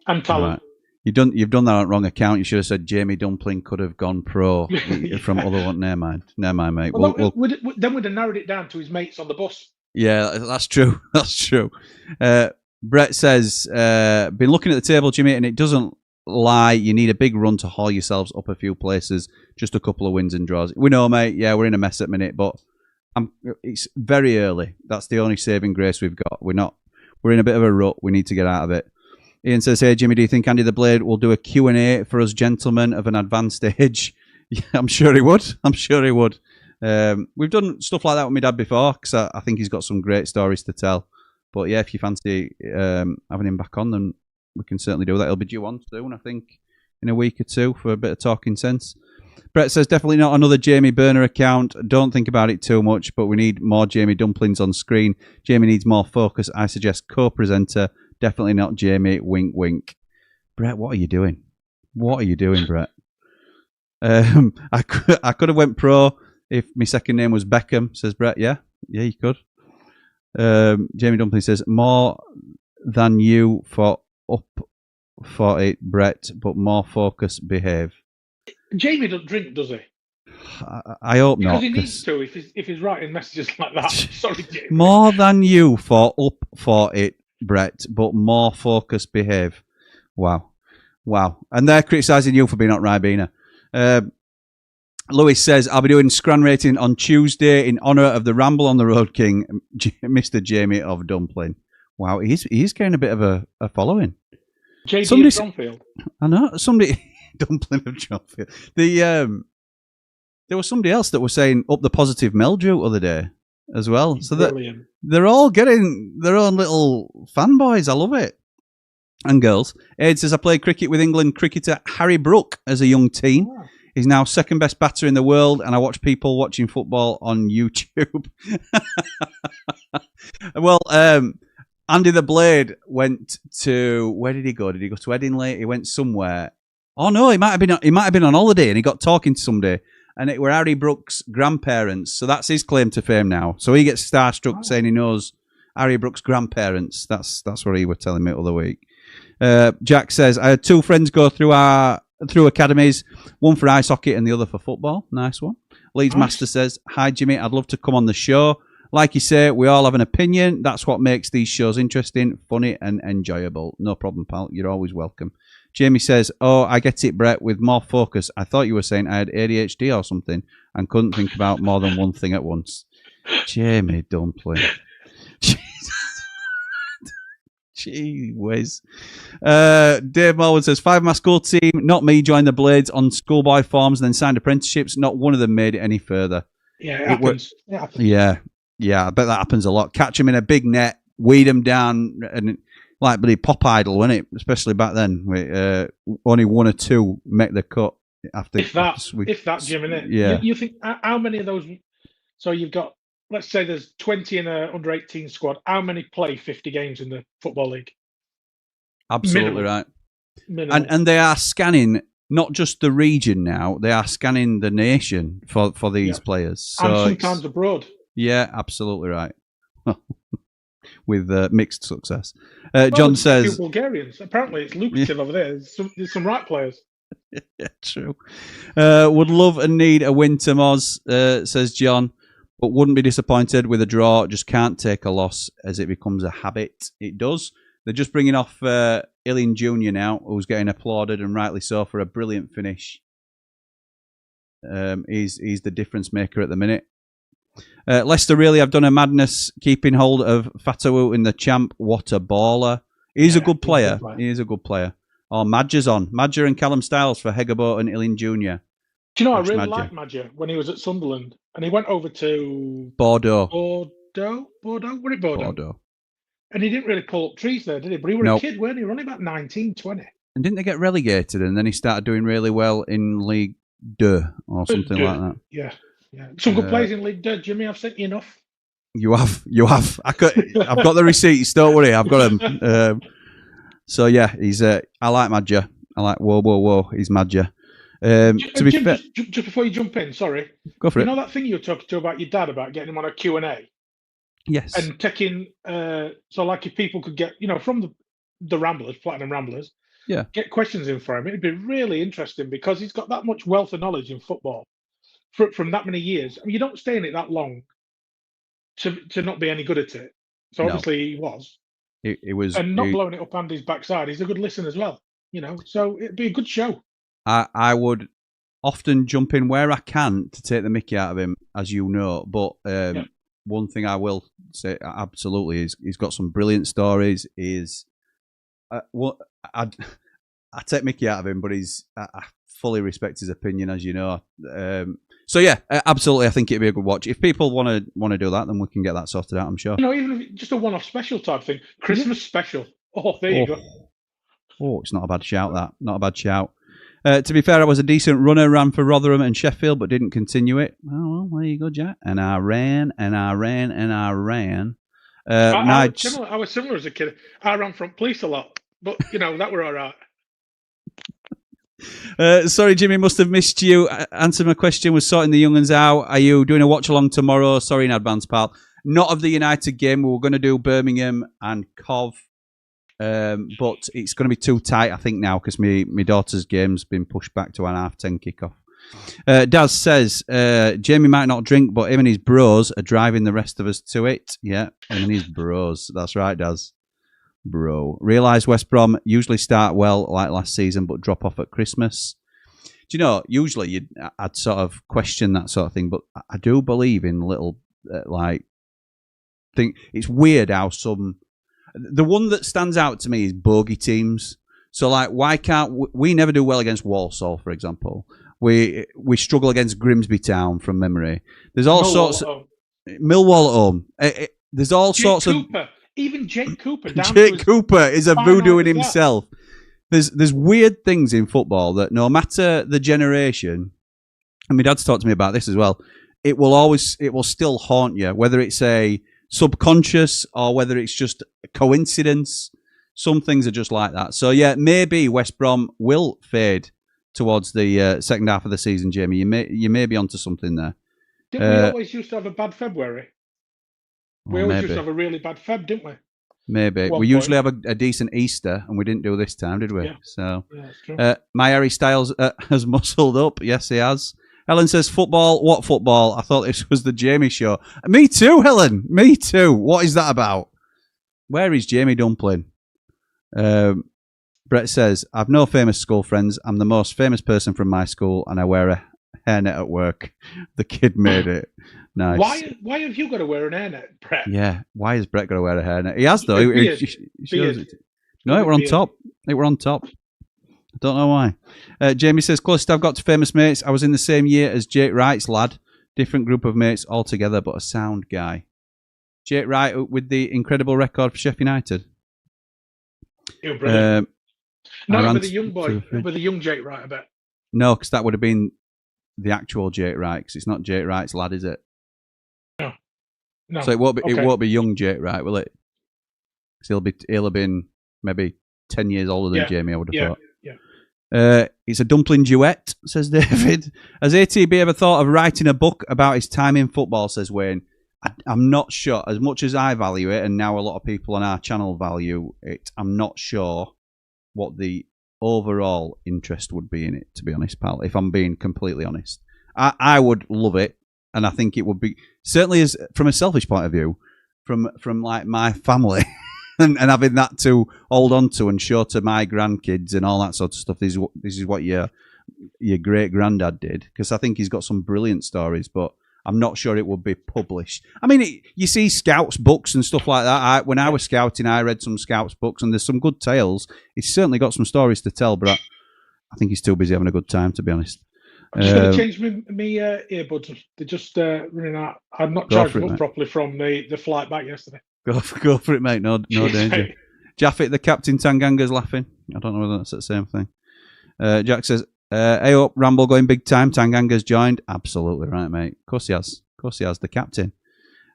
And talent. Right. You've done that on the wrong account. You should have said Jamie Dumpling could have gone pro from other one. Never mind, mate. Then we'd have narrowed it down to his mates on the bus. Yeah, that's true. That's true. Brett says, been looking at the table, Jimmy, and it doesn't lie. You need a big run to haul yourselves up a few places. Just a couple of wins and draws. We know, mate. Yeah, we're in a mess at the minute, but it's very early. That's the only saving grace we've got. We're in a bit of a rut. We need to get out of it. Ian says, hey, Jimmy, do you think Andy the Blade will do a Q&A for us gentlemen of an advanced age? Yeah, I'm sure he would. We've done stuff like that with my dad before, because I think he's got some great stories to tell. But yeah, if you fancy having him back on, then we can certainly do that. He'll be due on soon, I think, in a week or two for a bit of talking sense. Brett says, definitely not another Jamie Burner account. Don't think about it too much, but we need more Jamie Dumplings on screen. Jamie needs more focus. I suggest co-presenter. Definitely not Jamie. Wink, wink. Brett, what are you doing? What are you doing, Brett? I could have went pro if my second name was Beckham, says Brett. Yeah, you could. Jamie Dumpling says, more than you for up for it, Brett, but more focus, behave. Jamie doesn't drink, does he? I hope because not. Because he needs to if he's writing messages like that. Sorry, Jamie. More than you for up for it, Brett, but more focus, behave. Wow. And they're criticising you for being at Ribena. Lewis says, I'll be doing Scran rating on Tuesday in honour of the Ramble on the Road King, Mr. Jamie of Dumpling. Wow, he's getting a bit of a following. JD of Bromfield. I know, somebody... Dumpling of Bromfield. There was somebody else that was saying up the positive Meldrew other day as well. So they're all getting their own little fanboys. I love it. And girls. Ed says, I played cricket with England cricketer Harry Brook as a young teen. Oh. He's now second best batter in the world, and I watch people watching football on YouTube. Well, Andy the Blade went to... Where did he go? Did he go to Edinley? He went somewhere. Oh no, he might have been on holiday, and he got talking to somebody, and it were Harry Brook's grandparents. So that's his claim to fame now. So he gets starstruck saying he knows Harry Brook's grandparents. That's what he was telling me the other week. Jack says, I had two friends go through academies, one for ice hockey and the other for football. Nice one. Leeds Master says, hi Jimmy, I'd love to come on the show. Like you say, we all have an opinion. That's what makes these shows interesting, funny and enjoyable. No problem, pal. You're always welcome. Jamie says, oh, I get it, Brett, with more focus. I thought you were saying I had ADHD or something and couldn't think about more than one thing at once. Jamie Dumpling. Gee whiz. Dave Morgan says, 5 my school team, not me, joined the Blades on schoolboy forms and then signed apprenticeships. Not one of them made it any further. Yeah, it happens. Yeah, I bet that happens a lot. Catch them in a big net, weed them down, and like bloody pop idol, wasn't it? Especially back then. Only one or two make the cut. If that, Jim, innit? Yeah. You think, how many of those... So you've got, let's say there's 20 in an under-18 squad. How many play 50 games in the Football League? Absolutely right. And they are scanning not just the region now, they are scanning the nation for these players. So and sometimes abroad. Yeah, absolutely right. With mixed success. John says... Bulgarians. Apparently it's lucrative over there. There's some right players. Yeah, true. Would love and need a win to Moz, says John, but wouldn't be disappointed with a draw. Just can't take a loss as it becomes a habit. It does. They're just bringing off Ilin Jr. now, who's getting applauded, and rightly so, for a brilliant finish. He's the difference maker at the minute. Leicester really have done a madness keeping hold of Fatawu in the champ. What a baller. He's a good player. He is a good player. Oh, Madger's on. Madger and Callum Stiles for Hegabo and Ilin Jr. Do you know, I really liked Madger when he was at Sunderland, and he went over to... Bordeaux? Was it Bordeaux? And he didn't really pull up trees there, did he? But he was a kid, weren't he? He was only about 19, 20. And didn't they get relegated, and then he started doing really well in League 2 or something like that? Yeah. Some good players in League 2, Jimmy. I've sent you enough. You have. I've got the receipts. Don't worry, I've got them. So yeah, he's. I like Madger. I like whoa. He's Madger. To be fair, just before you jump in, sorry. Go for it. You know that thing you were talking to about your dad about getting him on a Q&A? Yes. And taking so like if people could get from the Ramblers, Platinum Ramblers, get questions in for him, it'd be really interesting because he's got that much wealth of knowledge in football. From that many years. I mean, you don't stay in it that long to not be any good at it. So obviously he was. It was. And not blowing it up Andy's backside. He's a good listener as well. So it'd be a good show. I would often jump in where I can to take the mickey out of him, as you know. But one thing I will say absolutely is he's got some brilliant stories. I take mickey out of him, but he's fully respect his opinion, as you know. So yeah, absolutely, I think it'd be a good watch. If people want to do that, then we can get that sorted out, I'm sure. Even if just a one-off special type thing, Christmas special. Oh, there you go. Oh, it's not a bad shout. That not a bad shout. To be fair, I was a decent runner, ran for Rotherham and Sheffield, but didn't continue it. Oh well, there you go, Jack. And I ran. I was similar as a kid. I ran front police a lot, but that were all right. Sorry, Jimmy, must have missed you. Answer my question, was sorting the young uns out. Are you doing a watch along tomorrow? Sorry in advance, pal. Not of the United game. We were going to do Birmingham and Cov, but it's going to be too tight, I think, now, because my daughter's game's been pushed back to an 10:30 kickoff. Daz says, Jamie might not drink, but him and his bros are driving the rest of us to it. Yeah, him and his bros. That's right, Daz. Bro. Realise West Brom usually start well like last season, but drop off at Christmas. Do you know, usually I'd sort of question that sort of thing, but I do believe in little, think it's weird how the one that stands out to me is bogey teams. So, why can't we never do well against Walsall, for example? We struggle against Grimsby Town from memory. There's all sorts of Millwall at home. There's all sorts Cooper. Even Jake Cooper. Jake Cooper is a voodoo in himself. There's weird things in football that no matter the generation, and my dad's talked to me about this as well, it will still haunt you, whether it's a subconscious or whether it's just a coincidence. Some things are just like that. So yeah, maybe West Brom will fade towards the second half of the season, Jamie. You may be onto something there. Didn't we always used to have a bad February? We always used to have a really bad Feb, didn't we? Maybe. We usually have a decent Easter, and we didn't do this time, did we? Yeah. So, that's true. my Harry Styles has muscled up. Yes, he has. Helen says, football? What football? I thought this was the Jamie show. Me too, Helen. Me too. What is that about? Where is Jamie Dumpling? Brett says, I've no famous school friends. I'm the most famous person from my school, and I wear a hairnet at work. The kid made it. Nice. Why have you got to wear an hairnet, Brett? Yeah, why has Brett got to wear a hairnet? He has, though. No, it were on top. It were on top. I don't know why. Jamie says, closest I've got to famous mates, I was in the same year as Jake Wright's lad. Different group of mates altogether, but a sound guy. Jake Wright with the incredible record for Sheffield United. You're brilliant. No, with the young boy, with the young Jake Wright, I bet. No, because that would have been the actual Jake Wright, because it's not Jake Wright's lad, is it? No. So it won't be young Jake Wright, will it? Because he'll have been maybe 10 years older than Jamie, I would have thought. Yeah. It's a dumpling duet, says David. Has ATB ever thought of writing a book about his time in football, says Wayne? I'm not sure. As much as I value it, and now a lot of people on our channel value it, I'm not sure what the overall interest would be in it, to be honest, pal, if I'm being completely honest. I would love it, and I think it would be, certainly as from a selfish point of view, from like my family, and having that to hold on to and show to my grandkids and all that sort of stuff. This is what your great granddad did, because I think he's got some brilliant stories, but I'm not sure it would be published. I mean, you see Scouts books and stuff like that. When I was scouting, I read some Scouts books, and there's some good tales. He's certainly got some stories to tell, but I think he's too busy having a good time, to be honest. I'm just going to change my earbuds. They're just running out. I'm not charged them up properly from the flight back yesterday. Go for it, mate. No danger. Jaffet, the captain, Tanganga's laughing. I don't know whether that's the same thing. Jack says, hey up, Ramble going big time. Tanganga's joined. Absolutely right, mate. Of course he has. The captain.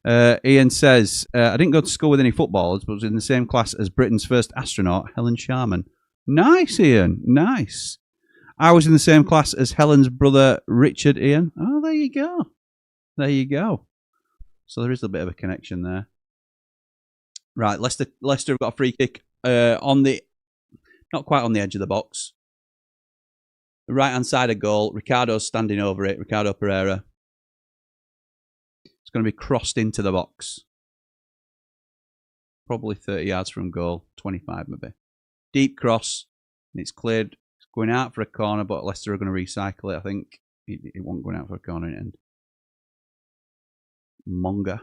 Ian says, I didn't go to school with any footballers, but was in the same class as Britain's first astronaut, Helen Sharman. Nice, Ian. Nice. I was in the same class as Helen's brother, Richard, Ian. Oh, there you go. So there is a bit of a connection there. Right, Leicester have got a free kick not quite on the edge of the box. The right-hand side of goal. Ricardo's standing over it. Ricardo Pereira. It's going to be crossed into the box. Probably 30 yards from goal. 25 maybe. Deep cross. And it's cleared. It's going out for a corner, but Leicester are going to recycle it, I think. It won't go out for a corner in the end. Monga.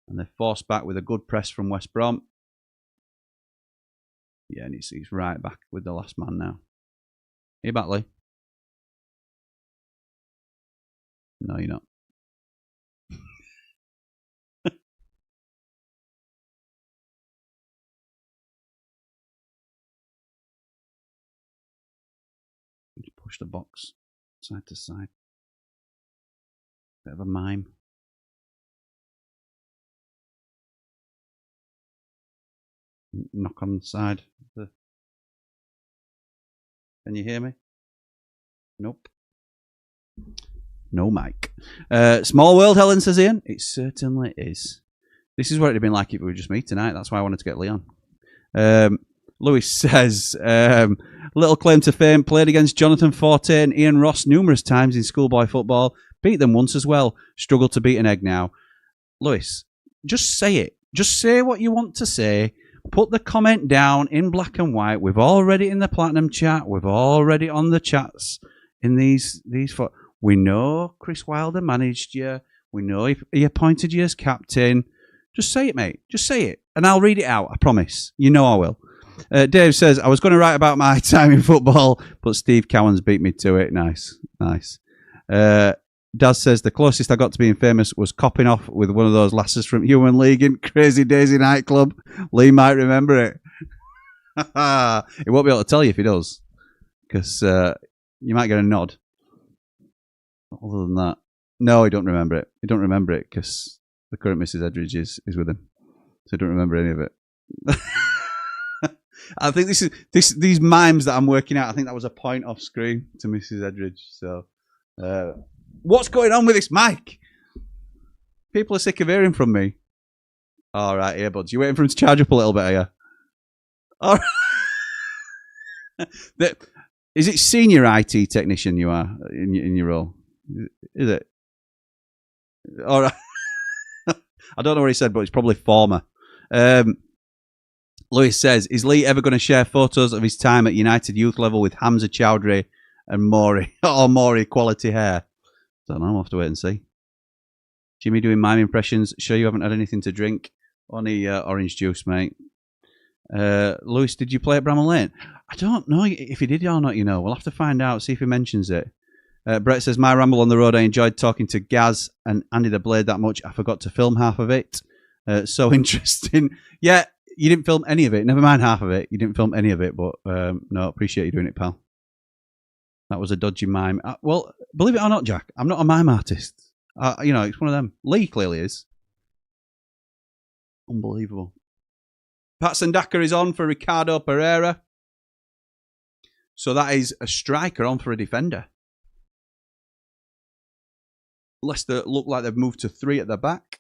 And they're forced back with a good press from West Brom. Yeah, and he's right back with the last man now. Here, Batley. No, you're not. Just push the box side to side. Bit of a mime. Knock on the side. Can you hear me? Nope. No mic. Small world, Helen says Ian. It certainly is. This is what it'd have been like if it were just me tonight. That's why I wanted to get Leon. Lewis says, little claim to fame, played against Jonathan Forte and Ian Ross numerous times in schoolboy football. Beat them once as well. Struggle to beat an egg now. Lewis, just say it. Just say what you want to say. Put the comment down in black and white. We've all read it in the Platinum chat. We've all read it on the chats in these. We know Chris Wilder managed you. We know he appointed you as captain. Just say it, mate. Just say it. And I'll read it out. I promise. You know I will. Dave says, I was going to write about my time in football, but Steve Cowan's beat me to it. Nice. Daz says, the closest I got to being famous was copping off with one of those lasses from Human League in Crazy Daisy nightclub. Lee might remember it. He won't be able to tell you if he does, because you might get a nod. Other than that, no, he don't remember it. He don't remember it because the current Mrs. Edridge is with him, so he don't remember any of it. I think these mimes that I'm working out. I think that was a point off screen to Mrs. Edridge. So, what's going on with this mic? People are sick of hearing from me. All right, earbuds. You waiting for him to charge up a little bit, are you? All right. Is it senior IT technician you are in your role? Is it? All right. I don't know what he said, but it's probably former. Lewis says, is Lee ever going to share photos of his time at United youth level with Hamza Chowdhury and Maury, or Maury quality hair? Don't know. I'll have to wait and see. Jimmy doing mime impressions. Sure you haven't had anything to drink? Only orange juice, mate. Lewis, did you play at Bramall Lane? I don't know if he did or not, you know. We'll have to find out, see if he mentions it. Brett says, my ramble on the road, I enjoyed talking to Gaz and Andy the Blade that much. I forgot to film half of it. So interesting. Yeah, you didn't film any of it. Never mind half of it. You didn't film any of it, but no, appreciate you doing it, pal. That was a dodgy mime. Well, believe it or not, Jack, I'm not a mime artist. It's one of them. Lee clearly is. Unbelievable. Patson Daka is on for Ricardo Pereira. So that is a striker on for a defender. Leicester look like they've moved to 3 at the back.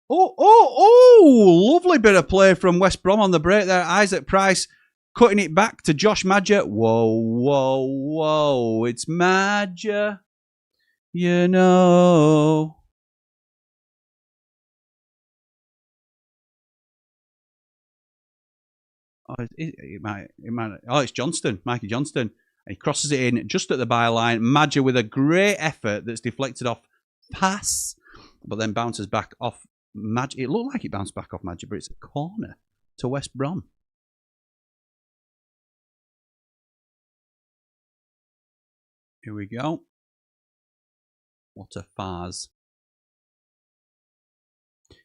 Oh, lovely bit of play from West Brom on the break there. Isaac Price cutting it back to Josh Madger. Whoa. It's Madger. You know. It might. Oh, it's Johnston, Mikey Johnston. He crosses it in just at the byline. Madger with a great effort that's deflected off pass, but then bounces back off Madger. It looked like it bounced back off Madger, but it's a corner to West Brom. Here we go. What a farce.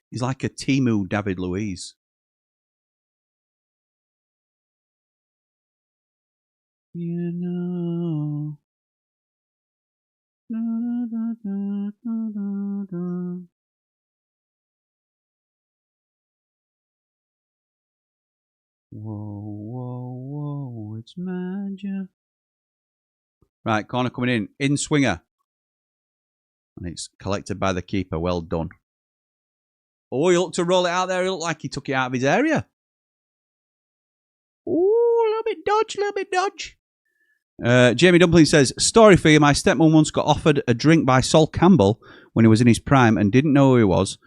He's like a Timu David Luiz. You know. Da, da, da, da, da, da. Whoa, it's Madger. Right, corner coming in swinger. And it's collected by the keeper. Well done. Oh, he looked to roll it out there. He looked like he took it out of his area. Oh, a little bit dodge. Jamie Dumpling says, story for you, my stepmom once got offered a drink by Sol Campbell when he was in his prime and didn't know who he was.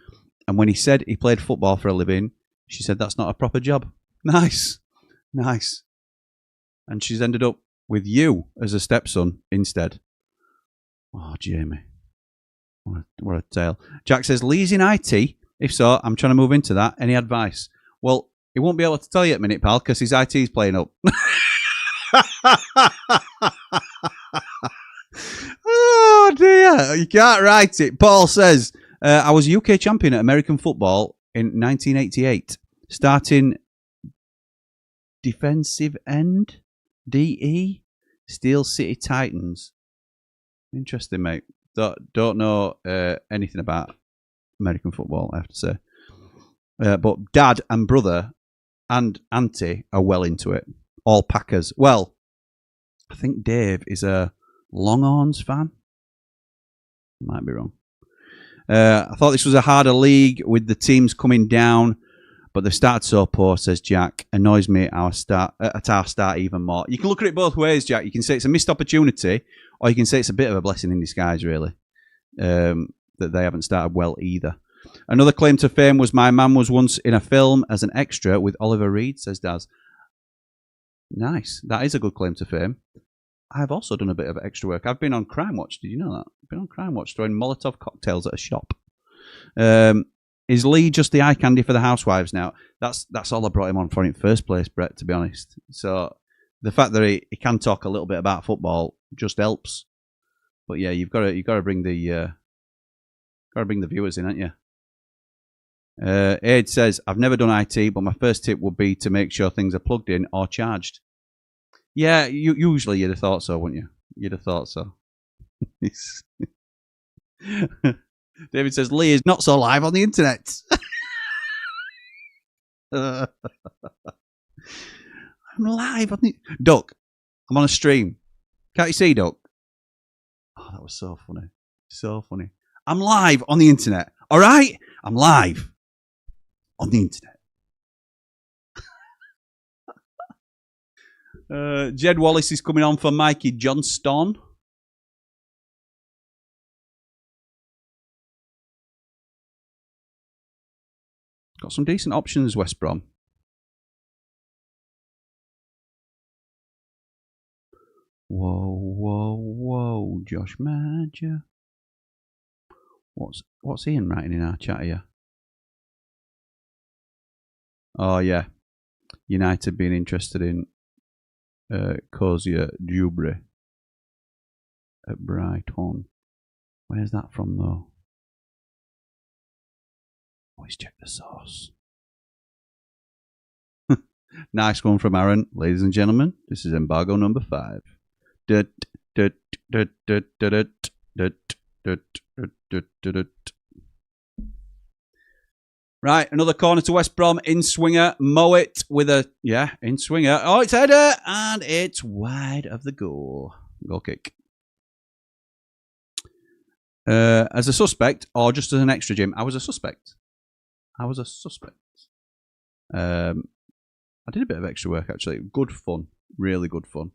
And when he said he played football for a living, she said that's not a proper job. Nice. And she's ended up with you as a stepson instead. Oh, Jamie. What a tale. Jack says, Lee's in IT. If so, I'm trying to move into that. Any advice? Well, he won't be able to tell you at a minute, pal, because his IT is playing up. Oh, You can't write it. Paul says, I was UK champion at American football in 1988, starting defensive end, DE, Steel City Titans. Interesting, mate. Don't know anything about American football, I have to say. But dad and brother and auntie are well into it. All Packers. Well, I think Dave is a Longhorns fan. Might be wrong. I thought this was a harder league with the teams coming down, but the start so poor, says Jack. Annoys me at our start even more. You can look at it both ways, Jack. You can say it's a missed opportunity, or you can say it's a bit of a blessing in disguise, really, that they haven't started well either. Another claim to fame was my man was once in a film as an extra with Oliver Reed, says Daz. Nice. That is a good claim to fame. I've also done a bit of extra work. I've been on Crime Watch. Did you know that? I've been on Crime Watch throwing Molotov cocktails at a shop. Is Lee just the eye candy for the housewives now? That's all I brought him on for in the first place, Brett, to be honest. So the fact that he can talk a little bit about football just helps. But yeah, you've got to bring the viewers in, haven't you? Aid says, I've never done IT, but my first tip would be to make sure things are plugged in or charged. Yeah, usually you'd have thought so, wouldn't you? You'd have thought so. David says, Lee is not so live on the internet. I'm live on the... Duck, I'm on a stream. Can't you see, Duck? Oh, that was so funny. So funny. I'm live on the internet. All right? I'm live on the internet. Jed Wallace is coming on for Mikey Johnston. Got some decent options, West Brom. Whoa, Josh Madger. What's Ian writing in our chat here? Oh yeah, United being interested in Kozia Dubry at Brighton. Where's that from though? Always check the source. Nice one from Aaron. Ladies and gentlemen, this is embargo number 5. Right, another corner to West Brom. In swinger, Mowat with a... Yeah, in swinger. Oh, it's header, and it's wide of the goal. Goal kick. As a suspect, or just as an extra, Jim? I was a suspect. I did a bit of extra work, actually. Good fun. Really good fun.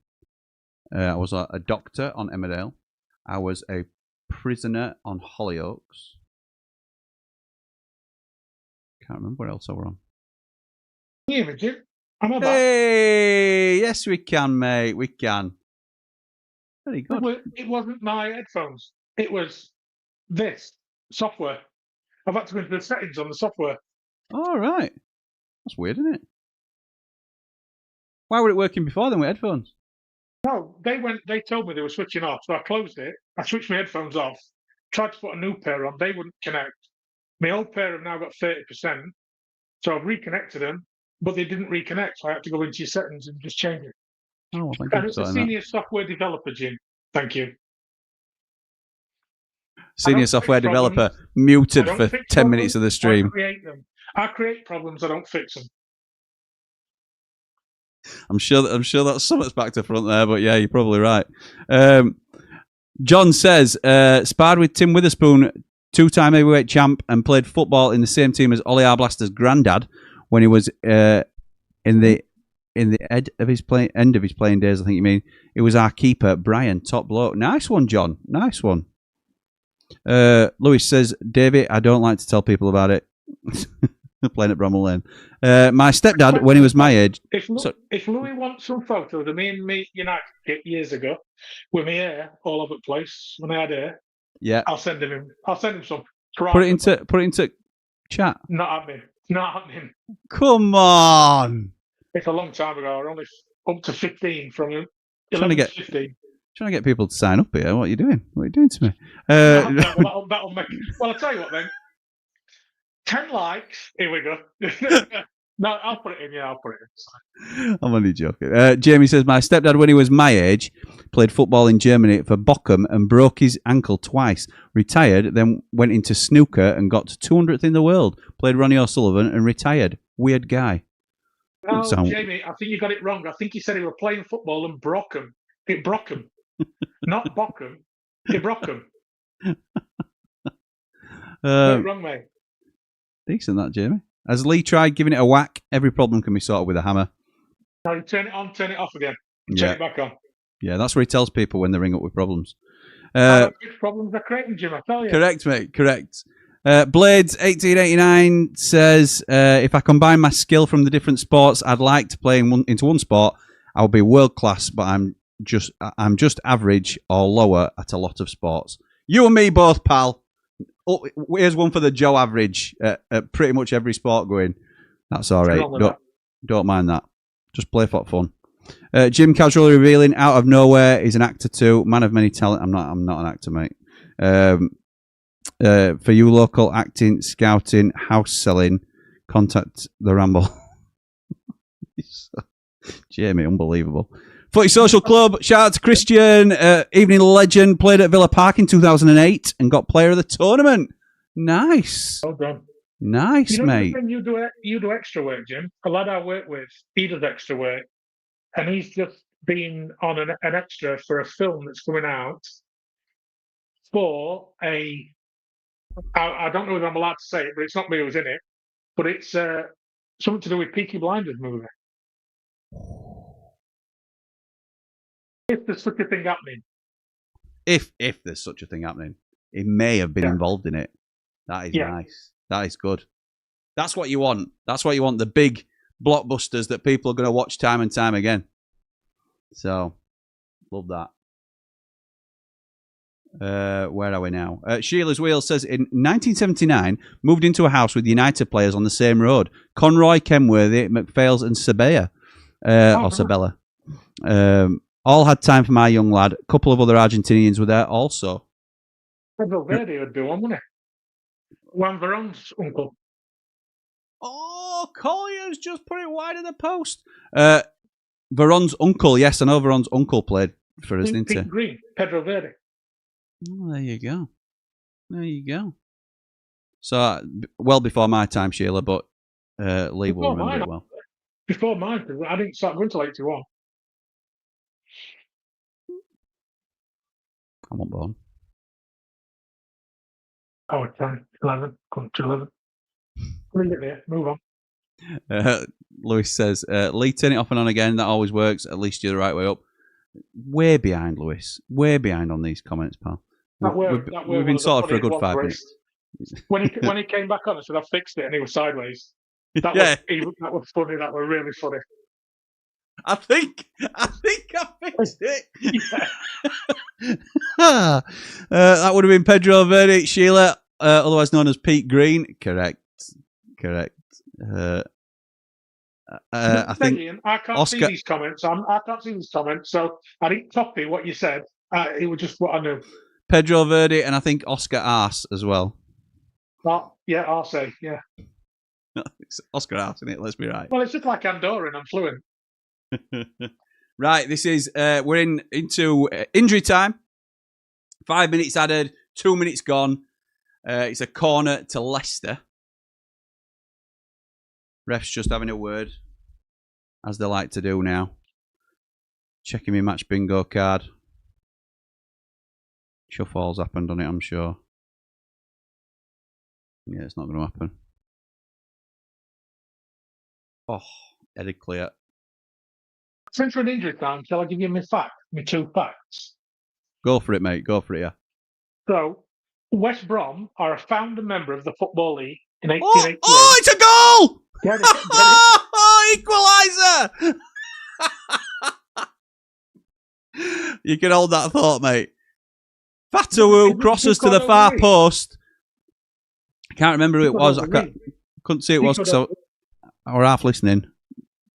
I was a doctor on Emmerdale. I was a prisoner on Hollyoaks. Can't remember what else I were on. Yeah, Jim. I'm on Hey! Yes, we can, mate. We can. Very good. It wasn't my headphones. It was this software. I've had to go into the settings on the software. All right. That's weird, isn't it? Why were it working before then with headphones? No, they told me they were switching off, so I closed it. I switched my headphones off, tried to put a new pair on. They wouldn't connect. My old pair have now got 30%, so I've reconnected them, but they didn't reconnect, so I had to go into your settings and just change it. Oh, well, thank you. And it's a senior software developer, Jim. Thank you. Senior software developer muted for 10 minutes of the stream. I create them. I create problems. I don't fix them. I'm sure that's something's back to front there, but yeah, you're probably right. John says, sparred with Tim Witherspoon, 2-time heavyweight champ, and played football in the same team as Ollie Arblaster's granddad when he was in the end of his playing days. I think you mean. It was our keeper, Brian, top bloke. Nice one, John. Nice one. Lewis says, David, I don't like to tell people about it. Playing at Bramall Lane. My stepdad, when he was my age... If Louis wants some photos of me and me United years ago, with my hair all over the place, when I had hair, yeah, I'll send him some. Put it into chat. Not happening. Come on. It's a long time ago. We're only up to 15 from 11 trying to get 15. Trying to get people to sign up here. What are you doing? What are you doing to me? That'll make. Well, I'll tell you what then. 10 likes. Here we go. No, I'll put it in. Yeah, I'll put it in. I'm only joking. Jamie says, my stepdad, when he was my age, played football in Germany for Bochum and broke his ankle twice. Retired, then went into snooker and got to 200th in the world. Played Ronnie O'Sullivan and retired. Weird guy. No, Jamie, I think you got it wrong. I think you said he was playing football and broke him. It broke him. Not Bochum. It broke him. Wrong, mate. Decent, that, Jamie. As Lee tried giving it a whack, every problem can be sorted with a hammer. No, you turn it on, turn it off again. Turn it back on. Yeah, that's what he tells people when they ring up with problems. Which problems are creating, Jim, I tell you. Correct, mate, correct. Blades1889 says, if I combine my skill from the different sports I'd like to play into one sport, I'll be world class, but I'm just average or lower at a lot of sports. You and me both, pal. Oh, here's one for the Joe average at pretty much every sport going. That's all right. Don't mind that. Just play for fun. Jim casually revealing out of nowhere he's an actor too. Man of many talent. I'm not an actor, mate. For you local acting, scouting, house selling, contact the Ramble. Jamie, unbelievable. Footy Social Club, shout out to Christian, evening legend, played at Villa Park in 2008 and got player of the tournament. Nice. Well done. Nice, mate. You do extra work, Jim. A lad I work with, he does extra work, and he's just been on an extra for a film that's coming out for I don't know if I'm allowed to say it, but it's not me who's in it, but it's something to do with Peaky Blinders movie. If there's such a thing happening. If there's such a thing happening. He may have been involved in it. That is nice. That is good. That's what you want. That's what you want. The big blockbusters that people are going to watch time and time again. So, love that. Where are we now? Sheila's Wheel says, in 1979, moved into a house with United players on the same road. Conroy, Kenworthy, McPhails and Sabella. Or Sabella. All had time for my young lad. A couple of other Argentinians were there also. Pedro Verde would be one, wouldn't it? Juan Veron's uncle. Oh, Collier's just put it wide of the post. Veron's uncle, yes, I know Veron's uncle played for us, didn't he? Pink Green, Pedro Verde. Oh, there you go. There you go. So, well before my time, Sheila, but Lee will remember it well. Before mine, because I didn't start going till 81. I wasn't born. Oh, 10, 11, come to 11. Leave it there, move on. Lewis says, Lee, turn it off and on again. That always works. At least you're the right way up. Way behind, Lewis. Way behind on these comments, pal. We've been sorted for a good 5 minutes. When he came back on, I said, I fixed it, and he was sideways. That was funny. That was really funny. I think I fixed it. That would have been Pedro Verde, Sheila, otherwise known as Pete Green. Correct. I think I can't see these comments. I can't see these comments, so I didn't copy what you said. It was just what I knew. Pedro Verde and I think Oscar Arce as well. Arce, yeah. It's Oscar Arce, isn't it? Let's be right. Well, it's just like Andorran. I'm fluent. Right, this is we're into injury time. 5 minutes added, 2 minutes gone. It's a corner to Leicester. Refs just having a word, as they like to do now. Checking my match bingo card. Shuffle's happened on it, I'm sure. Yeah, it's not going to happen. Oh, headed clear. Since we're in injury time, shall I give you my 2 facts? Go for it, mate. Go for it, yeah. So, West Brom are a founder member of the Football League in 1888. Oh, it's a goal! Get it. Oh, equaliser! You can hold that thought, mate. Fatawu crosses to the far post. I can't remember who it was. I couldn't see who it was because I was half listening.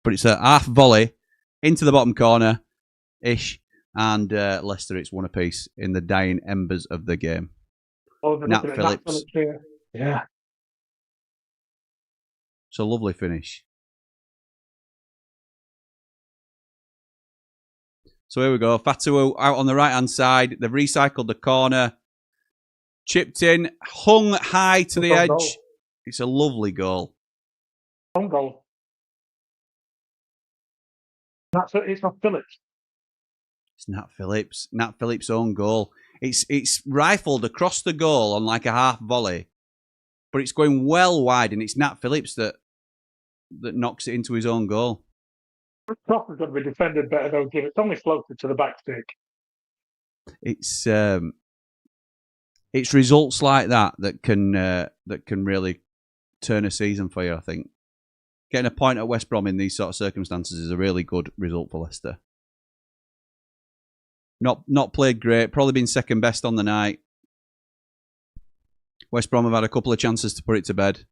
But it's a half volley into the bottom corner ish. and Leicester, it's 1 apiece in the dying embers of the game. Oh, Nat Phillips. Here. Yeah. It's a lovely finish. So here we go. Fatu out on the right-hand side. They've recycled the corner. Chipped in. Hung high to the edge. Goal. It's a lovely goal. Own goal. It's not Phillips. It's Nat Phillips. Nat Phillips' own goal. It's rifled across the goal on like a half volley. But it's going well wide, and it's Nat Phillips that knocks it into his own goal. Cross has got to be defended better though, Jim. It's only floated to the back stick. It's results like that can really turn a season for you, I think. Getting a point at West Brom in these sort of circumstances is a really good result for Leicester. Not played great, probably been second best on the night. West Brom have had a couple of chances to put it to bed.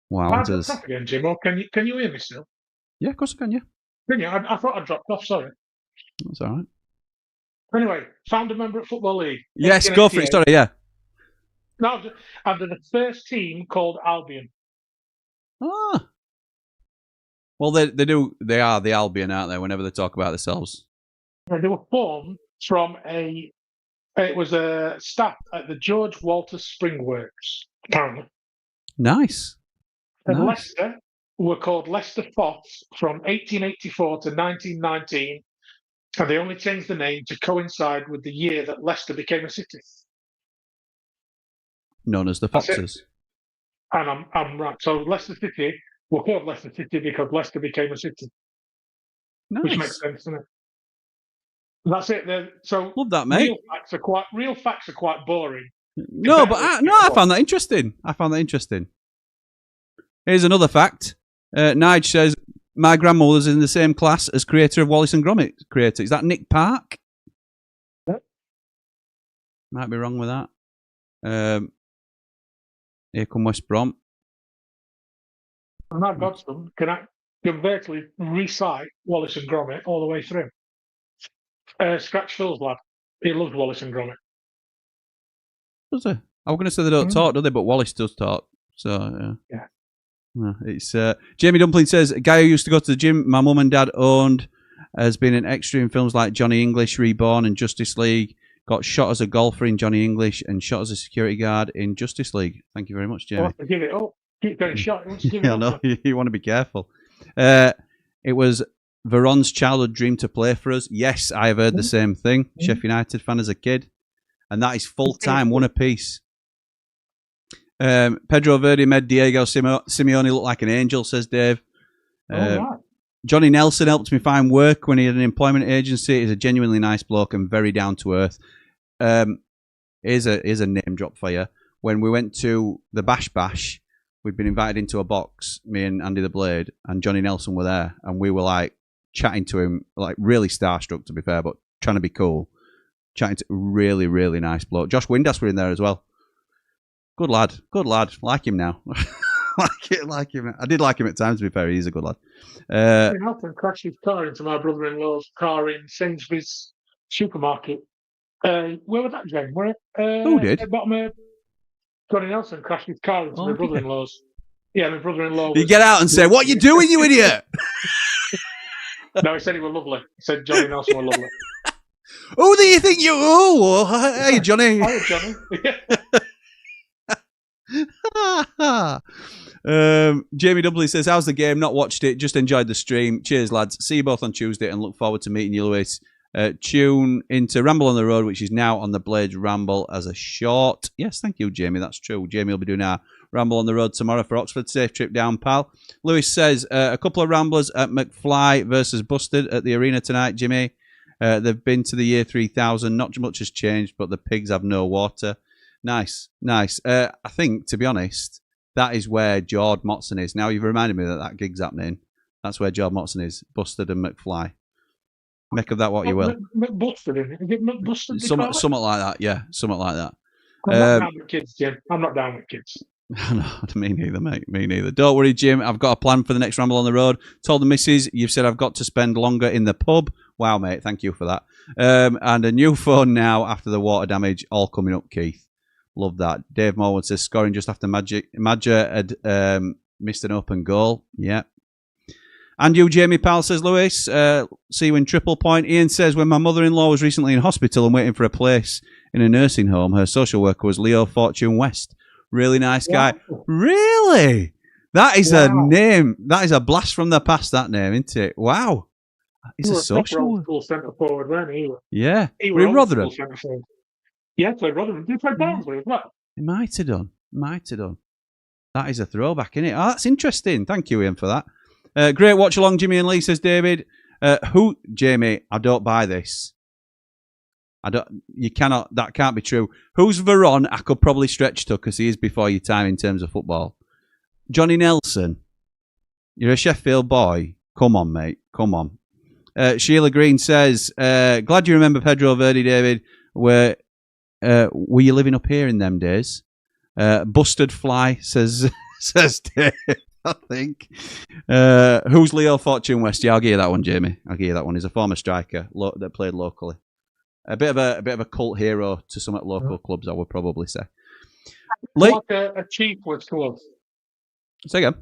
Wow. I dropped off again, Jim. Or can you hear me still? Yeah, of course I can, yeah. Can you? I thought I dropped off, sorry. That's all right. Anyway, found a member at Football League. Yes, go for it, sorry, yeah. No, under the first team called Albion. Ah. Well, they are the Albion, aren't they, whenever they talk about themselves? And they were formed from it was a staff at the George Walter Spring Works, apparently. Nice. And nice. Leicester were called Leicester Foths from 1884 to 1919, and they only changed the name to coincide with the year that Leicester became a city. Known as the Foxes. And I'm right. So Leicester City were called Leicester City because Leicester became a city. Nice. Which makes sense, doesn't it? That's it. So love that, mate. Real facts are quite boring. No, but I found that interesting. Here's another fact. Nige says, my grandmother's in the same class as creator of Wallace and Gromit creator. Is that Nick Park? Yep. Might be wrong with that. Here come West Brom. And that Godson can virtually recite Wallace and Gromit all the way through. Scratch Phil's lad. He loves Wallace and Gromit. Does he? I was going to say they don't talk, do they? But Wallace does talk. So, yeah. It's Jamie Dumpling says, a guy who used to go to the gym my mum and dad owned has been an extra in films like Johnny English, Reborn and Justice League. Got shot as a golfer in Johnny English and shot as a security guard in Justice League. Thank you very much, Jamie. Oh, give it up. Keep getting shot. Yeah, no, you want to be careful. It was Veron's childhood dream to play for us. Yes, I have heard the same thing. Sheffield United fan as a kid. And that is full-time, 1 apiece. Pedro Verde made Diego Simeone look like an angel, says Dave. Right. Johnny Nelson helped me find work when he had an employment agency. He's a genuinely nice bloke and very down-to-earth. Here's a name drop for you. When we went to the Bash, we'd been invited into a box, me and Andy the Blade, and Johnny Nelson were there, and we were like chatting to him, like really starstruck to be fair, but trying to be cool. Chatting to really, really nice bloke. Josh Windass were in there as well. Good lad. Like him now. like him. I did like him at times, to be fair. He's a good lad. Helped crashed his car into my brother-in-law's car in Sainsbury's supermarket. Where was that, Jane? Who did? At the bottom of Johnny Nelson crashed his car into my brother-in-law's. Yeah, my brother-in-law. You get out and say, "What are you doing, you idiot?" No, he said he was lovely. He said Johnny Nelson was lovely. Who do you think you? Oh, hey, Johnny. Hi, Johnny. Jamie Dudley says, how's the game? Not watched it, just enjoyed the stream. Cheers, lads. See you both on Tuesday and look forward to meeting you, Lewis. Tune into Ramble on the Road, which is now on the Blades Ramble as a short. Yes, thank you, Jamie. That's true. Jamie will be doing our Ramble on the Road tomorrow for Oxford. Safe trip down, pal. Lewis says, a couple of Ramblers at McFly versus Busted at the arena tonight, Jimmy. They've been to the year 3000. Not much has changed, but the pigs have no water. Nice. I think, to be honest, that is where Jord Motson is. Now you've reminded me that gig's happening. That's where Jord Motson is. Busted and McFly. Make of that what you will. McBusted, is it McBusted? Something like that, yeah. Something like that. I'm not down with kids, Jim. I'm not down with kids. No, me neither, mate. Me neither. Don't worry, Jim. I've got a plan for the next ramble on the road. Told the missus, you've said I've got to spend longer in the pub. Wow, mate. Thank you for that. And a new phone now after the water damage. All coming up, Keith. Love that. Dave Morwood says scoring just after Madger had missed an open goal. Yeah. And you, Jamie Powell, says Lewis. See you in Triple Point. Ian says when my mother-in-law was recently in hospital and waiting for a place in a nursing home, her social worker was Leo Fortune West. Really nice guy. Wow. Really? That is a name. That is a blast from the past, that name, isn't it? Wow. He's a social school centre forward, weren't he? Yeah. He was Rotherham. Yeah, played Rotherham. Did he play Barnsley as well? He might have done. That is a throwback, isn't it? Oh, that's interesting. Thank you, Ian, for that. Great watch along, Jimmy and Lee, says David. Jamie, I don't buy this. That can't be true. Who's Veron? I could probably stretch to because he is before your time in terms of football. Johnny Nelson. You're a Sheffield boy. Come on, mate. Come on. Sheila Green says, glad you remember Pedro Verde, David. Were you living up here in them days? Busted Fly says Dave, I think. Who's Leo Fortune West? Yeah, I'll give you that one, Jamie. I'll give you that one. He's a former striker that played locally. A bit of a cult hero to some local clubs, I would probably say. Like a chief was to us. Say again.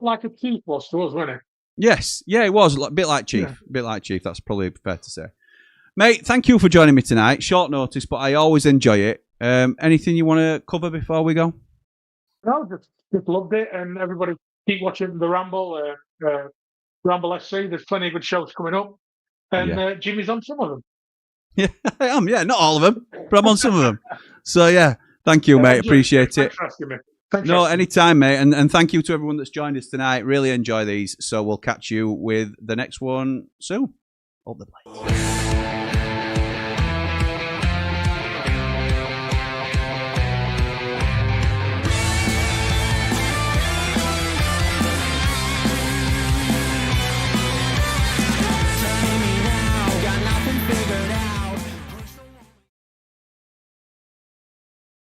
Like a chief was to us, wasn't it? Yes, yeah, it was a bit like chief. Yeah. A bit like chief. That's probably fair to say. Mate, thank you for joining me tonight. Short notice, but I always enjoy it. Anything you want to cover before we go? No, just loved it, and everybody keep watching the Ramble, Ramble FC. There's plenty of good shows coming up, and Jimmy's on some of them. Yeah, I am. Yeah, not all of them, but I'm on some of them. So yeah, thank you, mate. Appreciate it. Thanks for asking me. No, anytime, mate. And thank you to everyone that's joined us tonight. Really enjoy these. So we'll catch you with the next one soon. Up the plate.